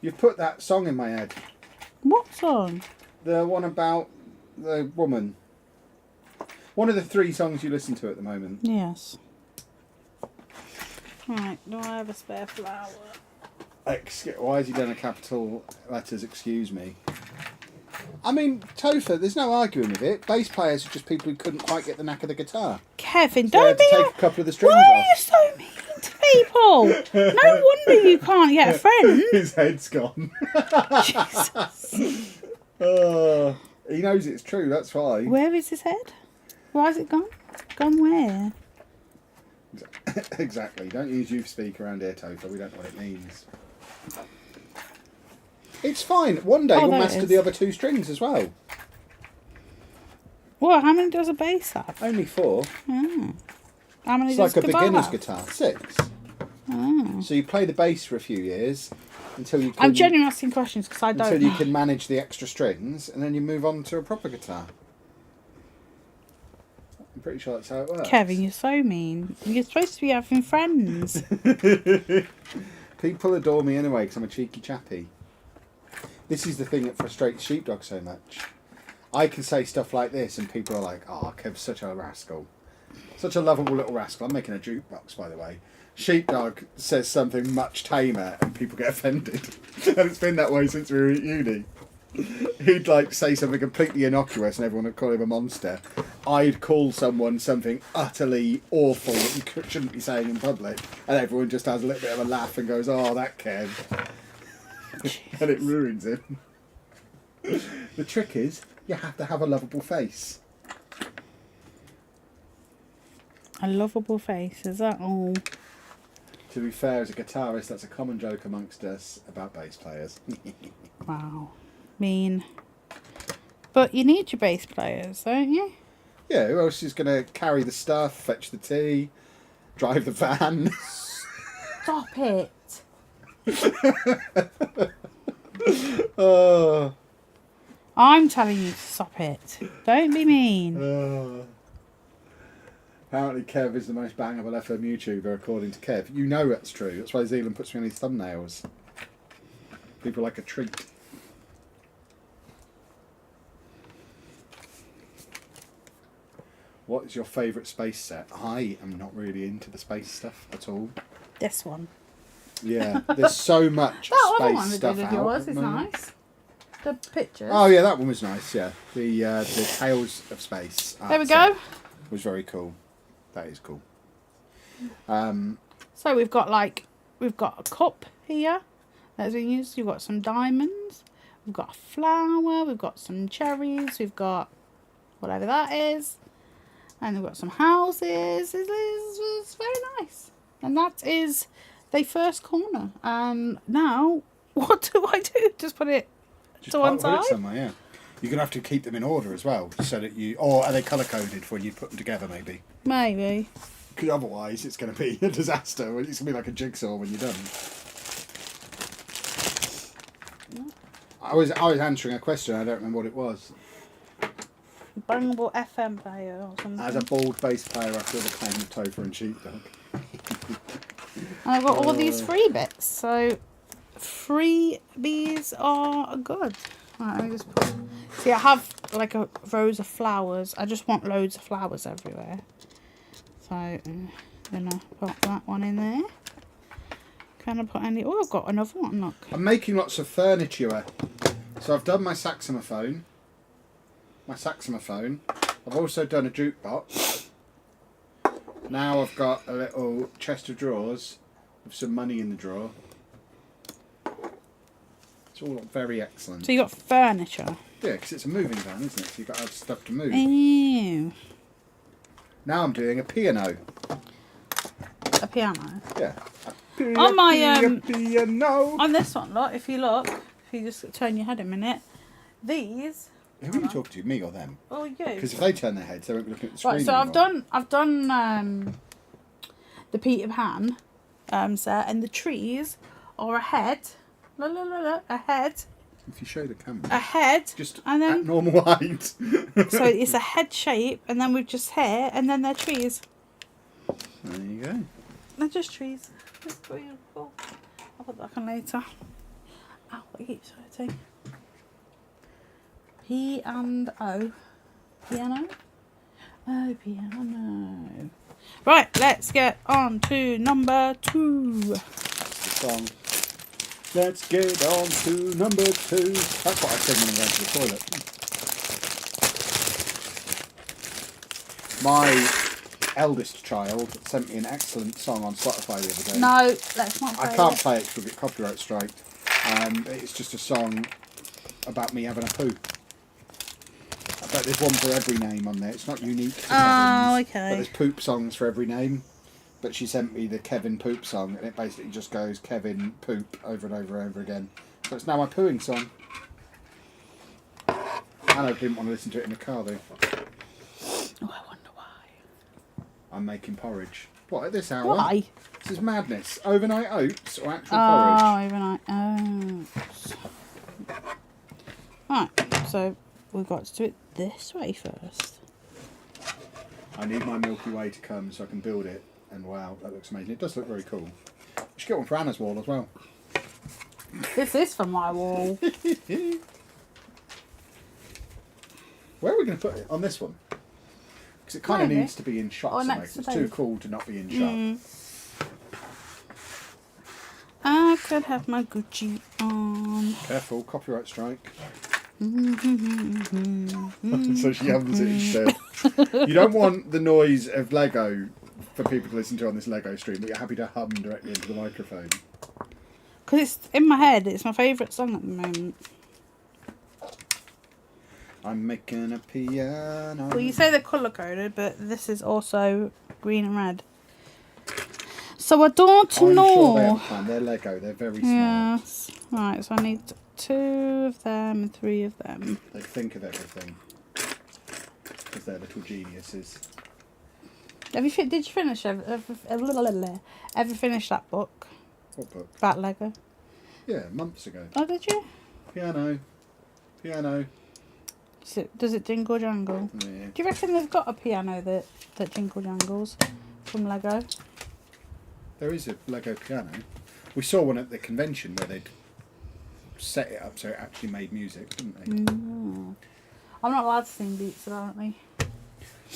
A: You've put that song in my head.
B: What song?
A: The one about the woman. One of the 3 songs you listen to at the moment.
B: Yes. Right, do I have a spare flower?
A: Why has he done a capital letters, excuse me? I mean, Topher, there's no arguing with it. Bass players are just people who couldn't quite get the knack of the guitar.
B: Kevin,
A: So they
B: don't
A: had to
B: be...
A: take a couple of the strings
B: Why are you
A: off.
B: so mean to people? No wonder you can't get a friend.
A: His head's gone.
B: Jesus.
A: He knows it's true, that's why.
B: Where is his head? Why has it gone? Gone where?
A: Exactly. Don't use youth speak around here, Topher. We don't know what it means. It's fine. One day
B: Oh,
A: you'll
B: there it
A: master
B: is.
A: the other 2 strings as well.
B: Well, how many does a bass have?
A: Only 4.
B: Oh. How many
A: It's
B: does
A: like a
B: guitar
A: beginner's
B: have?
A: guitar. 6.
B: Oh.
A: So you play the bass for a few years until you can,
B: I'm genuinely asking questions because I don't
A: until you
B: know.
A: can manage the extra strings, and then you move on to a proper guitar. I'm pretty sure that's how it works.
B: Kevin, you're so mean. You're supposed to be having friends.
A: People adore me anyway because I'm a cheeky chappy. This is the thing that frustrates Sheepdog so much. I can say stuff like this and people are like, oh, Kev's such a rascal. Such a lovable little rascal. I'm making a jukebox, by the way. Sheepdog says something much tamer and people get offended. And it's been that way since we were at uni. He'd like say something completely innocuous and everyone would call him a monster. I'd call someone something utterly awful that you shouldn't be saying in public, and everyone just has a little bit of a laugh and goes, oh, that Kev. And it ruins him. The trick is, you have to have a lovable face.
B: A lovable face, is that all?
A: To be fair, as a guitarist, that's a common joke amongst us about bass players.
B: Wow. Mean. But you need your bass players, don't you?
A: Yeah, who else is going to carry the stuff, fetch the tea, drive the van?
B: Stop it.
A: Oh.
B: I'm telling you to stop it. Don't be mean.
A: Apparently Kev is the most bangable FM YouTuber, according to Kev. You know that's true. That's why Zealand puts me on his thumbnails. People like a treat. What is your favourite space set? I am not really into the space stuff at all.
B: This one.
A: Yeah, there's so much
B: That other
A: space
B: one
A: stuff
B: that
A: out.
B: did of yours
A: at the
B: is
A: moment.
B: nice. The pictures.
A: Oh yeah, that one was nice. Yeah, the Tales of Space.
B: There we go.
A: Was very cool. That is cool.
B: So we've got a cup here that's been used. We've got some diamonds. We've got a flower. We've got some cherries. We've got whatever that is. And we've got some houses. It's very nice. And that is the first corner. And now, what do I do? Just put it to one
A: Put it
B: side?
A: somewhere, yeah. You're gonna have to keep them in order as well, so that you. Or are they colour coded when you put them together? Maybe.
B: Maybe.
A: Because otherwise, it's going to be a disaster. It's going to be like a jigsaw when you're done. I was answering a question. I don't remember what it was.
B: Bangable FM player or something.
A: As a bald bass player, I feel the pain of Topher and Sheepdog.
B: And I've got all these free bits, so freebies are good. Right, let me just put... See, I have like a rows of flowers. I just want loads of flowers everywhere. So I'm gonna put that one in there. Can I put any? Oh, I've got another one. Look.
A: I'm making lots of furniture. So I've done my saxophone. I've also done a jukebox. Now I've got a little chest of drawers with some money in the drawer. It's all very excellent.
B: So you got furniture.
A: Yeah, because it's a moving van, isn't it? So you've got to have stuff to move.
B: Ew.
A: Now I'm doing a piano.
B: A piano.
A: Yeah.
B: On my
A: piano.
B: on this one, look. If you just turn your head a minute, these.
A: Who are you talking to? Me or them?
B: Oh, you.
A: Because if they turn their heads, they won't be looking at the screen.
B: Right, so
A: anymore.
B: I've done the Peter Pan set, and the trees are a head. Look, a head.
A: If you show the camera.
B: A head.
A: Just
B: and then,
A: at normal height.
B: so it's a head shape, and then with just hair, and then they're trees.
A: There you go.
B: They're just trees. It's beautiful. I'll put that on later. Ow, it keeps hurting. P and O. Piano? Oh, piano. Right, let's get on to number 2.
A: That's the song. Let's get on to number 2. That's what I sing when I'm going to the toilet. My eldest child sent me an excellent song on Spotify the other day.
B: No, let's not play
A: I can't
B: it.
A: play it because we'll get copyright strike. It's just a song about me having a poo. But there's one for every name on there. It's not unique to Kevin's,
B: okay.
A: But there's poop songs for every name. But she sent me the Kevin Poop song, and it basically just goes Kevin Poop over and over and over again. So it's now my pooing song. I didn't want to listen to it in the car though.
B: Oh, I wonder why.
A: I'm making porridge. What, at this hour?
B: Why?
A: This is madness. Overnight oats or actual
B: Oh,
A: porridge?
B: overnight oats. Right, so we've got to do it this way first.
A: I need my Milky Way to come so I can build it. And wow, that looks amazing. It does look very cool. We should get one for Anna's wall as well.
B: This is for my wall.
A: Where are we going to put it? On this one? Because it kind of
B: Maybe.
A: needs to be in shot
B: Or
A: somewhere.
B: next to
A: It's too
B: both.
A: cool to not be in shot.
B: I could have my Gucci on.
A: Careful, copyright strike. So she hums it instead. You don't want the noise of Lego for people to listen to on this Lego stream, but you're happy to hum directly into the microphone.
B: Because it's in my head. It's my favourite song at the moment.
A: I'm making a piano.
B: Well, you say they're colour coded, but this is also green and red. So I don't
A: I'm
B: know.
A: sure they have a plan. They're Lego. They're very smart.
B: Yes. Right, so I need 2 of them and 3 of them.
A: They think of everything because they're little geniuses.
B: Did you finish ever finish that book
A: What book?
B: about Lego?
A: Yeah, months ago.
B: Oh, did you?
A: Piano.
B: Does it jingle jangle?
A: Yeah.
B: Do you reckon they've got a piano that jingle jangles from Lego?
A: There is a Lego piano. We saw one at the convention where they'd set it up so it actually made music, didn't they?
B: Mm. I'm not allowed to sing beats, apparently.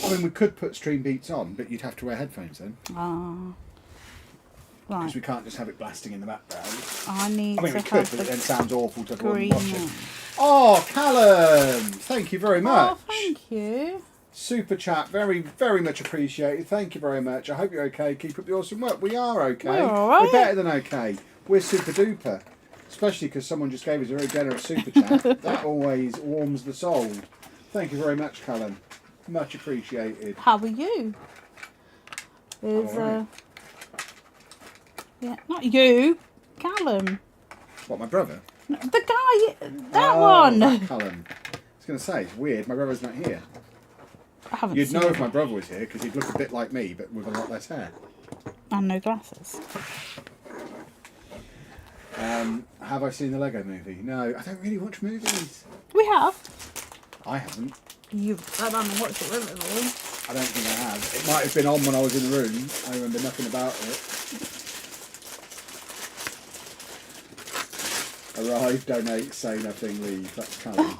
A: I mean, we could put Stream Beats on, but you'd have to wear headphones then.
B: Ah.
A: Because
B: Right.
A: we can't just have it blasting in the background.
B: I need
A: I mean,
B: to
A: we could,
B: have
A: but it
B: the
A: then sounds awful to everyone
B: green
A: watching.
B: one.
A: Oh, Callum! Thank you very much.
B: Oh, thank you.
A: Super chat, very, very much appreciated. Thank you very much. I hope you're okay. Keep up the awesome work. We are okay.
B: We're all right.
A: We're better than okay. We're super duper. Especially because someone just gave us a very generous super chat. That always warms the soul. Thank you very much, Callum. Much appreciated.
B: How are you? Is
A: All right.
B: yeah, not you, Callum.
A: What, my brother?
B: No, the guy, that
A: Oh,
B: one.
A: that Callum. I was going to say, it's weird. My brother's not here.
B: I haven't
A: You'd
B: seen
A: know if
B: him.
A: my brother was here because he'd look a bit like me, but with a lot less hair.
B: And no glasses.
A: Have I seen the Lego movie? No, I don't really watch movies.
B: We have.
A: I haven't.
B: You, I don't know what's it with it
A: I don't think I have. It might have been on when I was in the room. I remember nothing about it. Arrive, donate, say nothing, leave. That's Callum.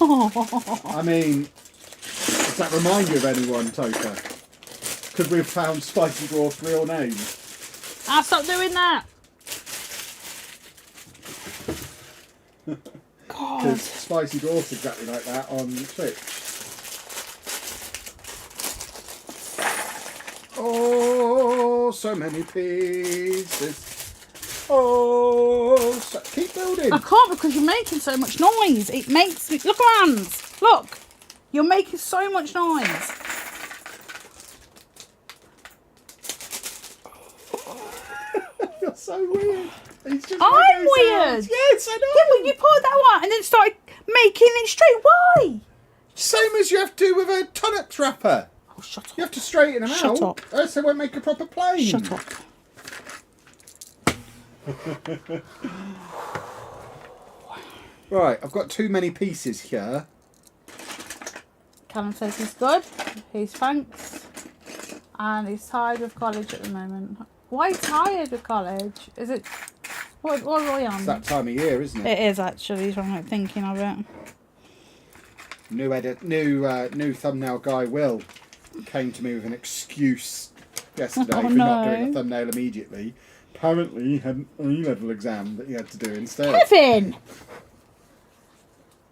A: I mean, does that remind you of anyone, Toka? Could we have found Spicy Dwarf's real name?
B: I'll stop doing that. God.
A: Because Spicy Dwarf's exactly like that on Twitch. Oh, so many pieces. Oh, so, keep building.
B: I can't because you're making so much noise. It makes me... Look at my hands. Look. You're making so much noise.
A: You're so weird. He's just
B: I'm
A: making
B: weird.
A: sounds. Yes, I know.
B: Yeah, but you poured that one and then started making it straight. Why?
A: Same as you have to with a turnips wrapper.
B: Oh, shut
A: You
B: up.
A: have to straighten them
B: Shut
A: out.
B: up.
A: Else they won't make a proper plane.
B: Shut up.
A: Right, I've got too many pieces here.
B: Callum says he's good. He's thanks. And he's tired with college at the moment. Why tired with college? Is it... What are we on?
A: It's that time of year, isn't it?
B: It is actually, so I'm not thinking of it.
A: New thumbnail guy Will came to me with an excuse yesterday
B: Oh,
A: for not doing
B: no.
A: a thumbnail immediately. Apparently he had an E-level exam that he had to do instead.
B: Kevin!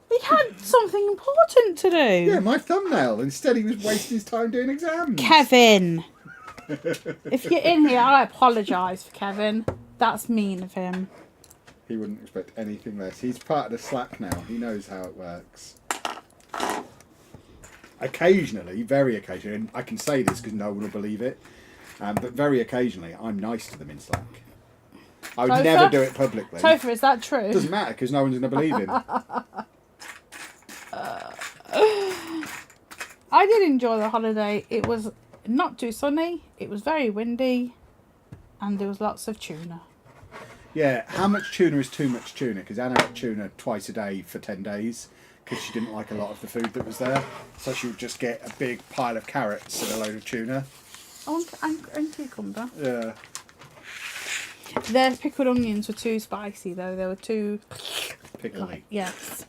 B: He had something important to do.
A: Yeah, my thumbnail. Instead he was wasting his time doing exams.
B: Kevin! If you're in here, I apologise for Kevin. That's mean of him.
A: He wouldn't expect anything less. He's part of the Slack now. He knows how it works. Occasionally, very occasionally, and I can say this because no one will believe it, but very occasionally I'm nice to them in Slack. I would
B: Topher?
A: never do it publicly.
B: Topher, is that true?
A: Doesn't matter because no one's going to believe him.
B: I did enjoy the holiday. It was not too sunny. It was very windy. And there was lots of tuna.
A: Yeah, how much tuna is too much tuna? Because Anna ate tuna twice a day for 10 days because she didn't like a lot of the food that was there. So she would just get a big pile of carrots and a load of tuna.
B: Oh, and cucumber.
A: Yeah.
B: Their pickled onions were too spicy, though. They were too...
A: Pickly.
B: Yes.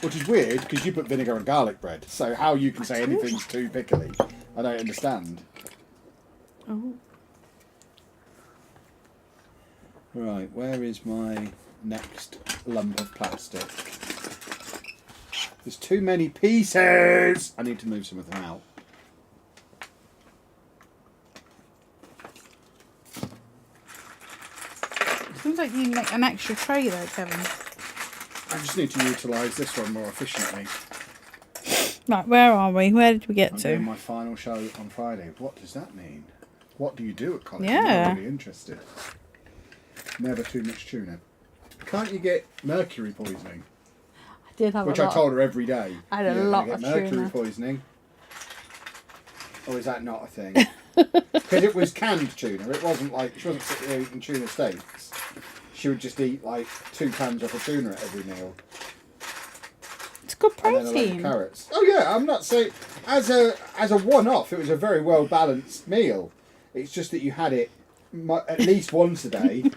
A: Which is weird because you put vinegar and garlic bread. So how you can say anything's too pickly, I don't understand.
B: Oh.
A: Right, where is my next lump of plastic? There's too many pieces! I need to move some of them out.
B: Seems like you need an extra tray, though, Kevin.
A: I just need to utilise this one more efficiently.
B: Right, where are we? Where did we get
A: I'm
B: to?
A: doing my final show on Friday. What does that mean? What do you do at college?
B: Yeah.
A: I'm not really interested. Never too much tuna. can't you get mercury poisoning?
B: I did have
A: Which
B: a
A: I
B: lot.
A: told her every day.
B: I had a
A: You're
B: lot
A: gonna
B: of
A: get mercury
B: tuna.
A: poisoning. Or is that not a thing? Because it was canned tuna. It wasn't like, she wasn't sitting there eating tuna steaks. She would just eat like 2 cans of a tuna at every meal.
B: It's good
A: And then a load of
B: protein.
A: carrots. Oh yeah, I'm not saying as a one-off. It was a very well balanced meal. It's just that you had it at least once a day,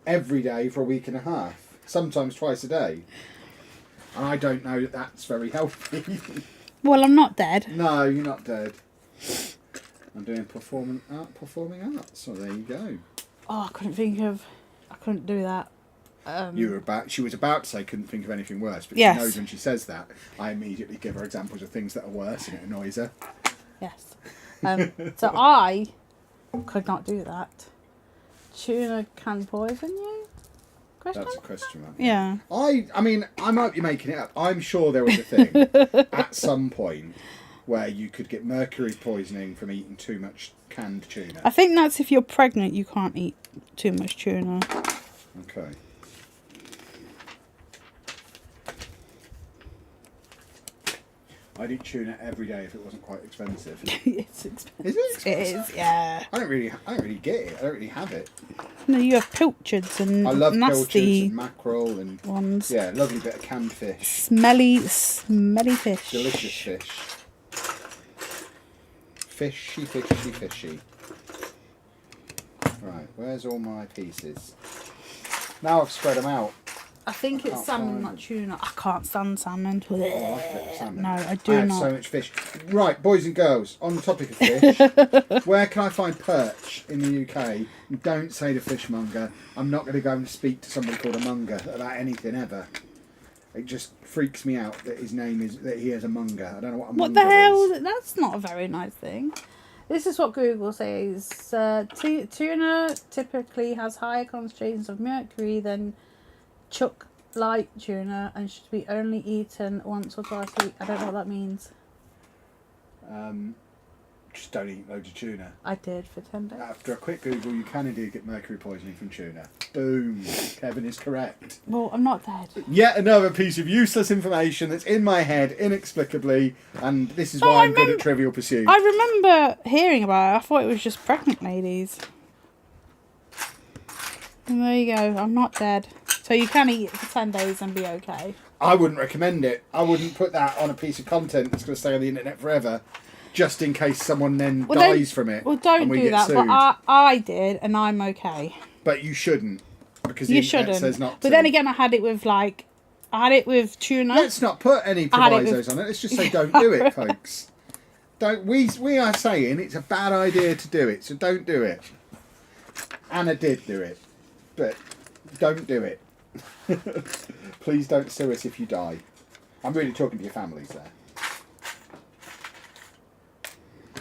A: every day for a week and a half, sometimes twice a day. And I don't know that that's very healthy.
B: Well, I'm not dead.
A: No, you're not dead. I'm doing performing arts. So there you go.
B: Oh, I couldn't do that.
A: She was about to say couldn't think of anything worse, but
B: Yes.
A: she knows when she says that, I immediately give her examples of things that are worse, and it annoys her.
B: Yes. So I could not do that. Tuna can poison you? Question?
A: That's a question mark.
B: Yeah.
A: I mean, I might be making it up. I'm sure there was a thing at some point where you could get mercury poisoning from eating too much canned tuna.
B: I think that's if you're pregnant, you can't eat too much tuna.
A: Okay. I'd eat tuna every day if it wasn't quite expensive.
B: It's expensive.
A: Is it expensive?
B: It is, yeah.
A: I don't really get it. I don't really have it.
B: No, you have pilchards and
A: I love pilchards
B: nasty
A: and mackerel and
B: ones.
A: yeah, lovely bit of canned fish.
B: Smelly fish.
A: Delicious fish. Fishy. Right, where's all my pieces? Now I've spread them out.
B: I think it's
A: Can't
B: salmon,
A: find
B: not
A: them.
B: tuna. I can't stand salmon.
A: I like a bit of salmon.
B: No, I
A: I
B: do
A: had
B: not.
A: so much fish. Right, boys and girls, on the topic of fish, where can I find perch in the UK? Don't say the fishmonger. I'm not going to go and speak to somebody called a monger about anything ever. It just freaks me out that his name is, that he has a monger. I don't know what a
B: What
A: monger
B: the hell?
A: is.
B: That's not a very nice thing. This is what Google says. Tuna typically has higher concentrations of mercury than chuck light tuna and should be only eaten once or twice a week. I don't know what that means.
A: Just don't eat loads of tuna.
B: I did for 10 days.
A: After a quick Google, you can indeed get mercury poisoning from tuna. Boom. Kevin is correct.
B: Well, I'm not dead.
A: Yet another piece of useless information that's in my head inexplicably, and this is
B: Oh,
A: why
B: I
A: I'm good at
B: remember-
A: Trivial Pursuit.
B: I remember hearing about it. I thought it was just pregnant ladies. And there you go. I'm not dead. So you can eat it for 10 days and be okay.
A: I wouldn't recommend it. I wouldn't put that on a piece of content that's going to stay on the internet forever, just in case someone then
B: Well, don't-
A: dies from it.
B: Well, don't
A: and we
B: do
A: get
B: that.
A: sued.
B: But I did, and I'm okay.
A: But you shouldn't, because the
B: You
A: internet
B: shouldn't.
A: says not
B: But
A: to.
B: then again, I had it with tuna.
A: Let's not put any
B: I had it
A: provisos
B: with-
A: on it. Let's just say don't do it, folks. Don't. We are saying it's a bad idea to do it, so don't do it. Anna did do it, but don't do it. Please don't sue us if you die. I'm really talking to your families there.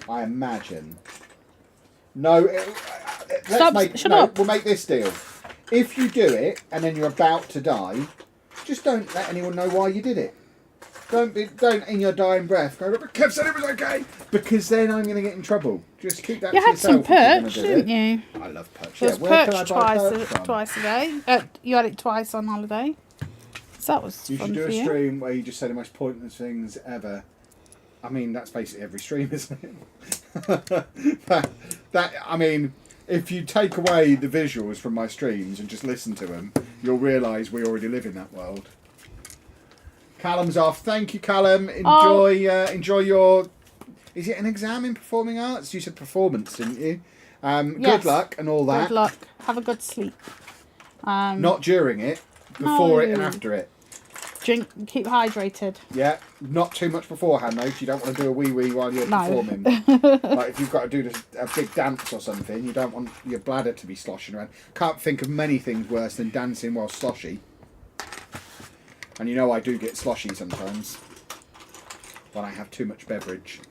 A: I imagine. No,
B: Shut up.
A: We'll make this deal. If you do it and then you're about to die, just don't let anyone know why you did it. Don't in your dying breath go, but Kev said it was okay, because then I'm going to get in trouble. Just keep that
B: You
A: to
B: had
A: yourself.
B: some
A: if you're gonna
B: perch,
A: do
B: didn't
A: it.
B: you?
A: I love perch.
B: There
A: Yeah,
B: was
A: where can I
B: perch
A: buy perch from?
B: twice a day. You had it twice on holiday. So that was
A: You
B: fun
A: should do
B: for
A: a
B: you.
A: stream where you just say the most pointless things ever. I mean, that's basically every stream, isn't it? I mean, if you take away the visuals from my streams and just listen to them, you'll realise we already live in that world. Callum's off. Thank you, Callum. Enjoy your... Is it an exam in performing arts? You said performance, didn't you?
B: Yes.
A: Good luck and all that.
B: Good luck. Have a good sleep.
A: Not during it, before it and
B: No.
A: after it.
B: Drink. Keep hydrated.
A: Yeah, not too much beforehand though, 'cause you don't want to do a wee while you're
B: No.
A: performing. Like if you've got to do a big dance or something, you don't want your bladder to be sloshing around. Can't think of many things worse than dancing while sloshy. And you know I do get sloshy sometimes when I have too much beverage.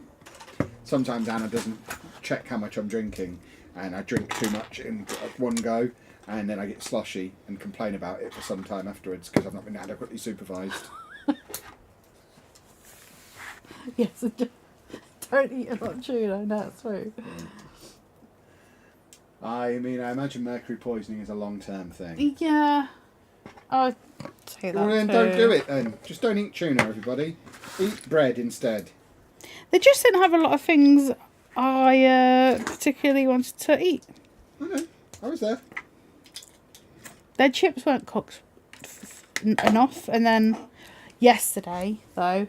A: Sometimes Anna doesn't check how much I'm drinking, and I drink too much in one go, and then I get sloshy and complain about it for some time afterwards because I've not been adequately supervised.
B: Yes. Don't eat a lot of tuna. No, it's true.
A: I mean, I imagine mercury poisoning is a long-term thing.
B: Yeah. Oh, say that
A: Well, then
B: too.
A: don't do it then. Just don't eat tuna, everybody. Eat bread instead.
B: They just didn't have a lot of things I particularly wanted to eat.
A: I know. I was there.
B: Their chips weren't cooked enough. And then yesterday, I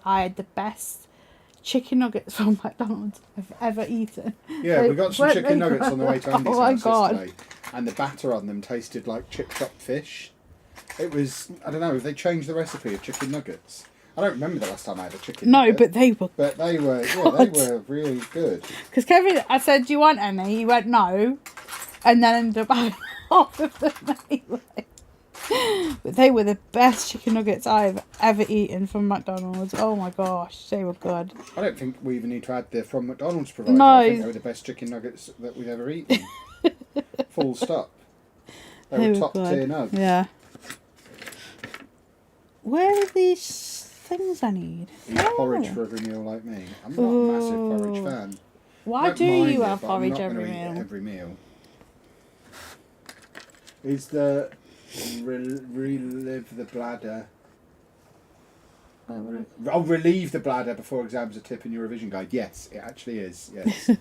B: had the best chicken nuggets from McDonald's I've ever eaten.
A: Yeah, we got some
B: weren't
A: chicken
B: they
A: nuggets on the way to Andy's
B: Oh my
A: house
B: God.
A: yesterday. And the batter on them tasted like chip-chopped fish. It was, I don't know, they changed the recipe of chicken nuggets. I don't remember the last time I had a chicken nugget.
B: No, but they were.
A: But they were, yeah, they were really good.
B: Because Kevin, I said, "Do you want any?" He went, "No," and then ended up having half of them anyway. But they were the best chicken nuggets I've ever eaten from McDonald's. Oh my gosh, they were good.
A: I don't think we even need to add the from McDonald's provider.
B: No.
A: I think they were the best chicken nuggets that we've ever eaten. Full stop. They were top tier nugs.
B: Yeah. Where are these things I need?
A: Eat porridge for every meal like me. I'm not a massive porridge fan.
B: Why
A: Don't
B: do
A: mind
B: you
A: it,
B: have
A: but I'm
B: porridge
A: not
B: every
A: gonna eat it
B: meal?
A: every meal. Is the relive the bladder? Relieve the bladder before exams a tip in your revision guide. Yes, it actually is. Yes, you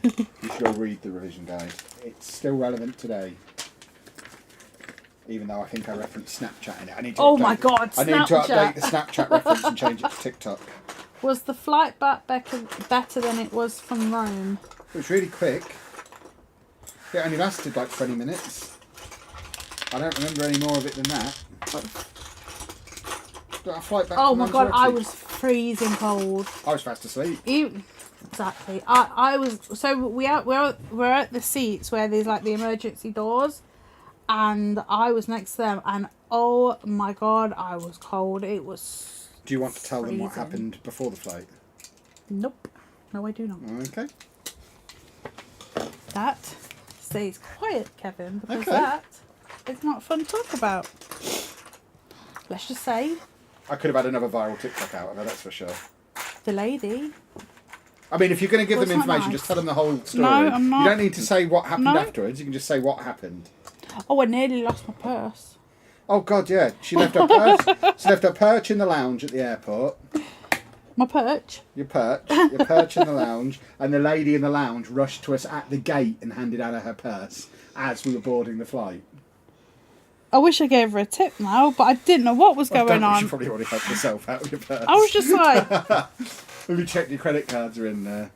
A: should all read the revision guide. It's still relevant today. Even though I think I referenced Snapchat in it. I need to
B: Oh
A: update
B: my God,
A: I need to
B: Snapchat.
A: update the Snapchat reference and change it to TikTok.
B: Was the flight back better than it was from Rome?
A: It was really quick. It only lasted like 20 minutes. I don't remember any more of it than that. Got a flight back
B: Oh
A: from
B: my God, I
A: Lanzarote.
B: was freezing cold.
A: I was fast asleep.
B: Exactly. I was. So we're at the seats where there's like the emergency doors, and I was next to them, and oh my God, I was cold. It was.
A: Do you want to tell them what
B: freezing.
A: happened before the flight?
B: Nope. No, I do not.
A: Okay.
B: That stays quiet, Kevin, because
A: Okay.
B: that is not fun to talk about. Let's just say
A: I could have had another viral TikTok out of her, that's for sure.
B: the lady.
A: I mean, if you're going to give
B: Well,
A: them
B: it's not
A: information,
B: nice.
A: just tell them the whole story.
B: No, I'm not.
A: You don't need to say what happened
B: No.
A: afterwards. You can just say what happened.
B: Oh, I nearly lost my purse.
A: Oh God, yeah. She left her purse. She left her perch in the lounge at the airport.
B: My perch.
A: Your perch in the lounge, and the lady in the lounge rushed to us at the gate and handed out her purse as we were boarding the flight.
B: I wish I gave her a tip now, but I didn't know what was
A: Well,
B: going
A: don't, you
B: on.
A: should probably already help yourself out with your purse.
B: I was just like,
A: Let me check your credit cards are in there.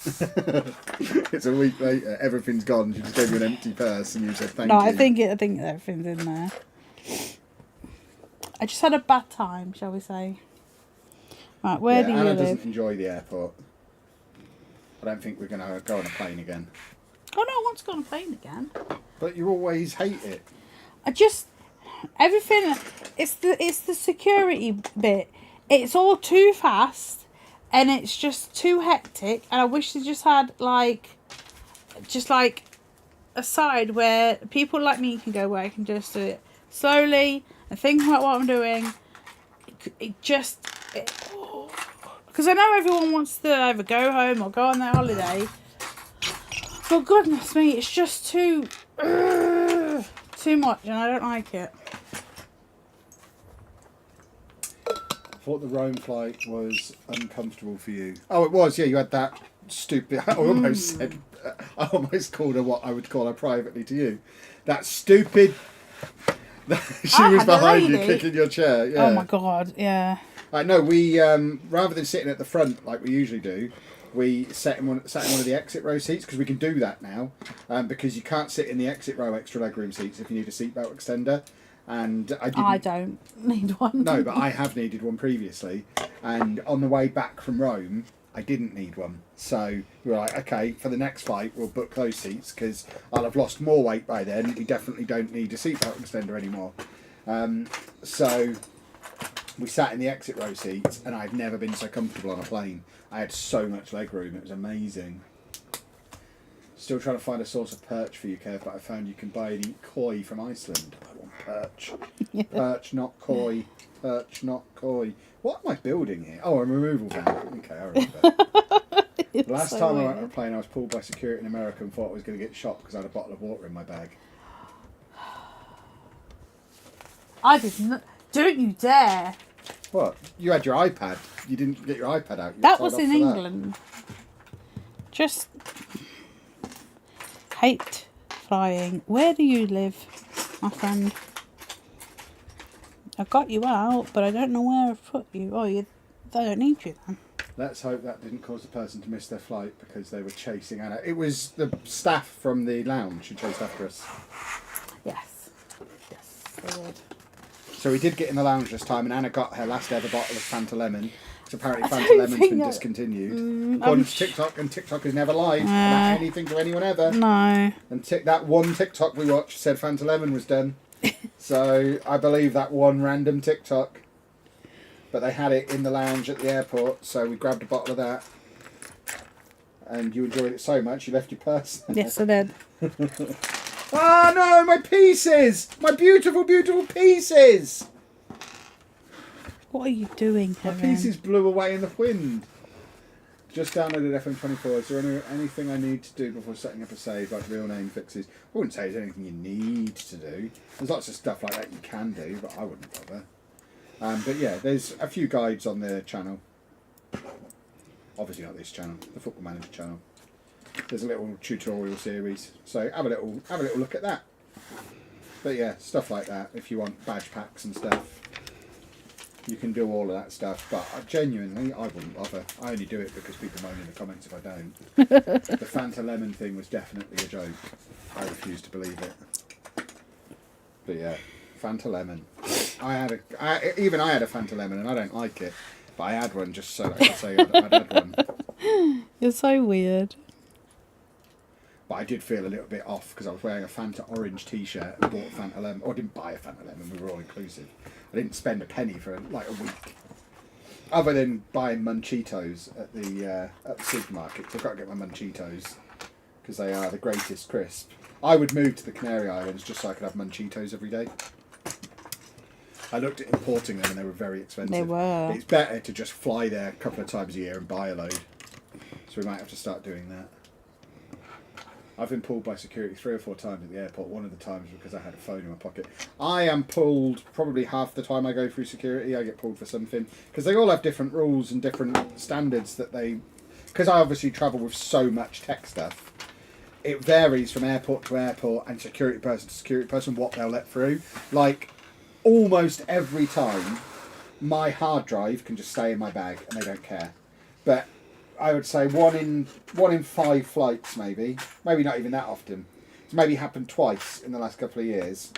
A: It's a week later, everything's gone. She just gave you an empty purse and you said thank
B: no,
A: you.
B: I think everything's in there. I just had a bad time, shall we say? Right, where do you
A: Anna
B: live?
A: doesn't enjoy the airport. I don't think we're going to go on a plane again.
B: Oh no, I want to go on a plane again.
A: But you always hate it.
B: I just everything. It's the security bit. It's all too fast, and it's just too hectic. And I wish they just had just like a side where people like me can go, where I can just do it slowly and think about what I'm doing. Because I know everyone wants to either go home or go on their holiday. But goodness me, it's just too much, and I don't like it.
A: I thought the Rome flight was uncomfortable for you. Oh, it was. Yeah, you had that stupid. I almost called her what I would call her privately to you. That stupid. She
B: I
A: was
B: had a
A: behind you,
B: lady.
A: kicking your chair. Yeah.
B: Oh my God, yeah.
A: No, we rather than sitting at the front like we usually do, we sat in one of the exit row seats because we can do that now. Because you can't sit in the exit row extra legroom seats if you need a seatbelt extender. And
B: I don't need one.
A: No, but I have needed one previously. And on the way back from Rome, I didn't need one. So we were like, okay, for the next flight, we'll book those seats because I'll have lost more weight by then. We definitely don't need a seatbelt extender anymore. So we sat in the exit row seats, and I've never been so comfortable on a plane. I had so much leg room; it was amazing. Still trying to find a source of perch for you, Kev, but I found you can buy and eat koi from Iceland. I want perch.
B: Yeah.
A: Perch, not koi. Perch, not koi. What am I building here? Oh, a removal van. Okay, I remember. The last
B: so
A: time I went on
B: weird.
A: a plane, I was pulled by security in America and thought I was going to get shot because I had a bottle of water in my bag.
B: I did not. Don't you dare.
A: What? You had your iPad. You didn't get your iPad out. You
B: That
A: were
B: was
A: told
B: in
A: off for that.
B: England. Just hate flying. Where do you live, my friend? I got you out, but I don't know where I've put you. Oh, they don't need you then.
A: Let's hope that didn't cause the person to miss their flight because they were chasing Anna. It was the staff from the lounge who chased after us.
B: Yes. Yes, they would.
A: So we did get in the lounge this time, and Anna got her last ever bottle of Fanta Lemon. Because apparently Fanta Lemon's been discontinued. According to TikTok, and TikTok has never lied about anything to anyone ever.
B: No.
A: And that one TikTok we watched said Fanta Lemon was done. So I believe that one random TikTok. But they had it in the lounge at the airport, so we grabbed a bottle of that. And you enjoyed it so much, you left your purse.
B: Yes, I did.
A: Oh no, my pieces! My beautiful, beautiful pieces!
B: What are you doing,
A: My
B: Kevin?
A: pieces blew away in the wind. Just downloaded FM24. Is there anything I need to do before setting up a save, like real name fixes? I wouldn't say there's anything you need to do. There's lots of stuff like that you can do, but I wouldn't bother. But yeah, there's a few guides on the channel. Obviously not this channel, the Football Manager channel. There's a little tutorial series, so have a little look at that. But yeah, stuff like that. If you want badge packs and stuff, you can do all of that stuff. But genuinely, I wouldn't bother. I only do it because people moan in the comments if I don't. The Fanta Lemon thing was definitely a joke. I refuse to believe it. But yeah, Fanta Lemon. I had a Fanta Lemon and I don't like it, but I had one just so that I could say I'd had one.
B: You're so weird.
A: But I did feel a little bit off because I was wearing a Fanta orange t-shirt and bought Fanta Lemon. Or I didn't buy a Fanta Lemon, we were all inclusive. I didn't spend a penny for like a week. Other than buying Munchitos at the supermarket. So I've got to get my Munchitos because they are the greatest crisp. I would move to the Canary Islands just so I could have Munchitos every day. I looked at importing them and they were very expensive.
B: They were.
A: It's better to just fly there a couple of times a year and buy a load. So we might have to start doing that. I've been pulled by security 3 or 4 times at the airport. One of the times because I had a phone in my pocket. I am pulled probably half the time I go through security. I get pulled for something. Because they all have different rules and different standards that they... Because I obviously travel with so much tech stuff. It varies from airport to airport and security person to security person what they'll let through. Like, almost every time, my hard drive can just stay in my bag and they don't care. But I would say one in 5 flights, maybe not even that often. It's maybe happened twice in the last couple of years.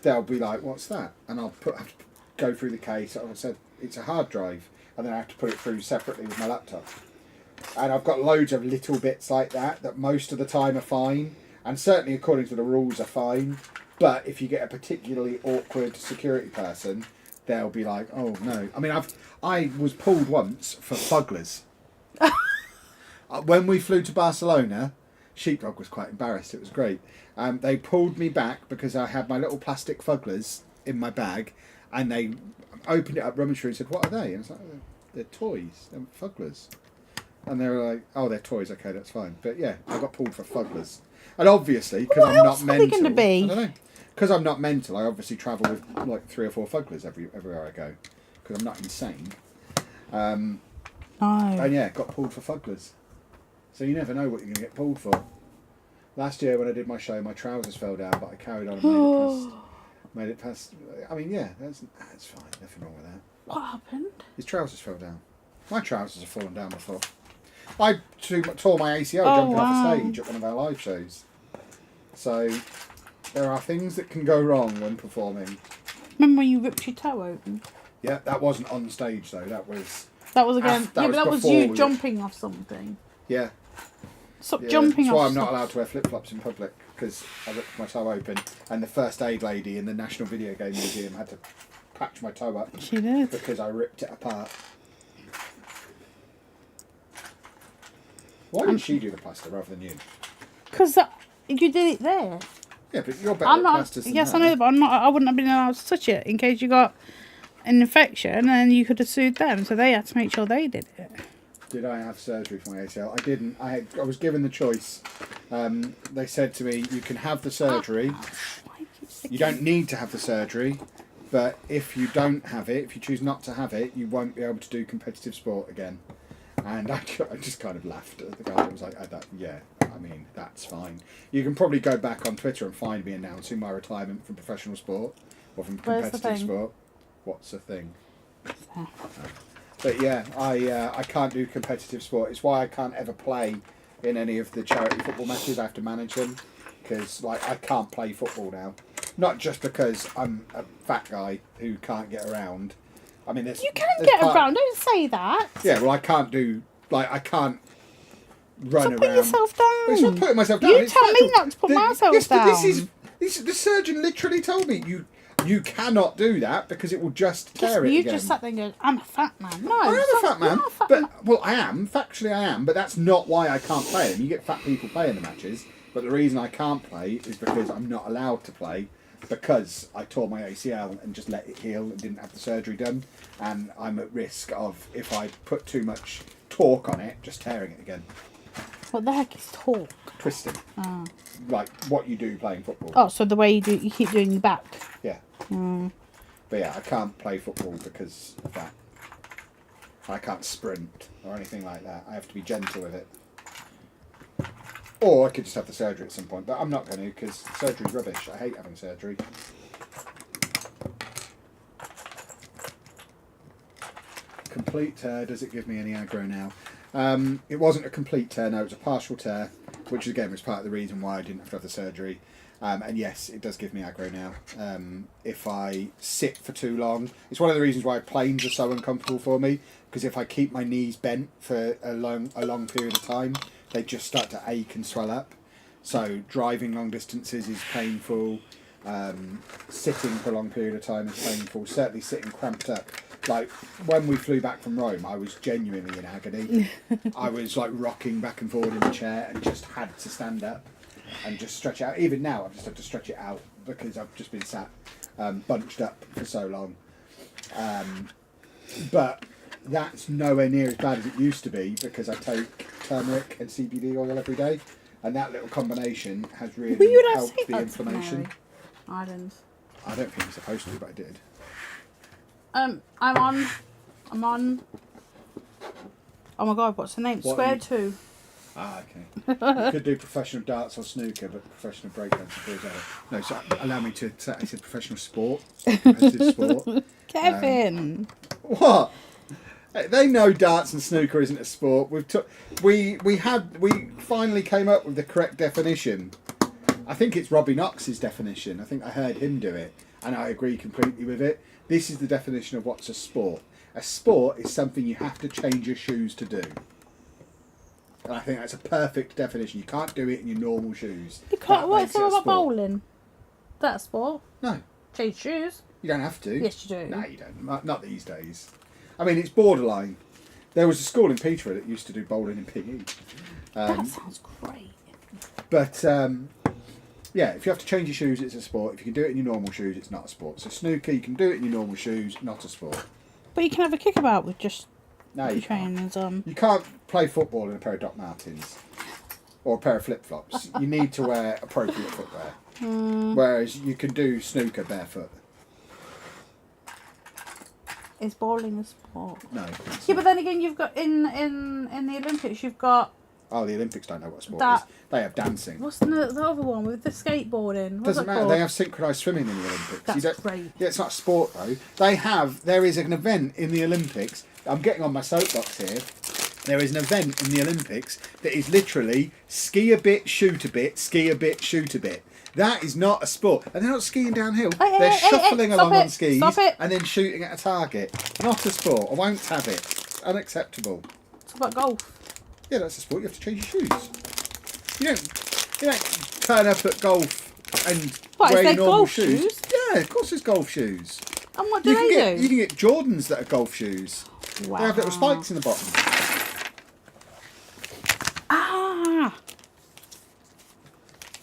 A: They'll be like, "What's that?" And I'll have to go through the case. I said it's a hard drive, and then I have to put it through separately with my laptop. And I've got loads of little bits like that most of the time are fine, and certainly according to the rules are fine. But if you get a particularly awkward security person, they'll be like, "Oh no!" I mean, I was pulled once for fugglers. When we flew to Barcelona, Sheepdog was quite embarrassed. It was great. They pulled me back because I had my little plastic fugglers in my bag, and they opened it up, rummaged through, and said, "What are they?" And it's like, "They're toys. They're fugglers." And they were like, "Oh, they're toys. Okay, that's fine." But yeah, I got pulled for fugglers, and obviously because I'm not mental.
B: What else are they going to be?
A: I don't know. Because I'm not mental, I obviously travel with like 3 or 4 fugglers everywhere I go. Because I'm not insane.
B: No.
A: And yeah, got pulled for fugglers. So you never know what you're going to get pulled for. Last year when I did my show, my trousers fell down, but I carried on and made it past. I mean, yeah, that's fine. Nothing wrong with that.
B: What happened?
A: His trousers fell down. My trousers have fallen down before. I tore my ACL jumping off a stage at one of our live shows. So there are things that can go wrong when performing.
B: Remember when you ripped your toe open?
A: Yeah, that wasn't on stage though. That was
B: again. That was you jumping off something.
A: Yeah.
B: Stop jumping
A: off.
B: off.
A: That's why I'm not allowed to wear flip flops in public because I ripped my toe open, and the first aid lady in the National Video Game Museum had to patch my toe up.
B: She did
A: because I ripped it apart. Why did she do the plaster rather than you?
B: Because you did it there.
A: Yeah, but you're better at plasters than
B: Yes,
A: that.
B: I know, but I wouldn't have been allowed to touch it in case you got an infection, and you could have sued them. So they had to make sure they did it.
A: Did I have surgery for my ACL? I didn't. I was given the choice. They said to me, "You can have the surgery. You don't need to have the surgery, But if you don't have it, if you choose not to have it, you won't be able to do competitive sport again. And I just kind of laughed at the guy that was like, yeah, I mean, that's fine. You can probably go back on Twitter and find me announcing my retirement from professional sport or from competitive sport. What's the thing? Oh. But yeah, I can't do competitive sport. It's why I can't ever play in any of the charity football matches. I have to manage them because like I can't play football now. Not just because I'm a fat guy who can't get around. I mean, you
B: can get around. Don't say that.
A: Yeah, well, I can't do I can't run around.
B: Put yourself down.
A: It's not putting myself down.
B: You tell me not to put myself down.
A: The surgeon literally told me you cannot do that because it will just tear it again.
B: You just sat there and go, I'm a fat man. No,
A: I am a fat man. Well, I am. Factually, I am. But that's not why I can't play them. You get fat people playing the matches. But the reason I can't play is because I'm not allowed to play because I tore my ACL and just let it heal and didn't have the surgery done. And I'm at risk of, if I put too much torque on it, just tearing it again.
B: What the heck is torque?
A: Twisting. Like what you do playing football.
B: Oh, so the way you keep doing your back.
A: Yeah. But yeah, I can't play football because of that. I can't sprint or anything like that. I have to be gentle with it. Or I could just have the surgery at some point, but I'm not going to because surgery's rubbish. I hate having surgery. Complete tear. Does it give me any aggro now? It wasn't a complete tear, no, it was a partial tear, which again was part of the reason why I didn't have to have the surgery. And yes, it does give me aggro now. If I sit for too long, it's one of the reasons why planes are so uncomfortable for me, because if I keep my knees bent for a long period of time, they just start to ache and swell up. So driving long distances is painful. Sitting for a long period of time is painful. Certainly sitting cramped up. Like when we flew back from Rome, I was genuinely in agony. I was like rocking back and forward in the chair and just had to stand up and just stretch out. Even now, I've just had to stretch it out because I've just been sat bunched up for so long. But that's nowhere near as bad as it used to be because I take turmeric and CBD oil every day, and that little combination has really helped the inflammation.
B: I didn't.
A: I don't think you're supposed to, but I did.
B: I'm on. Oh my God, what's the name? Square 2.
A: Ah, okay. You could do professional darts or snooker, but professional breakdance feels better. No, so allow me to say I said professional sport, competitive sport.
B: Kevin.
A: What? They know darts and snooker isn't a sport. We finally came up with the correct definition. I think it's Robbie Knox's definition. I think I heard him do it, and I agree completely with it. This is the definition of what's a sport. A sport is something you have to change your shoes to do. And I think that's a perfect definition. You can't do it in your normal shoes.
B: You can't. What's about bowling? That's a sport.
A: No.
B: Change shoes.
A: You don't have to.
B: Yes, you do.
A: No, you don't. Not these days. I mean, it's borderline. There was a school in Peterborough that used to do bowling in PE.
B: That sounds great.
A: But yeah, if you have to change your shoes, it's a sport. If you can do it in your normal shoes, it's not a sport. So snooker, you can do it in your normal shoes, not a sport.
B: But you can have a kickabout with just
A: trainers on. You can't play football in a pair of Doc Martens or a pair of flip-flops. You need to wear appropriate footwear. Whereas you can do snooker barefoot.
B: Is bowling a sport?
A: No.
B: Yeah, but then again, you've got in the Olympics, you've got.
A: Oh, the Olympics don't know what sport is. They have dancing.
B: What's the other one with the skateboarding?
A: Doesn't matter. They have synchronised swimming in the Olympics.
B: That's great.
A: Yeah, it's not a sport though. There is an event in the Olympics. I'm getting on my soapbox here. There is an event in the Olympics that is literally ski a bit, shoot a bit, ski a bit, shoot a bit. That is not a sport. And they're not skiing downhill. They're shuffling along on skis and then shooting at a target. Not a sport. I won't have it. It's unacceptable.
B: It's about golf.
A: Yeah, that's a sport. You have to change your shoes. You don't turn up at golf and wear your normal shoes. Yeah, of course there's golf shoes.
B: And what do they do?
A: You can get Jordans that are golf shoes. Wow. They have little spikes in the bottom.
B: Ah!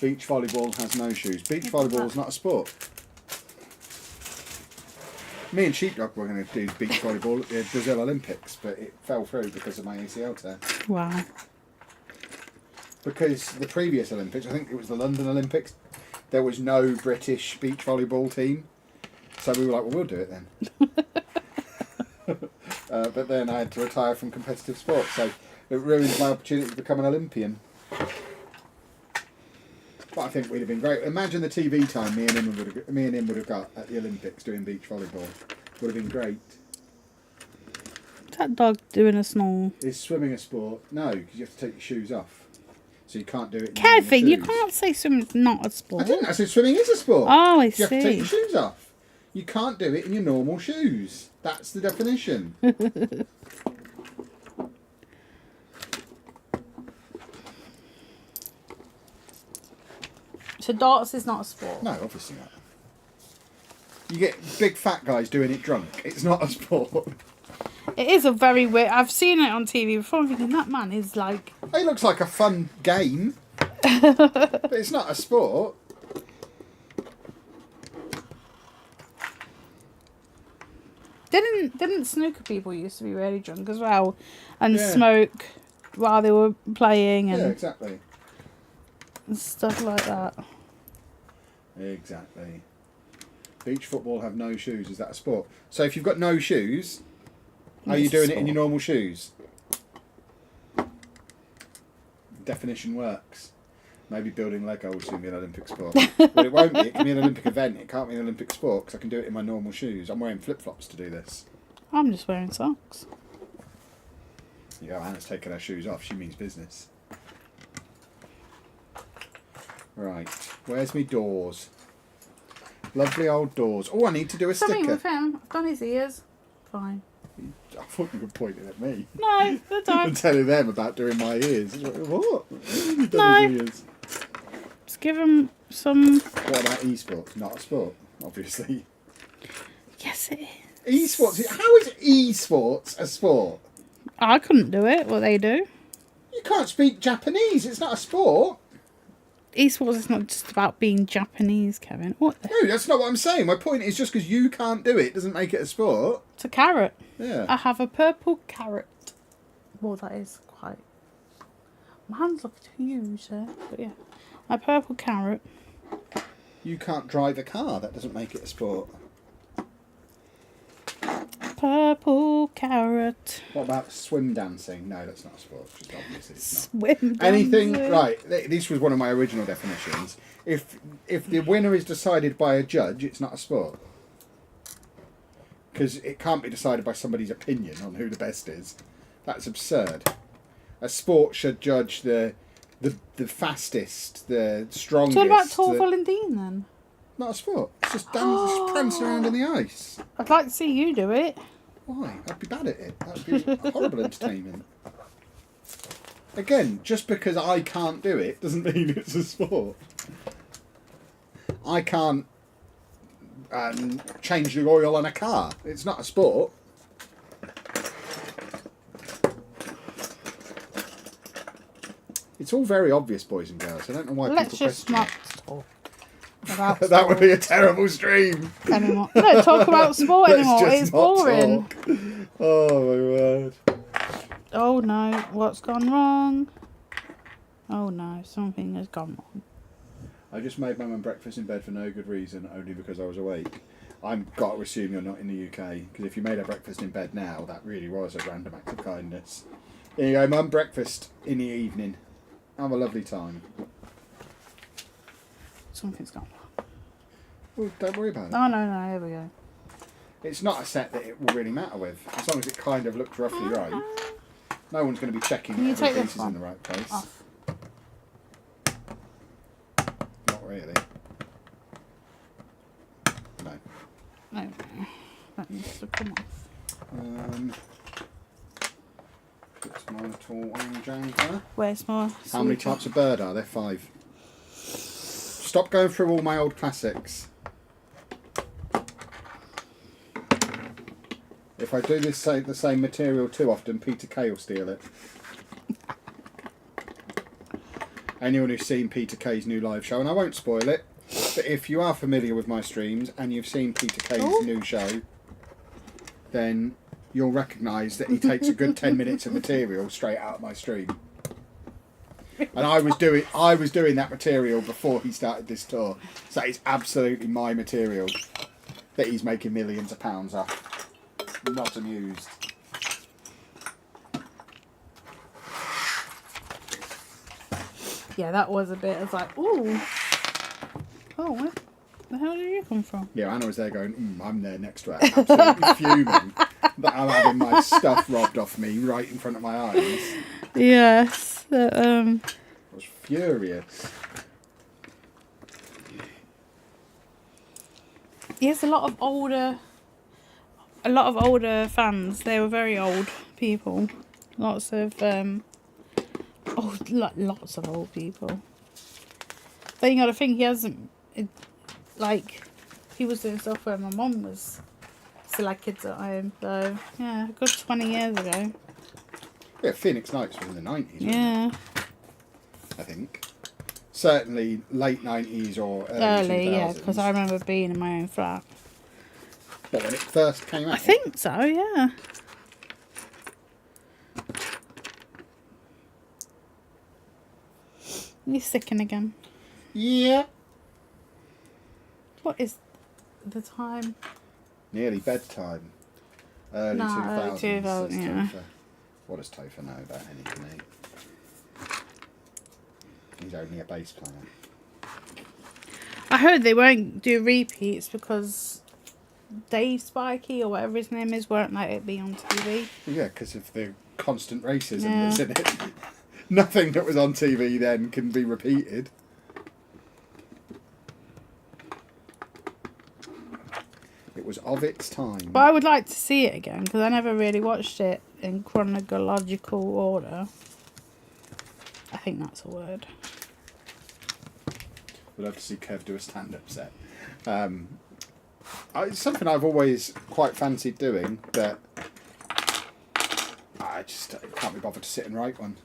A: Beach volleyball has no shoes. Beach volleyball is not a sport. Me and Sheepdog were going to do beach volleyball at the Brazil Olympics, but it fell through because of my ACL tear.
B: Wow.
A: Because the previous Olympics, I think it was the London Olympics, there was no British beach volleyball team. So we were like, well, we'll do it then. But then I had to retire from competitive sport, so it ruined my opportunity to become an Olympian. But I think we'd have been great. Imagine the TV time me and him would have got at the Olympics doing beach volleyball. Would have been great.
B: Is that dog doing a snore?
A: Is swimming a sport? No, because you have to take your shoes off. So you can't do it in
B: Kevin, you
A: shoes.
B: can't say swimming's not a sport.
A: I didn't. I said swimming is a sport.
B: Oh, I
A: You
B: see.
A: have to take your shoes off. You can't do it in your normal shoes. That's the definition.
B: So darts is not a sport.
A: No, obviously not. You get big fat guys doing it drunk. It's not a sport.
B: It is a very weird. I've seen it on TV before. I'm thinking that man is like.
A: It looks like a fun game, but it's not a sport.
B: Didn't snooker people used to be really drunk as well, and
A: Yeah.
B: smoke while they were playing
A: Yeah,
B: and
A: exactly.
B: stuff like that.
A: Exactly. Beach football have no shoes. Is that a sport? So if you've got no shoes, are you
B: It's a
A: doing it in your
B: sport.
A: normal shoes? Definition works. Maybe building Lego will soon be an Olympic sport. Well, it won't be. It can be an Olympic event. It can't be an Olympic sport because I can do it in my normal shoes. I'm wearing flip-flops to do this.
B: I'm just wearing socks.
A: You go, Anna's taking her shoes off. She means business. Right. Where's me doors? Lovely old doors. Oh, I need to do a
B: Something
A: sticker.
B: with him. I've done his ears. Fine.
A: I thought you were pointing at me.
B: No, they're
A: I'm
B: done.
A: telling them about doing my ears. What? You've done
B: No.
A: his ears.
B: Just give him some.
A: What about esports? Not a sport, obviously.
B: Yes, it is.
A: Esports? How is esports a sport?
B: I couldn't do it. What they do.
A: You can't speak Japanese. It's not a sport.
B: Esports is not just about being Japanese, Kevin. What?
A: No, that's not what I'm saying. My point is just because you can't do it doesn't make it a sport.
B: It's a carrot.
A: Yeah.
B: I have a purple carrot. Well, that is quite. My hands look huge there, but yeah, a purple carrot.
A: You can't drive a car. That doesn't make it a sport.
B: Purple carrot.
A: What about swim dancing? No, that's not a sport. Just obviously it's not.
B: Swim.
A: Anything
B: dancing.
A: right? This was one of my original definitions. If the winner is decided by a judge, it's not a sport because it can't be decided by somebody's opinion on who the best is. That's absurd. A sport should judge the fastest, the strongest.
B: So what about Tor
A: the-
B: Volendine then?
A: Not a sport. It's just just prancing around in the ice.
B: I'd like to see you do it.
A: Why? I'd be bad at it. That would be horrible entertainment. Again, just because I can't do it doesn't mean it's a sport. I can't change the oil on a car. It's not a sport. It's all very obvious, boys and girls. I don't know why
B: Let's
A: people
B: just
A: question
B: not talk about
A: that would be a
B: sport
A: terrible stream.
B: anymore. Don't talk about sport
A: Let's
B: anymore.
A: just
B: It's
A: not
B: boring.
A: talk. Oh my word.
B: Oh no, what's gone wrong? Oh no, something has gone wrong.
A: I just made my mum breakfast in bed for no good reason, only because I was awake. I've got to assume you're not in the UK, because if you made her breakfast in bed now, that really was a random act of kindness. Here you go, mum, breakfast in the evening. Have a lovely time.
B: Something's gone wrong.
A: Well, don't worry about it.
B: Oh no, here we go.
A: It's not a set that it will really matter with, as long as it kind of looks roughly right. No one's going to be checking
B: Can you
A: every
B: take this
A: piece is
B: one
A: in the right place.
B: off?
A: Not really. No.
B: No, that needs to come off.
A: It's my little janker.
B: Where's my
A: How many
B: sweet-
A: types of bird are there? 5. Stop going through all my old classics. If I do the same material too often, Peter Kay will steal it. Anyone who's seen Peter Kay's new live show, and I won't spoil it, but if you are familiar with my streams and you've seen Peter Kay's new show, then you'll recognise that he takes a good 10 minutes of material straight out of my stream. And I was doing that material before he started this tour, so it's absolutely my material. that he's making millions of pounds off. Not amused.
B: Yeah, that was a bit. I was like, ooh. Oh, where the hell did you come from?
A: Yeah, Anna was there going, I'm there next to her, absolutely fuming that I'm having my stuff robbed off me right in front of my eyes.
B: Yes.
A: I was furious.
B: Yes, a lot of older fans. They were very old people. Lots of lots of old people. But you got to think he hasn't, he was doing stuff when my mum was still had kids at home. So yeah, a good 20 years ago.
A: Yeah, Phoenix Nights was in the 90s.
B: Yeah.
A: Wasn't it? I think. Certainly late 90s or early 2000s.
B: Yeah, because I remember being in my own flat.
A: But when it first came out?
B: I think so, yeah. You're sicking again.
A: Yeah.
B: What is the time?
A: Nearly bedtime. Early
B: No,
A: 2000s.
B: early 2000s,
A: says
B: yeah.
A: Topher. What does Topher know about anything, eh? He's only a bass player.
B: I heard they won't do repeats because Dave Spikey or whatever his name is won't let it be on TV.
A: Yeah, because of the constant racism
B: Yeah.
A: that's in it. Nothing that was on TV then can be repeated. It was of its time.
B: But I would like to see it again because I never really watched it in chronological order. I think that's a word.
A: We'd love to see Kev do a stand-up set. It's something I've always quite fancied doing, but I just can't be bothered to sit and write one.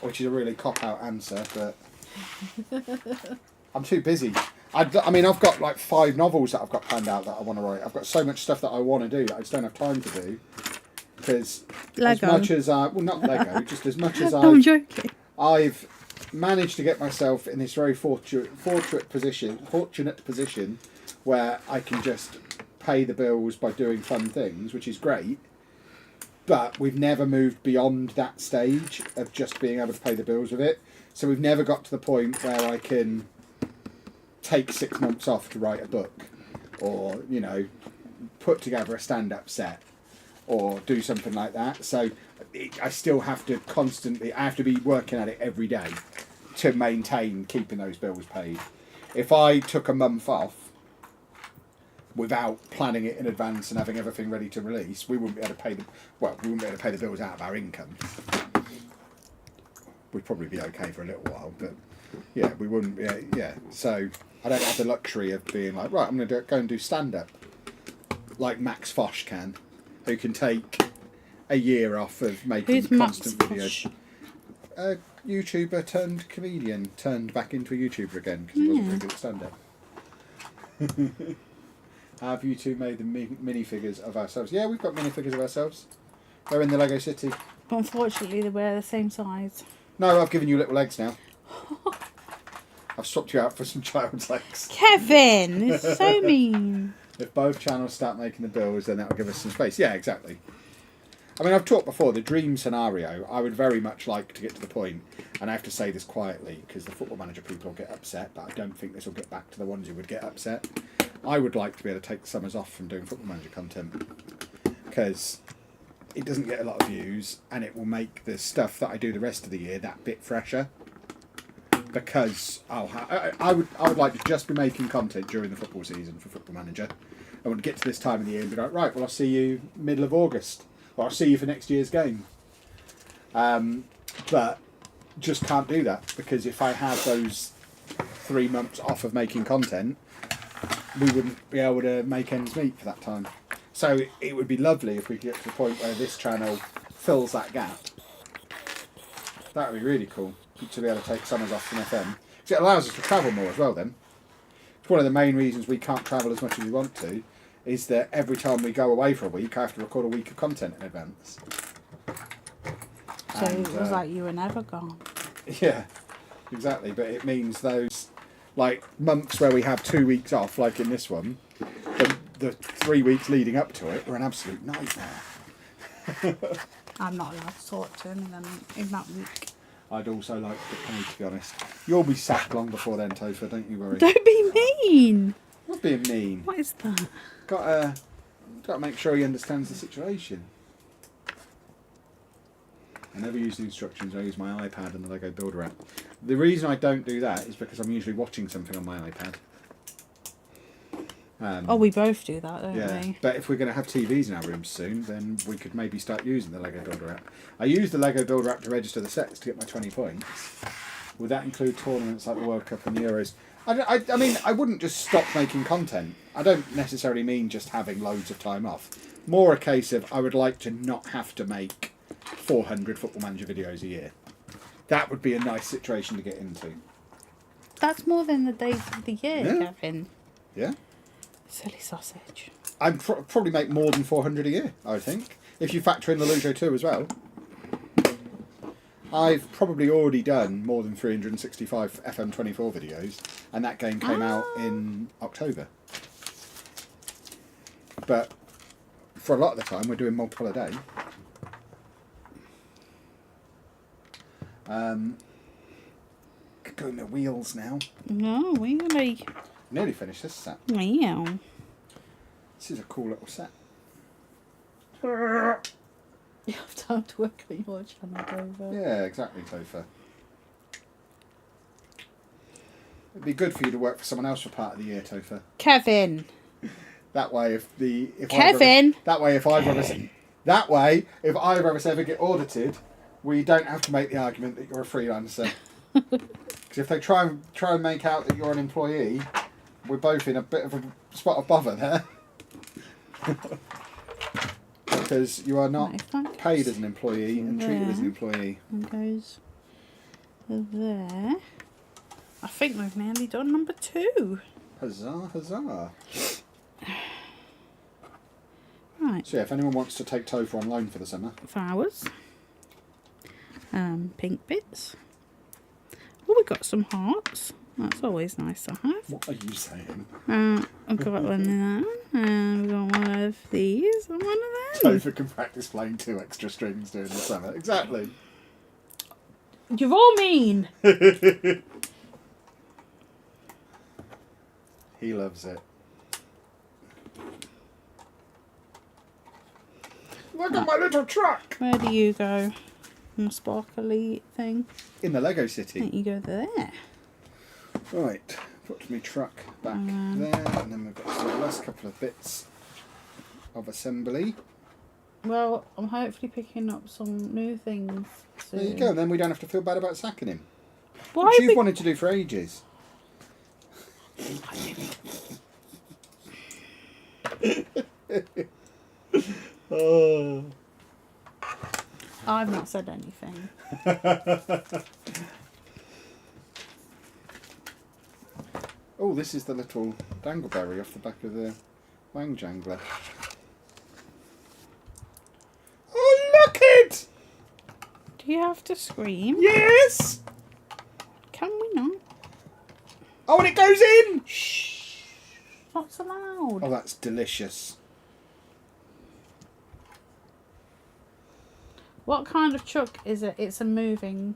A: Which is a really cop-out answer, but I'm too busy. I mean, I've got like 5 novels that I've got planned out that I want to write. I've got so much stuff that I want to do that I just don't have time to do. Because as much as well, not Lego, just as much as
B: I'm joking.
A: I've managed to get myself in this very fortunate position where I can just pay the bills by doing fun things, which is great. But we've never moved beyond that stage of just being able to pay the bills with it. So we've never got to the point where I can take 6 months off to write a book, or put together a stand-up set, or do something like that. So I still have to I have to be working at it every day to maintain keeping those bills paid. If I took a month off without planning it in advance and having everything ready to release, we wouldn't be able to pay the bills out of our income. We'd probably be okay for a little while, but yeah, we wouldn't be. Yeah, so I don't have the luxury of being like, right, I'm going to go and do stand-up like Max Fosh can, who can take a year off of making constant videos. A YouTuber turned comedian, turned back into a YouTuber again because he wasn't very good at stand-up. Have you two made the minifigures of ourselves? Yeah, we've got minifigures of ourselves. They're in the Lego City.
B: But unfortunately, they were the same size.
A: No, I've given you little legs now. I've swapped you out for some child's legs.
B: Kevin, it's so mean.
A: If both channels start making the bills, then that'll give us some space. Yeah, exactly. I mean, I've talked before, the dream scenario, I would very much like to get to the point, and I have to say this quietly, because the Football Manager people will get upset, but I don't think this will get back to the ones who would get upset. I would like to be able to take the summers off from doing Football Manager content, because it doesn't get a lot of views, and it will make the stuff that I do the rest of the year that bit fresher. Because I would like to just be making content during the football season for Football Manager. I want to get to this time of the year and be like, right, well, I'll see you middle of August. Or I'll see you for next year's game. But just can't do that, because if I have those 3 months off of making content, we wouldn't be able to make ends meet for that time. So it would be lovely if we could get to the point where this channel fills that gap. That would be really cool, to be able to take summers off from FM. Because it allows us to travel more as well then. It's one of the main reasons we can't travel as much as we want to, is that every time we go away for a week, I have to record a week of content in advance.
B: So it was like you were never gone.
A: Yeah, exactly. But it means those months where we have 2 weeks off, like in this one, the 3 weeks leading up to it were an absolute nightmare.
B: I'm not allowed to talk to him in that week.
A: I'd also like to get paid, to be honest. You'll be sacked long before then, Topher, don't you worry.
B: Don't be mean.
A: Not being mean.
B: What is that?
A: Got to make sure he understands the situation. I never use the instructions, I use my iPad and the Lego Builder app. The reason I don't do that is because I'm usually watching something on my iPad.
B: We both do that, don't
A: Yeah,
B: we?
A: but if we're going to have TVs in our rooms soon, then we could maybe start using the Lego Builder app. I use the Lego Builder app to register the sets to get my 20 points. Would that include tournaments like the World Cup and the Euros? I mean, I wouldn't just stop making content. I don't necessarily mean just having loads of time off. More a case of I would like to not have to make 400 Football Manager videos a year. That would be a nice situation to get into.
B: That's more than the days of the year,
A: Yeah.
B: Kevin.
A: Yeah?
B: Silly sausage.
A: I'd probably make more than 400 a year, I would think. If you factor in the Lujo 2 as well. I've probably already done more than 365 FM24 videos, and that game came out in October. But for a lot of the time, we're doing multiple a day. Going to wheels now.
B: No, really.
A: Nearly finished this set.
B: Wow.
A: This is a cool little set.
B: You have time to work on your channel, over.
A: Yeah, exactly, Topher. It'd be good for you to work for someone else for part of the year, Topher.
B: Kevin.
A: That way, if
B: Kevin.
A: if either of us ever get audited, we don't have to make the argument that you're a freelancer. Because if they try and make out that you're an employee, we're both in a bit of a spot of bother there. Because you are not paid as an employee and treated as an employee.
B: And goes there. I think we've nearly done number 2.
A: Huzzah, huzzah.
B: Right.
A: So yeah, if anyone wants to take Topher on loan for the summer.
B: Flowers. Pink bits. Oh, we got some hearts. That's always nice to have.
A: What are you saying?
B: I've got one of that. And we've got one of these and one of them.
A: Topher can practice playing 2 extra strings during the summer. Exactly.
B: You're all mean.
A: He loves it. Look at my little truck!
B: Where do you go? On the sparkly thing?
A: In the Lego
B: I
A: City.
B: think you go there.
A: Right, put my truck back there, and then we've got the last couple of bits of assembly.
B: Well, I'm hopefully picking up some new things soon.
A: There you go, then we don't have to feel bad about sacking him.
B: Why
A: Which you've wanted to do for ages. Oh.
B: I've not said anything.
A: Oh, this is the little dangleberry off the back of the Wang Jangler. Oh, look it!
B: Do you have to scream?
A: Yes!
B: Can we not?
A: Oh, and it goes in!
B: Shh. Not so loud.
A: Oh, that's delicious.
B: What kind of truck is it? It's a moving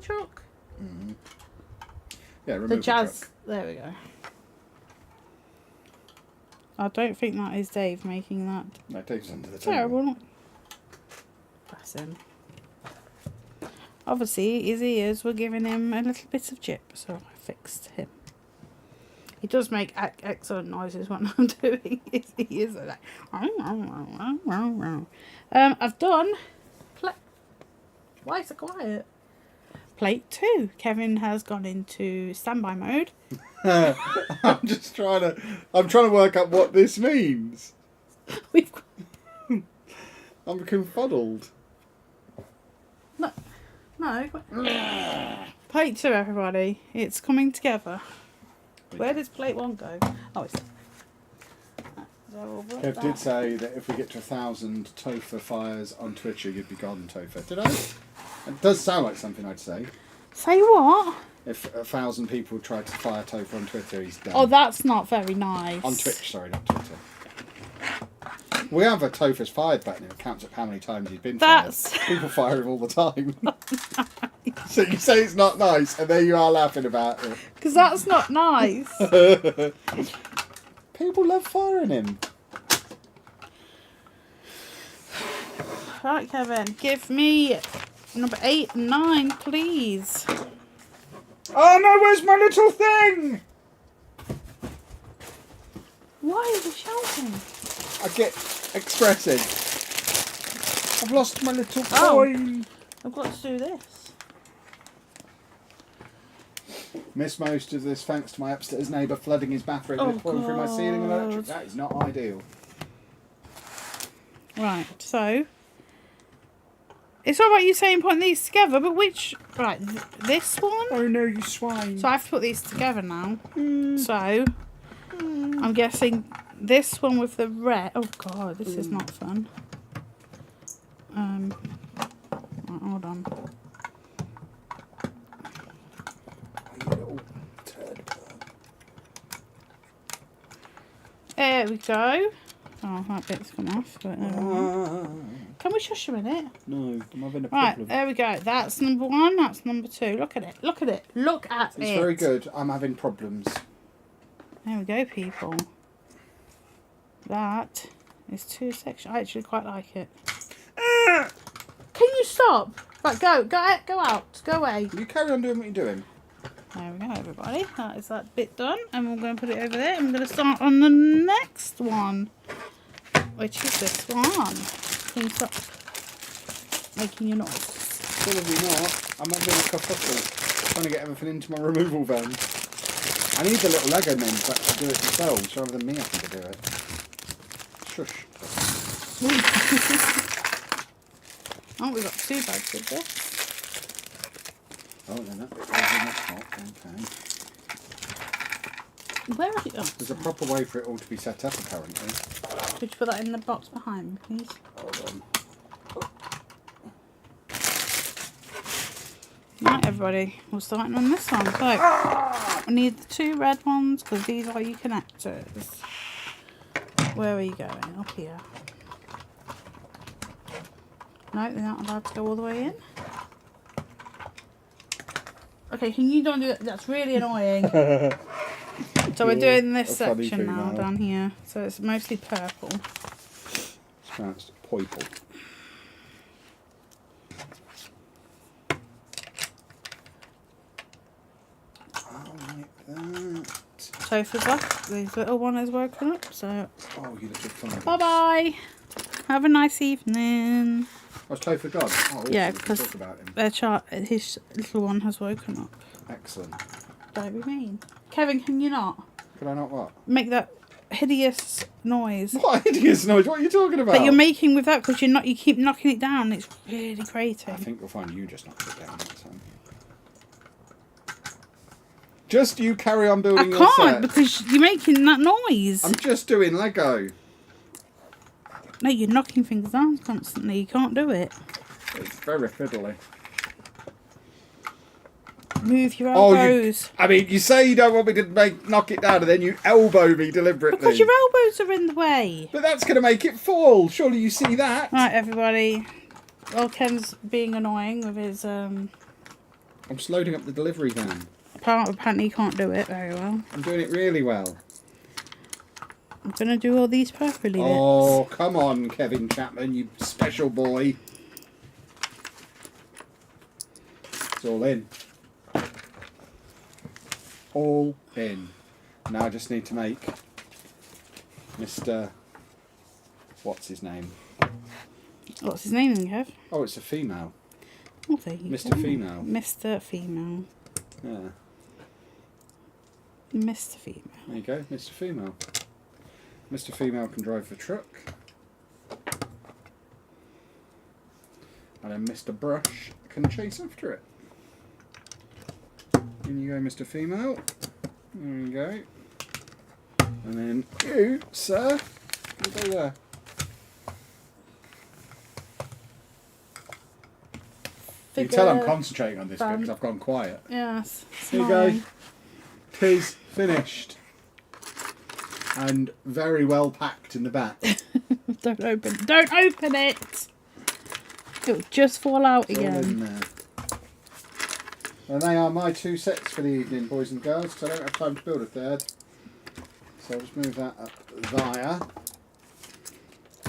B: truck?
A: Mm. Yeah, remove
B: The jazz.
A: truck.
B: There we go. I don't think that is Dave making that.
A: No, Dave's under the table.
B: Terrible. Bless him. Obviously, his ears were giving him a little bit of jip, so I fixed him. He does make excellent noises when I'm doing his ears. Like, I've done. Why is it quiet? Plate 2. Kevin has gone into standby mode.
A: I'm trying to work out what this means.
B: We've
A: I'm confuddled.
B: no. Plate 2, everybody. It's coming together. Where does plate 1 go? Oh, it's.
A: Kev did say that if we get to 1,000 Topher fires on Twitter, you'd be gone, Topher. Did I? It does sound like something I'd say.
B: Say what?
A: If 1,000 people tried to fire Topher on Twitter, he's done.
B: Oh, that's not very nice.
A: On Twitch, sorry, not Twitter. We have a Topher's fired button. It counts up how many times he's been fired. People fire him all the time. So you say it's not nice, and there you are laughing about it.
B: Because that's not nice.
A: People love firing him.
B: Right, Kevin, give me number 8 and 9, please.
A: Oh no, where's my little thing?
B: Why is he shouting?
A: I get expressive. I've lost my little coin.
B: I've got to do this.
A: Missed most of this thanks to my upstairs neighbour flooding his bathroom and it falling through my ceiling and electric. That is not ideal.
B: Right, so it's all right you saying putting these together, but which right this one?
A: Oh no, you swine!
B: So I have to put these together now. So I'm guessing this one with the red. Oh god, this is not fun. Right, hold on. There we go. Oh, that bit's come off. But can we shush a minute?
A: No, I'm having a problem.
B: Right, there we go. That's number 1. That's number 2. Look at it. Look at it. Look at it.
A: It's very good. I'm having problems.
B: There we go, people. That is 2 sections. I actually quite like it. Can you stop? Right, go out. Go away.
A: You carry on doing what you're doing.
B: There we go, everybody. That is that bit done. And we're going to put it over there. And we're going to start on the next one. Which is this one. Can you stop making your noise?
A: Probably not. I'm having a kerfuffle. Trying to get everything into my removal van. I need the little Lego men to actually do it themselves rather than me having to do it. Shush.
B: Oh, we've got 2 bags of this.
A: Oh, then that bit goes in the top. Okay.
B: Where is it? Oh,
A: There's a proper way for it all to be set up, apparently.
B: could you put that in the box behind me, please?
A: Hold on.
B: Right, everybody. We're starting on this one. So, we need the 2 red ones because these are your connectors. Where are you going? Up here. No, they're not allowed to go all the way in. Okay, can you don't do it? That's really annoying. So we're doing this section now down here. So it's mostly purple.
A: It's pronounced purple.
B: So for that, this little one is woken up. So
A: Oh, you look good fun.
B: bye bye. Have a nice evening.
A: Was Topher gone? Oh, awesome.
B: Yeah,
A: We can
B: because
A: talk about him.
B: his little one has woken up.
A: Excellent.
B: Don't be mean. Kevin, can you not
A: Could I not what?
B: make that hideous noise
A: What hideous noise? What are you talking about?
B: that you're making with that because you keep knocking it down? It's really grating.
A: I think you'll find you just knocked it down next time. Just you carry on
B: I
A: building your
B: can't
A: set.
B: because you're making that noise.
A: I'm just doing Lego.
B: No, you're knocking things down constantly. You can't do it.
A: It's very fiddly.
B: Move your
A: Oh,
B: elbows.
A: I mean, you say you don't want me to knock it down and then you elbow me deliberately.
B: Because your elbows are in the way.
A: But that's going to make it fall. Surely you see that.
B: Right, everybody. Well, Ken's being annoying with his...
A: I'm just loading up the delivery van.
B: Apparently he can't do it very well.
A: I'm doing it really well.
B: I'm going to do all these purpley
A: Oh,
B: bits.
A: come on, Kevin Chapman, you special boy. It's all in. All in. Now I just need to make Mr... What's his name?
B: What's his name then, Kev?
A: Oh, it's a female.
B: Oh, there you
A: Mr.
B: go.
A: Female.
B: Mr. Female.
A: Yeah.
B: Mr. Female.
A: There you go, Mr. Female. Mr. Female can drive the truck. And then Mr. Brush can chase after it. In you go, Mr. Female. There you go. And then you, sir, you go there.
B: figure.
A: You tell I'm concentrating on this bit
B: Band.
A: because I've gone quiet.
B: Yes.
A: Here you go. Tis finished. And very well packed in the back.
B: Don't open it! It'll just fall out
A: It's all in
B: again.
A: there. And they are my 2 sets for the evening, boys and girls, because I don't have time to build a third. So I'll just move that up there.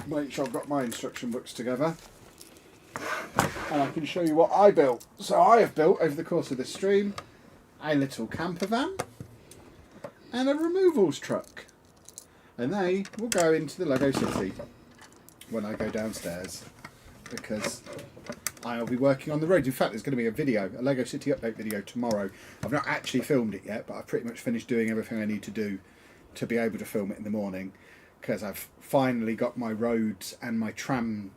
A: Make sure I've got my instruction books together. And I can show you what I built. So I have built, over the course of this stream, a little camper van and a removals truck. And they will go into the Lego City when I go downstairs, because I'll be working on the road. In fact, there's going to be a Lego City update video tomorrow. I've not actually filmed it yet, but I've pretty much finished doing everything I need to do to be able to film it in the morning, because I've finally got my roads and my tram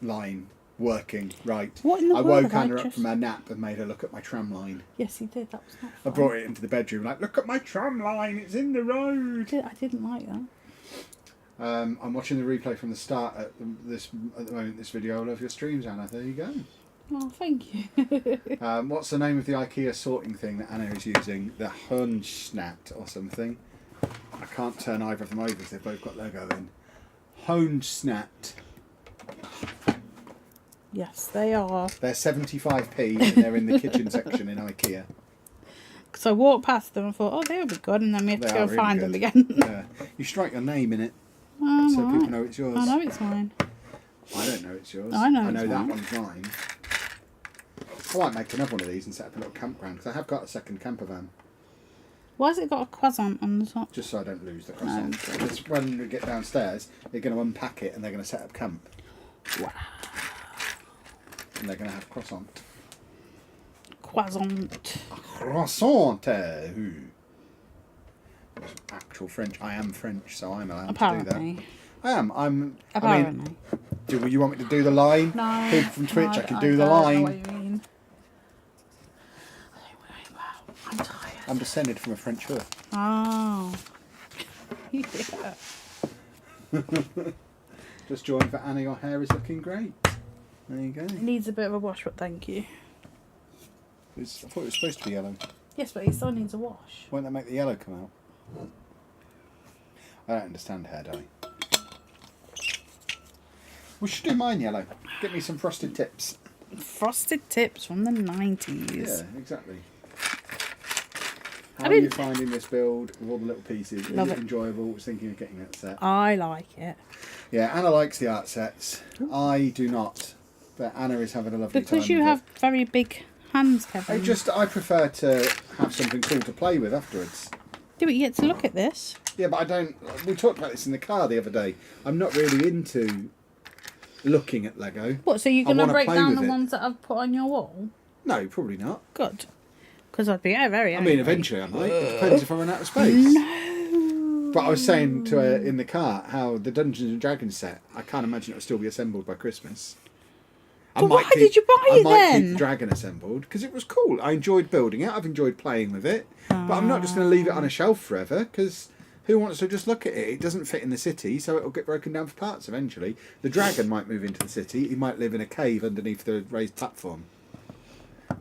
A: line working right.
B: What in the
A: I
B: world
A: woke
B: have I
A: Anna up
B: just-
A: from her nap and made her look at my tram line.
B: Yes, he did. That was not
A: I
B: fun.
A: brought it into the bedroom, like, look at my tram line, it's in the road.
B: I didn't like that.
A: I'm watching the replay from the start at the moment. This video, I love your streams, Anna. There you go.
B: Oh, thank you.
A: What's the name of the IKEA sorting thing that Anna is using? The Hundsnat or something. I can't turn either of them over because they've both got Lego in. Hundsnat.
B: Yes, they are.
A: They're 75p and they're in the kitchen section in IKEA.
B: So I walked past them and thought, oh, they would be good, and then we have
A: They
B: to
A: are
B: go
A: really
B: find
A: good.
B: them again.
A: Yeah. You strike your name in it
B: Oh,
A: so
B: right.
A: people know it's yours.
B: I know it's mine.
A: I don't know it's yours.
B: I know
A: I
B: it's
A: know that
B: mine.
A: one's mine. I might make another one of these and set up a little campground, because I have got a second camper van,
B: Why has it got a croissant on the top?
A: just so I don't lose the croissant.
B: Okay.
A: Because when we get downstairs, they're going to unpack it and they're going to set up camp.
B: Wow.
A: And they're going to have croissant.
B: Croissant.
A: Croissant! Ooh. Actual French. I am French, so I'm allowed to do
B: Apparently.
A: that. I am.
B: Apparently.
A: Do you want me to do the line?
B: No.
A: People from Twitch,
B: no,
A: I can do the
B: don't
A: line.
B: know what you mean. Wow, I'm tired.
A: I'm descended from a French hood.
B: Oh. Yeah.
A: Just joined for Anna, your hair is looking great. There you go.
B: It needs a bit of a wash, but thank you.
A: I thought it was supposed to be yellow.
B: Yes, but it still needs a wash.
A: Won't that make the yellow come out? I don't understand hair dye. We should do mine yellow. Get me some frosted tips.
B: Frosted tips from the 90s.
A: Yeah, exactly.
B: I
A: How are you
B: didn't-
A: finding this build with all the little pieces?
B: Love
A: Is it
B: it.
A: enjoyable? I was thinking of getting that set.
B: I like it.
A: Yeah, Anna likes the art sets. I do not. But Anna is having a lovely time.
B: Because you
A: with
B: have
A: it.
B: very big hands, Kevin.
A: I prefer to have something cool to play with afterwards.
B: Yeah, but you get to look at this.
A: Yeah, but I don't. We talked about this in the car the other day. I'm not really into looking at Lego.
B: What, so you're
A: I
B: going to
A: wanna
B: break
A: play
B: down
A: with
B: the
A: it.
B: ones that I've put on your wall?
A: No, probably not.
B: Good. Because I'd be very
A: I mean,
B: angry.
A: eventually I might. It depends if I run out of space.
B: No.
A: But I was saying to her in the car how the Dungeons and Dragons set, I can't imagine it will still be assembled by Christmas.
B: But why did you buy
A: I
B: it
A: might
B: then?
A: keep the dragon assembled because it was cool. I enjoyed building it. I've enjoyed playing with it. But I'm not just going to leave it on a shelf forever, because who wants to just look at it? It doesn't fit in the city, so it'll get broken down for parts eventually. The dragon might move into the city. He might live in a cave underneath the raised platform.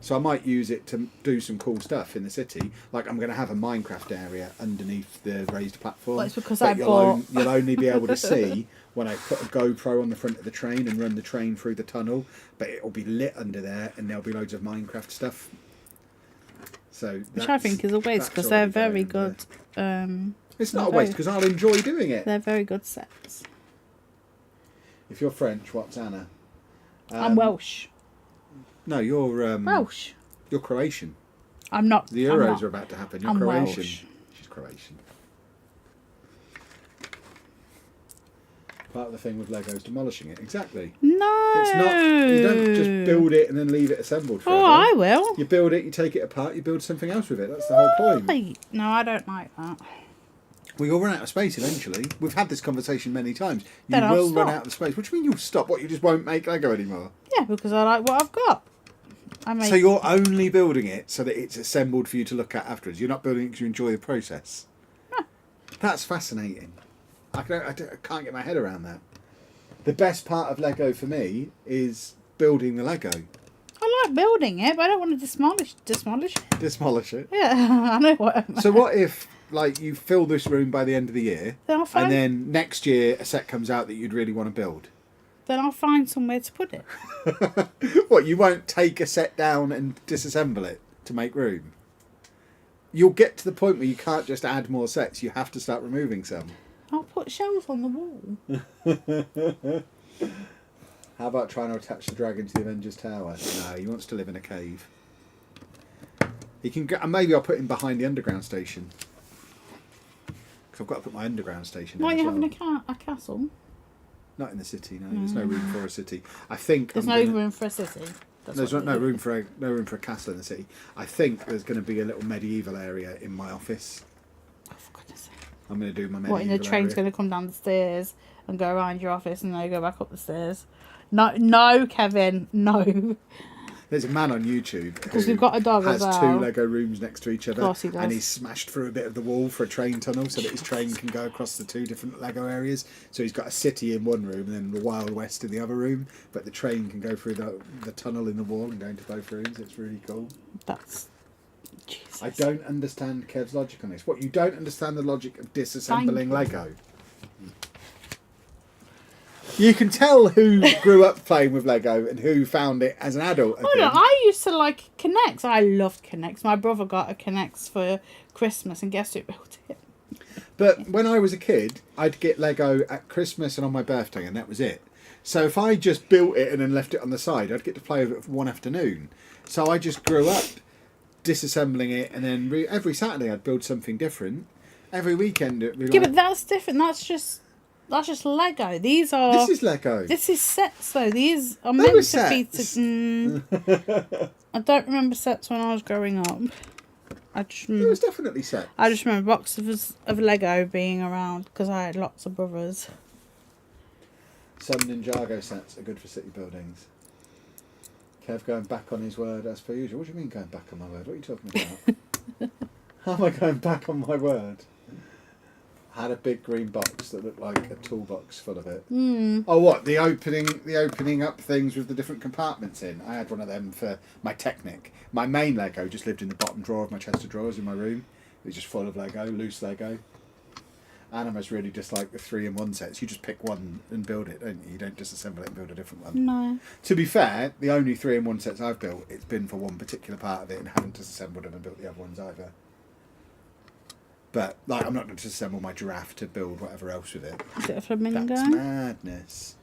A: So I might use it to do some cool stuff in the city. Like I'm going to have a Minecraft area underneath the raised platform.
B: Well, it's because
A: that
B: I bought...
A: you'll only be able to see when I put a GoPro on the front of the train and run the train through the tunnel. But it'll be lit under there and there'll be loads of Minecraft stuff. So
B: Which I think is a waste, because they're very good.
A: It's not a
B: they're
A: waste
B: very-
A: because I'll enjoy doing it.
B: They're very good sets.
A: If you're French, what's Anna?
B: I'm Welsh.
A: No, you're
B: Welsh.
A: You're Croatian.
B: I'm not.
A: The
B: I'm
A: Euros
B: not.
A: are about to happen. You're
B: I'm
A: Croatian.
B: Welsh.
A: She's Croatian. Part of the thing with Lego is demolishing it. Exactly.
B: No.
A: It's not. You don't just build it and then leave it assembled forever.
B: Oh, I will.
A: You build it, you take it apart, you build something else with it. That's the whole point.
B: Right. No, I don't like that.
A: We all run out of space eventually. We've had this conversation many times. You
B: Then I'll
A: will run
B: stop.
A: out of space. What do you mean you'll stop? What, you just won't make Lego anymore?
B: Yeah, because I like what I've got. I make.
A: So you're only building it so that it's assembled for you to look at afterwards. You're not building it because you enjoy the process.
B: No.
A: That's fascinating. I can't get my head around that. The best part of Lego for me is building the Lego.
B: I like building it, but I don't want to demolish it.
A: Demolish it.
B: Yeah, I know what I meant.
A: So what if, like, you fill this room by the end of the year,
B: Then I'll find,
A: and then next year a set comes out that you'd really want to build?
B: then I'll find somewhere to put it.
A: What, you won't take a set down and disassemble it to make room? You'll get to the point where you can't just add more sets. You have to start removing some.
B: I'll put shelves on the wall.
A: How about trying to attach the dragon to the Avengers Tower? No, he wants to live in a cave. He can go, and maybe I'll put him behind the underground station. Because I've got to put my underground station
B: Why are
A: in
B: you
A: as well.
B: having a castle?
A: Not in the city, no. There's no room for a city. I think
B: There's
A: I'm
B: no
A: gonna-
B: room for a city. That's
A: There's
B: what
A: no
B: they do.
A: room for a castle in the city. I think there's going to be a little medieval area in my office.
B: Oh, for goodness sake.
A: I'm going to do my medieval
B: What, and the train's
A: area.
B: going to come down the stairs and go around your office and then go back up the stairs? No, Kevin, no.
A: There's a man on YouTube
B: Because
A: who
B: we've got a dog
A: has
B: as well.
A: two Lego rooms next to each other,
B: Of course he does.
A: and he's smashed through a bit of the wall for a train tunnel so that his train can go across the two different Lego areas. So he's got a city in one room and then the Wild West in the other room, but the train can go through the tunnel in the wall and go into both rooms. It's really cool.
B: That's... Jesus.
A: I don't understand Kev's logic on this. What, you don't understand the logic of disassembling Lego? You can tell who grew up playing with Lego and who found it as an adult.
B: Oh no, I used to like Connects. I loved Connects. My brother got a Connects for Christmas, and guess who built it?
A: But when I was a kid, I'd get Lego at Christmas and on my birthday, and that was it. So if I just built it and then left it on the side, I'd get to play with it for one afternoon. So I just grew up disassembling it, and then every Saturday I'd build something different. Every weekend it'd be
B: Yeah,
A: like,
B: but that's different. That's just Lego. These are.
A: this is Lego.
B: This is sets though. These are
A: They
B: meant
A: were
B: to be.
A: sets.
B: I don't remember sets when I was growing up. I just
A: It was definitely set.
B: I just remember boxes of Lego being around because I had lots of brothers.
A: Some Ninjago sets are good for city buildings. Kev going back on his word as per usual. What do you mean going back on my word? What are you talking about? How am I going back on my word? I had a big green box that looked like a toolbox full of it. Oh, what, the opening up things with the different compartments in? I had one of them for my Technic. My main Lego just lived in the bottom drawer of my chest of drawers in my room. It was just full of Lego, loose Lego. Anima's really just like the 3-in-1 sets. You just pick one and build it, don't you? You don't disassemble it and build a different one.
B: No.
A: To be fair, the only 3-in-1 sets I've built, it's been for one particular part of it and haven't disassembled them and built the other ones either. But like, I'm not going to disassemble my giraffe to build whatever else with it.
B: Is it a flamingo?
A: That's madness.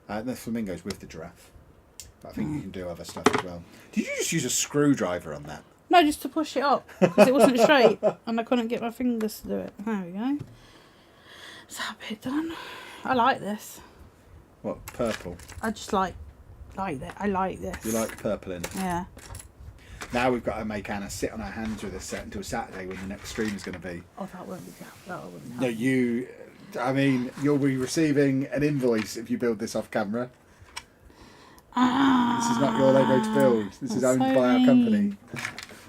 A: The flamingo's with the giraffe. But I think you can do other stuff as well. Did you just use a screwdriver on that?
B: No, just to push it up because it wasn't straight and I couldn't get my fingers to do it. There we go. Is that bit done? I like this.
A: What, purple?
B: I just like that. I like this.
A: You like purple in it?
B: Yeah.
A: Now we've got to make Anna sit on our hands with this set until Saturday when the next stream is going to be.
B: Oh, that won't be that wouldn't
A: No, you'll be receiving an invoice if you build this off camera. This is not your Lego to build. This is
B: That's
A: owned
B: so
A: by our
B: mean.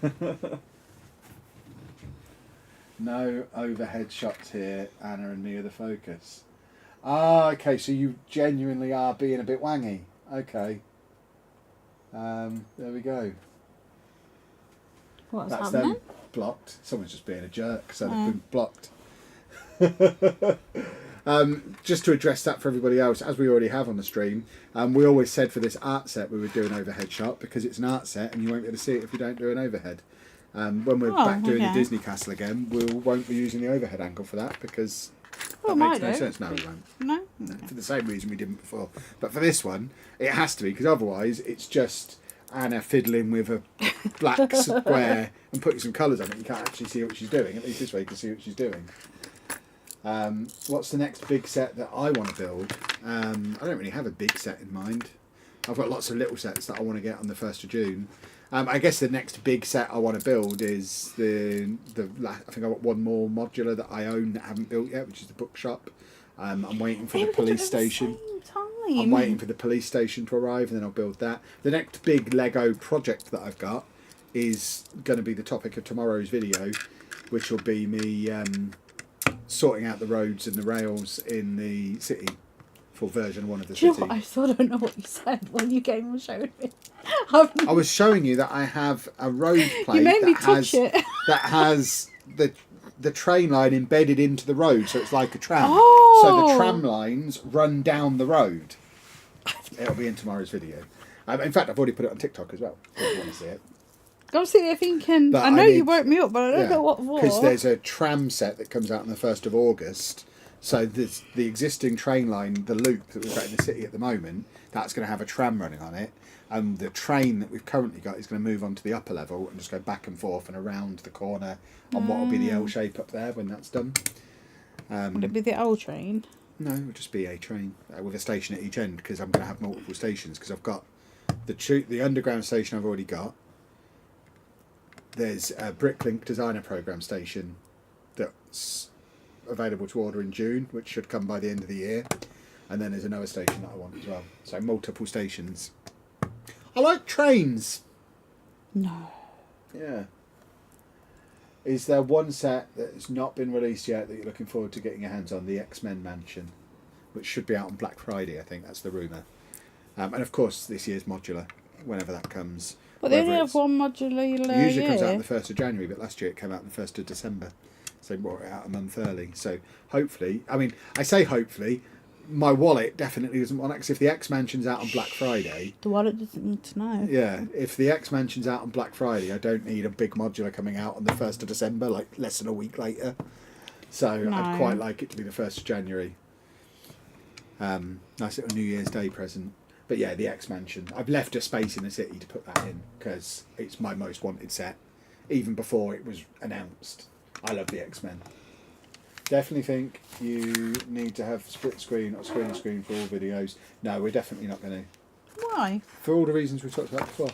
A: company. No overhead shots here. Anna and me are the focus. Ah, okay, so you genuinely are being a bit wangy. Okay. There we go.
B: What's
A: That's
B: happening?
A: them blocked. Someone's just being a jerk, so they've been blocked. Just to address that for everybody else, as we already have on the stream, we always said for this art set we would do an overhead shot because it's an art set and you won't be able to see it if you don't do an overhead. When we're back doing the Disney Castle again, we won't be using the overhead angle for that because that makes no sense. No, we won't.
B: No?
A: No, for the same reason we didn't before. But for this one, it has to be because otherwise it's just Anna fiddling with a black square and putting some colours on it. You can't actually see what she's doing. At least this way you can see what she's doing. What's the next big set that I want to build? I don't really have a big set in mind. I've got lots of little sets that I want to get on the 1st of June. I guess the next big set I want to build is I think I've got one more modular that I own that I haven't built yet, which is the bookshop. I'm waiting for the police station. I'm waiting for the police station to arrive and then I'll build that. The next big Lego project that I've got is going to be the topic of tomorrow's video, which will be me sorting out the roads and the rails in the city multiple version one of the
B: Do you
A: city.
B: know what? I still don't know what you said when you came and showed me.
A: I was showing you that I have a road plate
B: You made me touch it.
A: that has the train line embedded into the road, so it's like a tram.
B: Oh.
A: So the tram lines run down the road. It'll be in tomorrow's video. In fact, I've already put it on TikTok as well, if you want to see it.
B: Go see if you can.
A: But
B: I know you woke me up, but I don't know what for.
A: Because there's a tram set that comes out on the 1st of August. So the existing train line, the loop that we've got in the city at the moment, that's going to have a tram running on it. And the train that we've currently got is going to move on to the upper level and just go back and forth and around the corner on what will be the L shape up there when that's done.
B: Would it be the old train?
A: No, it would just be a train with a station at each end, because I'm going to have multiple stations, because I've got the underground station I've already got. There's a Bricklink designer program station that's available to order in June, which should come by the end of the year. And then there's another station that I want as well. So multiple stations. I like trains.
B: No.
A: Yeah. Is there one set that's not been released yet that you're looking forward to getting your hands on? The X-Men Mansion, which should be out on Black Friday, I think. That's the rumour. And of course, this year's modular, whenever that comes.
B: But they only have one modular
A: It usually comes out on
B: year.
A: the 1st of January, but last year it came out on the 1st of December. So they brought it out a month early. So hopefully, I mean, I say hopefully, my wallet definitely doesn't want it, because if the X-Mansion's out on Black Friday...
B: The wallet doesn't need to know.
A: Yeah, if the X-Mansion's out on Black Friday, I don't need a big modular coming out on the 1st of December, like less than a week later. So
B: No.
A: I'd quite like it to be the 1st of January. Nice little New Year's Day present. But yeah, the X-Mansion. I've left a space in the city to put that in, because it's my most wanted set, even before it was announced. I love the X-Men. Definitely think you need to have split screen or screen to screen for all videos. No, we're definitely not going to.
B: Why?
A: For all the reasons we talked about before.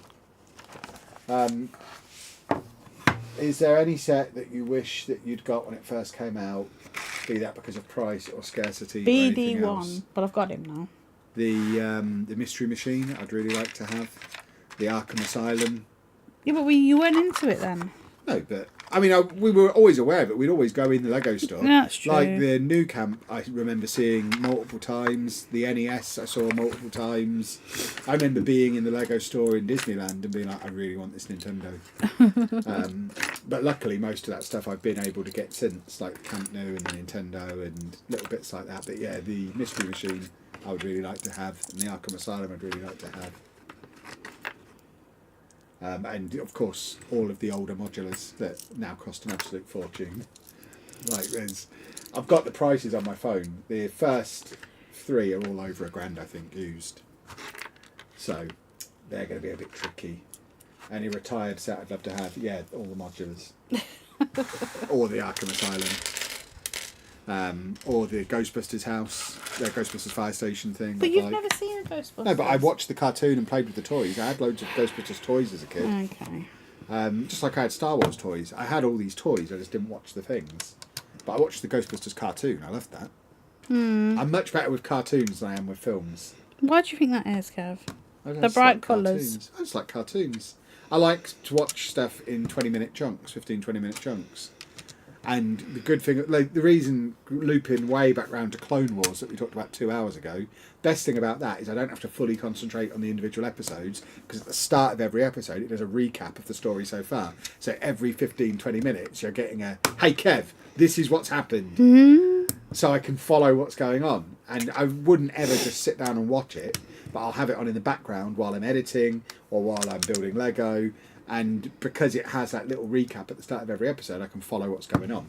A: Is there any set that you wish that you'd got when it first came out, be that because of price or scarcity or anything else?
B: BD1, but I've got him now.
A: The Mystery Machine, I'd really like to have. The Arkham Asylum.
B: Yeah, but you went into it then.
A: No, but I mean, we were always aware of it. We'd always go in the Lego store.
B: That's true.
A: Like the New Camp, I remember seeing multiple times. The NES, I saw multiple times. I remember being in the Lego store in Disneyland and being like, I really want this Nintendo. But luckily, most of that stuff I've been able to get since, like Camp Nou and the Nintendo and little bits like that. But yeah, the Mystery Machine, I would really like to have, and the Arkham Asylum, I'd really like to have. And of course, all of the older modulars that now cost an absolute fortune. Like I've got the prices on my phone. The first 3 are all over £1,000, I think, used. So they're going to be a bit tricky. Any retired set I'd love to have? Yeah, all the modulars, or the Arkham Asylum, or the Ghostbusters house, the Ghostbusters fire station thing.
B: But you've never seen a Ghostbusters.
A: No, but I watched the cartoon and played with the toys. I had loads of Ghostbusters toys as a kid.
B: Okay.
A: Just like I had Star Wars toys. I had all these toys, I just didn't watch the things. But I watched the Ghostbusters cartoon, I loved that. I'm much better with cartoons than I am with films.
B: Why do you think that is, Kev?
A: I
B: The
A: just
B: bright
A: like
B: colours.
A: cartoons. I just like cartoons. I like to watch stuff in 20-minute chunks, 15-20-minute chunks. And the good thing, like the reason, looping way back round to Clone Wars that we talked about 2 hours ago, best thing about that is I don't have to fully concentrate on the individual episodes, because at the start of every episode it does a recap of the story so far. So every 15-20 minutes you're getting a, hey Kev, this is what's happened. So I can follow what's going on. And I wouldn't ever just sit down and watch it, but I'll have it on in the background while I'm editing or while I'm building Lego. And because it has that little recap at the start of every episode, I can follow what's going on.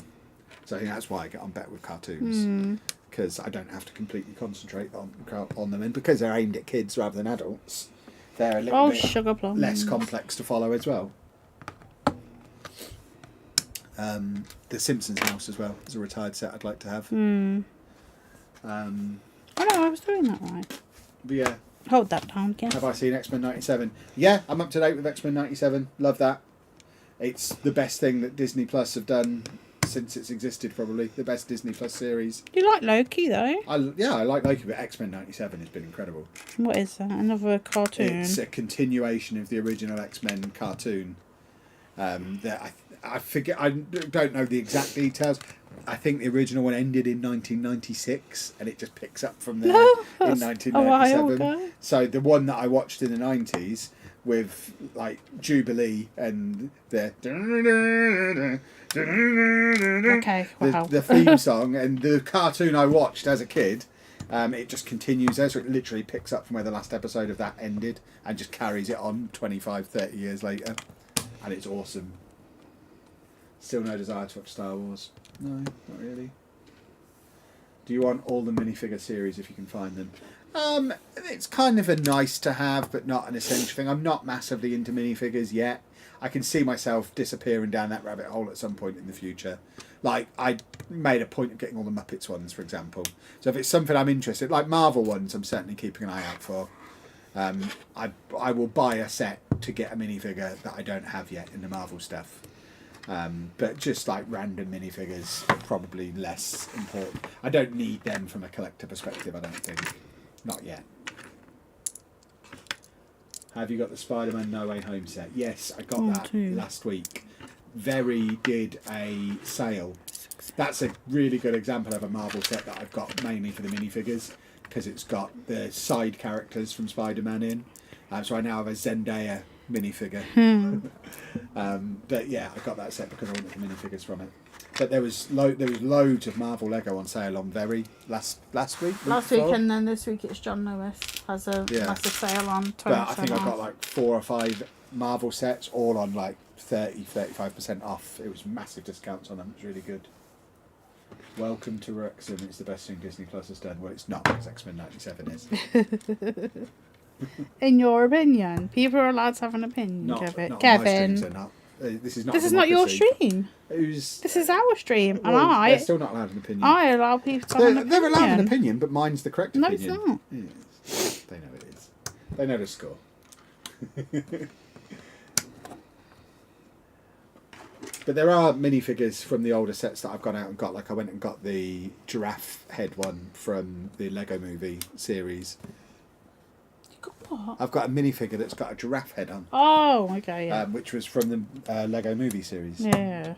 A: So I think that's why I get on better with cartoons, because I don't have to completely concentrate on them. And because they're aimed at kids rather than adults, they're a little bit
B: sugar plums.
A: less complex to follow as well. The Simpsons house as well is a retired set I'd like to have.
B: Oh no, I was doing that right.
A: But yeah.
B: Hold that down, Kev.
A: Have I seen X-Men 97? Yeah, I'm up to date with X-Men 97. Love that. It's the best thing that Disney Plus have done since it's existed, probably. The best Disney Plus series.
B: You like Loki, though?
A: I like Loki, but X-Men 97 has been incredible.
B: What is that? Another cartoon?
A: It's a continuation of the original X-Men cartoon. That I forget, I don't know the exact details. I think the original one ended in 1996, and it just picks up from there
B: No,
A: in
B: that's a while
A: 1997.
B: ago.
A: So the one that I watched in the 90s with like Jubilee and the
B: Okay, wow.
A: the theme song and the cartoon I watched as a kid, it just continues there. So it literally picks up from where the last episode of that ended and just carries it on 25, 30 years later, and it's awesome. Still no desire to watch Star Wars. No, not really. Do you want all the minifigure series if you can find them? It's kind of a nice to have, but not an essential thing. I'm not massively into minifigures yet. I can see myself disappearing down that rabbit hole at some point in the future. Like, I made a point of getting all the Muppets ones, for example. So if it's something I'm interested, like Marvel ones, I'm certainly keeping an eye out for. I will buy a set to get a minifigure that I don't have yet in the Marvel stuff. But just like random minifigures, probably less important. I don't need them from a collector perspective, I don't think. Not yet. Have you got the Spider-Man No Way Home set? Yes, I got that last week. Very did a sale. That's a really good example of a Marvel set that I've got mainly for the minifigures, because it's got the side characters from Spider-Man in. So I now have a Zendaya minifigure. But yeah, I got that set because I wanted the minifigures from it. But there was loads of Marvel Lego on sale on Very last week.
B: Last week, and then this week it's John Lewis has a massive sale on 20%.
A: But I think I got like 4 or 5 Marvel sets all on like 30-35% off. It was massive discounts on them. It was really good. Welcome to Wrexham. It's the best thing Disney Plus has done. Well, it's not, because X-Men 97 is.
B: In your opinion, people are allowed to have an opinion.
A: Not
B: Kevin.
A: my streams, they're not. This is not.
B: This is not your stream.
A: This
B: is our stream, and
A: they're still not allowed an opinion.
B: I allow people to have an opinion.
A: They're allowed an opinion, but mine's the correct opinion.
B: No, it's not.
A: Yes. They know it is. They know the score. But there are minifigures from the older sets that I've gone out and got. Like I went and got the giraffe head one from the Lego Movie series.
B: What?
A: I've got a minifigure that's got a giraffe head on.
B: Oh, okay, yeah.
A: Which was from the Lego Movie series.
B: Yeah.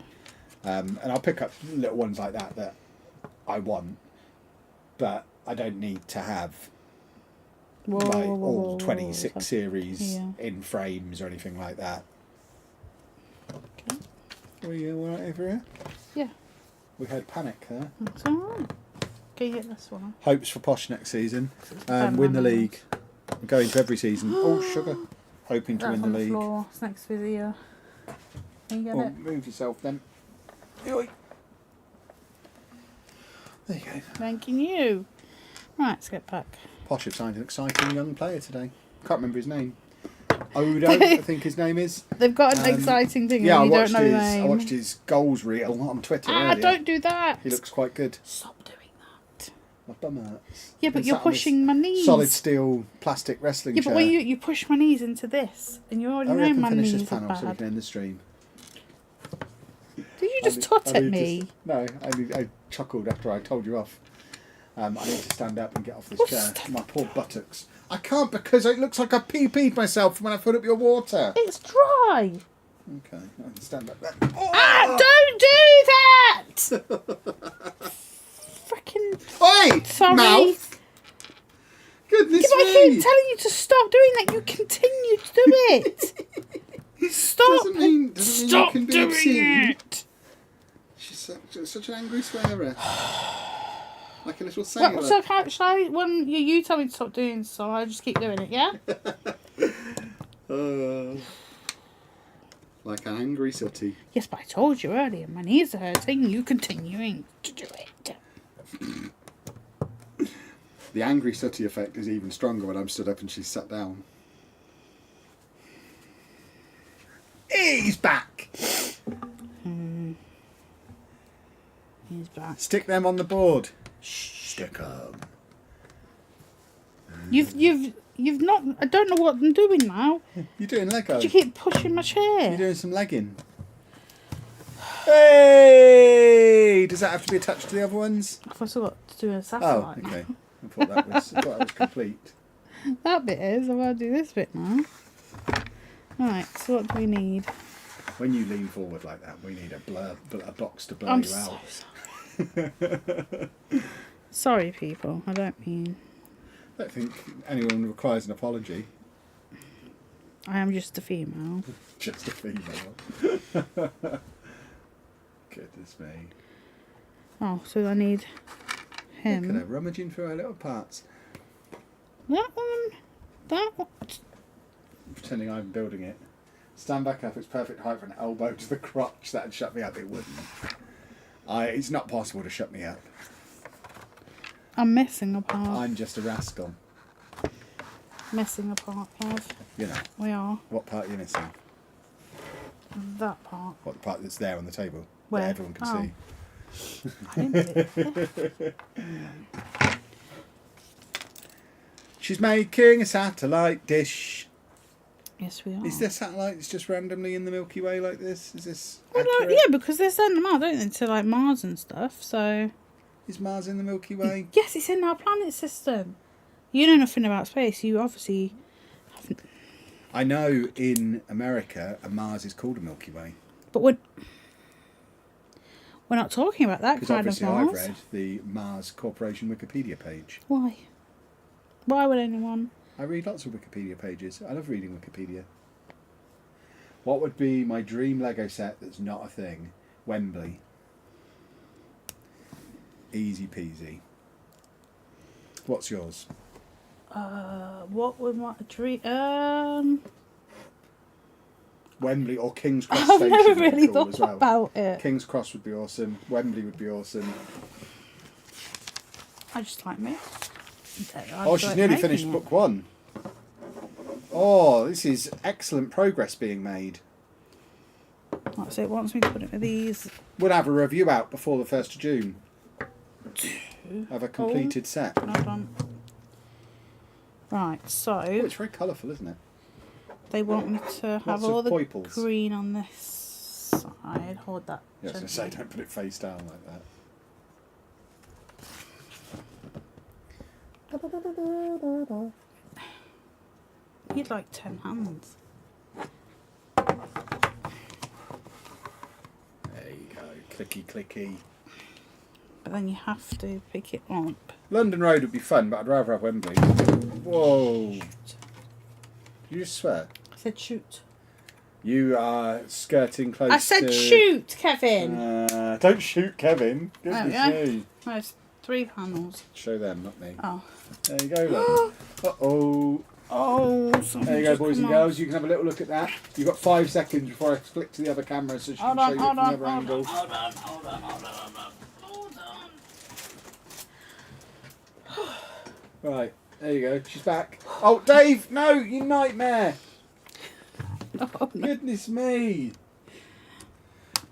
A: And I'll pick up little ones like that I want, but I don't need to have all 26 series in frames or anything like that.
B: Okay.
A: Are you all right over here?
B: Yeah.
A: We had panic there.
B: That's alright. Okay, get this one.
A: Hopes for Posh next season. Win the league. Going to every season. Oh, sugar. Hoping to win the league.
B: Floor. It's next video. Can you get it?
A: Move yourself then. There you go.
B: Thanking you. Right, let's get back.
A: Posh have signed an exciting young player today. Can't remember his name. Odo, I think his name is.
B: They've got an exciting thing.
A: Yeah,
B: and you don't know the name.
A: I watched his goals reel on Twitter earlier.
B: Don't do that.
A: He looks quite good.
B: Stop doing that.
A: My bum hurts.
B: Yeah, but you're pushing my knees.
A: Solid steel plastic wrestling chair.
B: Yeah, but when you push my knees into this, and you already know my knees
A: this panel
B: are
A: so we
B: bad.
A: can end the stream.
B: Did you just tut at me?
A: No, I chuckled after I told you off. I need to stand up and get off this chair. My poor buttocks. I can't because it looks like I pee-peed myself when I put up your water.
B: It's dry.
A: Okay, I can stand up there.
B: Ah, don't do that! Freaking.
A: Oi!
B: Sorry.
A: Mouth! Goodness me!
B: I keep telling you to stop doing that. You continue to do it. Stop!
A: Doesn't mean
B: Stop
A: you can be
B: doing
A: obscene.
B: it.
A: She's such an angry swearer. Like a little sailor.
B: Well, so shall I, when you tell me to stop doing so, I just keep doing it, yeah?
A: Like an angry sooty.
B: Yes, but I told you earlier, my knees are hurting, you continuing to do it.
A: The angry sooty effect is even stronger when I'm stood up and she's sat down. He's back!
B: He's back.
A: Stick them on the board. Stick them.
B: You've not. I don't know what I'm doing now.
A: You're doing Lego.
B: You keep pushing my chair.
A: You're doing some legging. Hey! Does that have to be attached to the other ones?
B: I've still got to do a satellite.
A: Oh, okay. I thought that was complete.
B: That bit is. I'm going to do this bit now. Right. So what do we need?
A: When you lean forward like that, we need a box to blur
B: I'm
A: you
B: so
A: out.
B: sorry. Sorry, people. I don't mean.
A: I don't think anyone requires an apology.
B: I am just a female.
A: Just a female. Goodness me.
B: Oh, so I need him.
A: Look at her rummaging through her little parts.
B: That one. That one.
A: Pretending I'm building it. Stand back up. It's perfect height for an elbow to the crotch. That'd shut me up. It wouldn't. It's not possible to shut me up.
B: I'm missing a part.
A: I'm just a rascal.
B: Missing a part, Kev.
A: You know.
B: We are.
A: What part are you missing?
B: That part.
A: What, the part that's there on the table?
B: Where?
A: That everyone can see.
B: I didn't
A: She's making a satellite dish.
B: Yes, we are.
A: Is there satellites just randomly in the Milky Way like this? Is this
B: Well,
A: accurate?
B: yeah, because they send them out, don't they, to like Mars and stuff. So.
A: Is Mars in the Milky Way?
B: Yes, it's in our planet system. You know nothing about space. You obviously haven't.
A: I know in America a Mars is called a Milky Way.
B: But we're not talking about that
A: Because
B: kind of
A: obviously
B: Mars.
A: I've read the Mars Corporation Wikipedia page.
B: Why? Why would anyone?
A: I read lots of Wikipedia pages. I love reading Wikipedia. What would be my dream Lego set that's not a thing? Wembley. Easy peasy. What's yours?
B: What would my dream?
A: Wembley or King's Cross
B: I've
A: Station
B: never
A: would be
B: really
A: cool
B: thought
A: as well.
B: about it.
A: King's Cross would be awesome. Wembley would be awesome.
B: I just like me.
A: Oh, she's nearly finished book 1. Oh, this is excellent progress being made.
B: That's it. Wants me to put it with these.
A: We'll have a review out before the 1st of June. Of a completed set.
B: Hold on. Right, so
A: Oh, it's very colourful, isn't it?
B: they want me to have
A: Lots
B: all
A: of
B: the
A: poiples.
B: green on this side. Hold that.
A: Yeah, I was going to say,
B: gently.
A: don't put it face down like that.
B: You'd like 10 hands.
A: There you go. Clicky, clicky.
B: But then you have to pick it up.
A: London Road would be fun, but I'd rather have Wembley. Whoa. Did you just swear?
B: I said shoot.
A: You are skirting close
B: I said
A: to...
B: shoot, Kevin!
A: Don't shoot Kevin. Goodness
B: yeah.
A: me.
B: There's 3 panels.
A: Show them, not me.
B: Oh.
A: There you go, love. Uh-oh.
B: Oh,
A: There you go, boys and girls. You can have a little look at that. You've got 5 seconds before I flick to the other camera so she can show you from the other angle.
B: Hold on.
A: Right, there you go. She's back. Oh, Dave! No, you nightmare!
B: Oh, no.
A: Goodness me!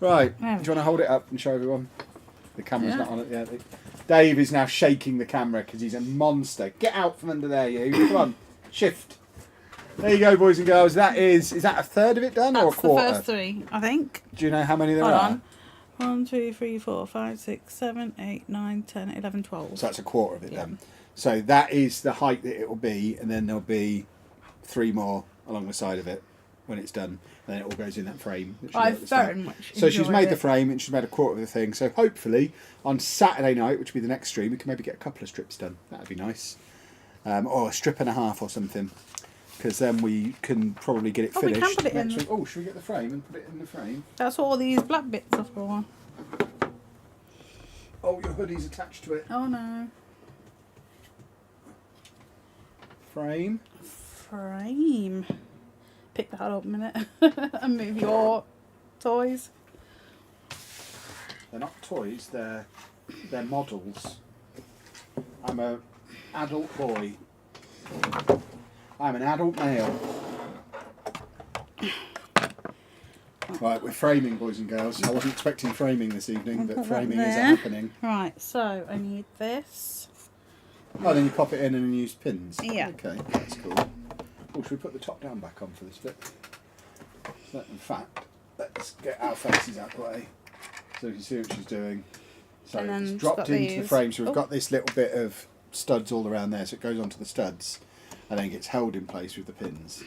A: Right, do you
B: Yeah.
A: want to hold it up and show everyone? The camera's not on it yet. Dave is now shaking the camera because he's a monster. Get out from under there, you. Come on, shift. There you go, boys and girls. Is that a third of it done or a
B: That's the
A: quarter?
B: first 3, I think.
A: Do you know how many there
B: Hold
A: are?
B: on. 1, 2, 3, 4, 5, 6, 7, 8, 9, 10, 11, 12.
A: So that's a quarter of it
B: Yeah.
A: then. So that is the height that it will be, and then there'll be 3 more along the side of it when it's done. And then it all goes in that frame. that she
B: I
A: wrote at the start.
B: very much
A: So she's
B: enjoyed
A: made the
B: it.
A: frame and she's made a quarter of the thing. So hopefully on Saturday night, which will be the next stream, we can maybe get a couple of strips done. That'd be nice. Or a strip and a half or something. Because then we can probably get it
B: Oh, we
A: finished
B: can put it
A: next
B: in.
A: week. Oh, should we get the frame and put it in the frame?
B: That's what all these black bits are for.
A: Oh, your hoodie's attached to it.
B: Oh no.
A: Frame.
B: Frame. Pick that up a minute and move your toys.
A: They're not toys, they're models. I'm a adult boy. I'm an adult male. Right, we're framing, boys and girls. I wasn't expecting framing this evening, but
B: Put that
A: framing is
B: there.
A: happening.
B: Right, so I need this.
A: Oh, then you pop it in and use pins.
B: Yeah.
A: Okay, that's cool. Oh, should we put the top down back on for this bit? In fact, let's get our faces out the way so you can see what she's doing. So
B: And then
A: it's
B: just
A: dropped
B: got
A: into the
B: these.
A: frame, so we've
B: Oh.
A: got this little bit of studs all around there, so it goes onto the studs and then gets held in place with the pins.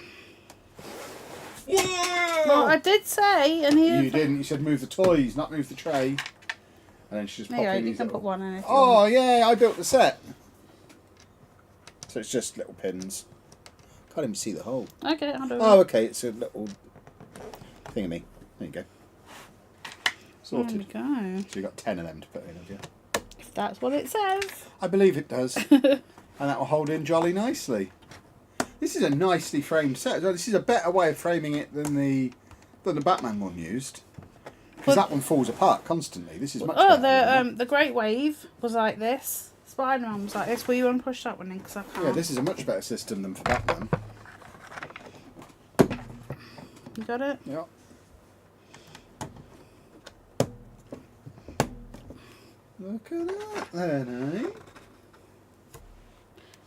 B: Well, I did say, and
A: You didn't, you said move the toys, not move the tray. and then she just
B: There
A: pop
B: you go,
A: in
B: you
A: these
B: can
A: little...
B: put one in if you
A: Oh
B: want.
A: yeah, I built the set. So it's just little pins. Can't even see the hole.
B: Okay, I'll do
A: Oh,
B: it.
A: okay, it's a little thingy. There you go.
B: There we
A: Sorted.
B: go.
A: So you've got 10 of them to put in, have you?
B: If that's what it says.
A: I believe it does. And that will hold in jolly nicely. This is a nicely framed set. This is a better way of framing it than the Batman one used. Because that one falls apart constantly. This is much
B: Oh,
A: better.
B: the Great Wave was like this. Spider-Man was like this. Will you want to push that one in? Because I can't.
A: Yeah, this is a much better system than for Batman.
B: You got it?
A: Yeah. Look at that then, eh?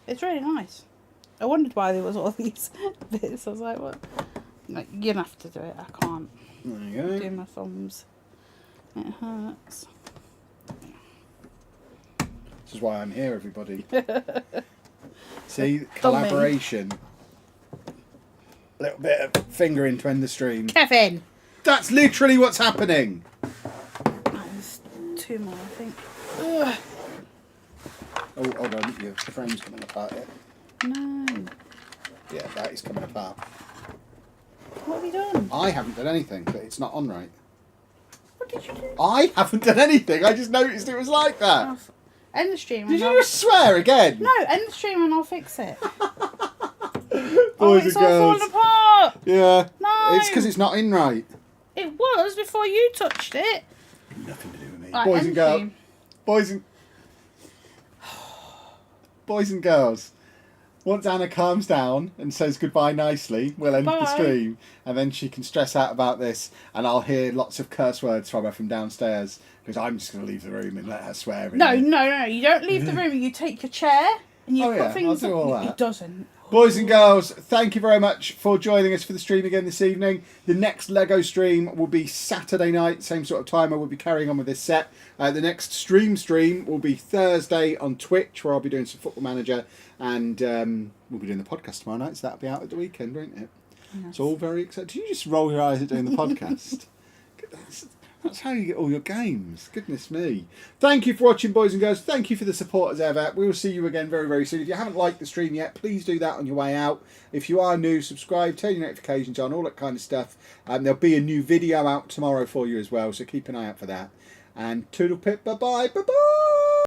B: It's really nice. I wondered why there was all these bits. I was like, what? Like, you're gonna have to do it. I can't
A: There you go.
B: do my thumbs. It hurts.
A: This is why I'm here, everybody. See, collaboration. A little bit of fingering to end the stream.
B: Kevin!
A: That's literally what's happening.
B: There's two more, I think. Ugh.
A: Oh, hold on. Yeah, the frame's coming apart here.
B: No.
A: Yeah, that is coming apart.
B: What have you done?
A: I haven't done anything, but it's not on right.
B: What did you do?
A: I haven't done anything. I just noticed it was like that.
B: End the stream.
A: Did
B: and
A: you
B: I'll...
A: just swear again?
B: No, end the stream and I'll fix it.
A: Boys
B: it's
A: and
B: all
A: girls.
B: falling apart.
A: Yeah.
B: No.
A: It's because it's not in right.
B: It was before you touched it.
A: Nothing to do with me.
B: Right,
A: Boys
B: end
A: and
B: the
A: girls.
B: stream.
A: Boys and girls. Once Anna calms down and says goodbye nicely, we'll end the
B: Bye.
A: stream, and then she can stress out about this, and I'll hear lots of curse words from her from downstairs because I'm just going to leave the room and let her swear. In
B: No,
A: there.
B: no, you don't leave the room. You take your chair and you
A: Oh,
B: put
A: yeah,
B: things.
A: I'll do all
B: on.
A: that.
B: It doesn't.
A: Boys and girls, thank you very much for joining us for the stream again this evening. The next Lego stream will be Saturday night, same sort of time. I will be carrying on with this set. The next stream will be Thursday on Twitch, where I'll be doing some Football Manager, and we'll be doing the podcast tomorrow night, so that'll be out at the weekend, won't it?
B: Yes.
A: It's all very exciting. Do you just roll your eyes at doing the podcast? That's how you get all your games. Goodness me. Thank you for watching, boys and girls. Thank you for the support as ever. We will see you again very, very soon. If you haven't liked the stream yet, please do that on your way out. If you are new, subscribe, turn your notifications on, all that kind of stuff. There'll be a new video out tomorrow for you as well, so keep an eye out for that. And toodle pip, bye-bye, bye-bye.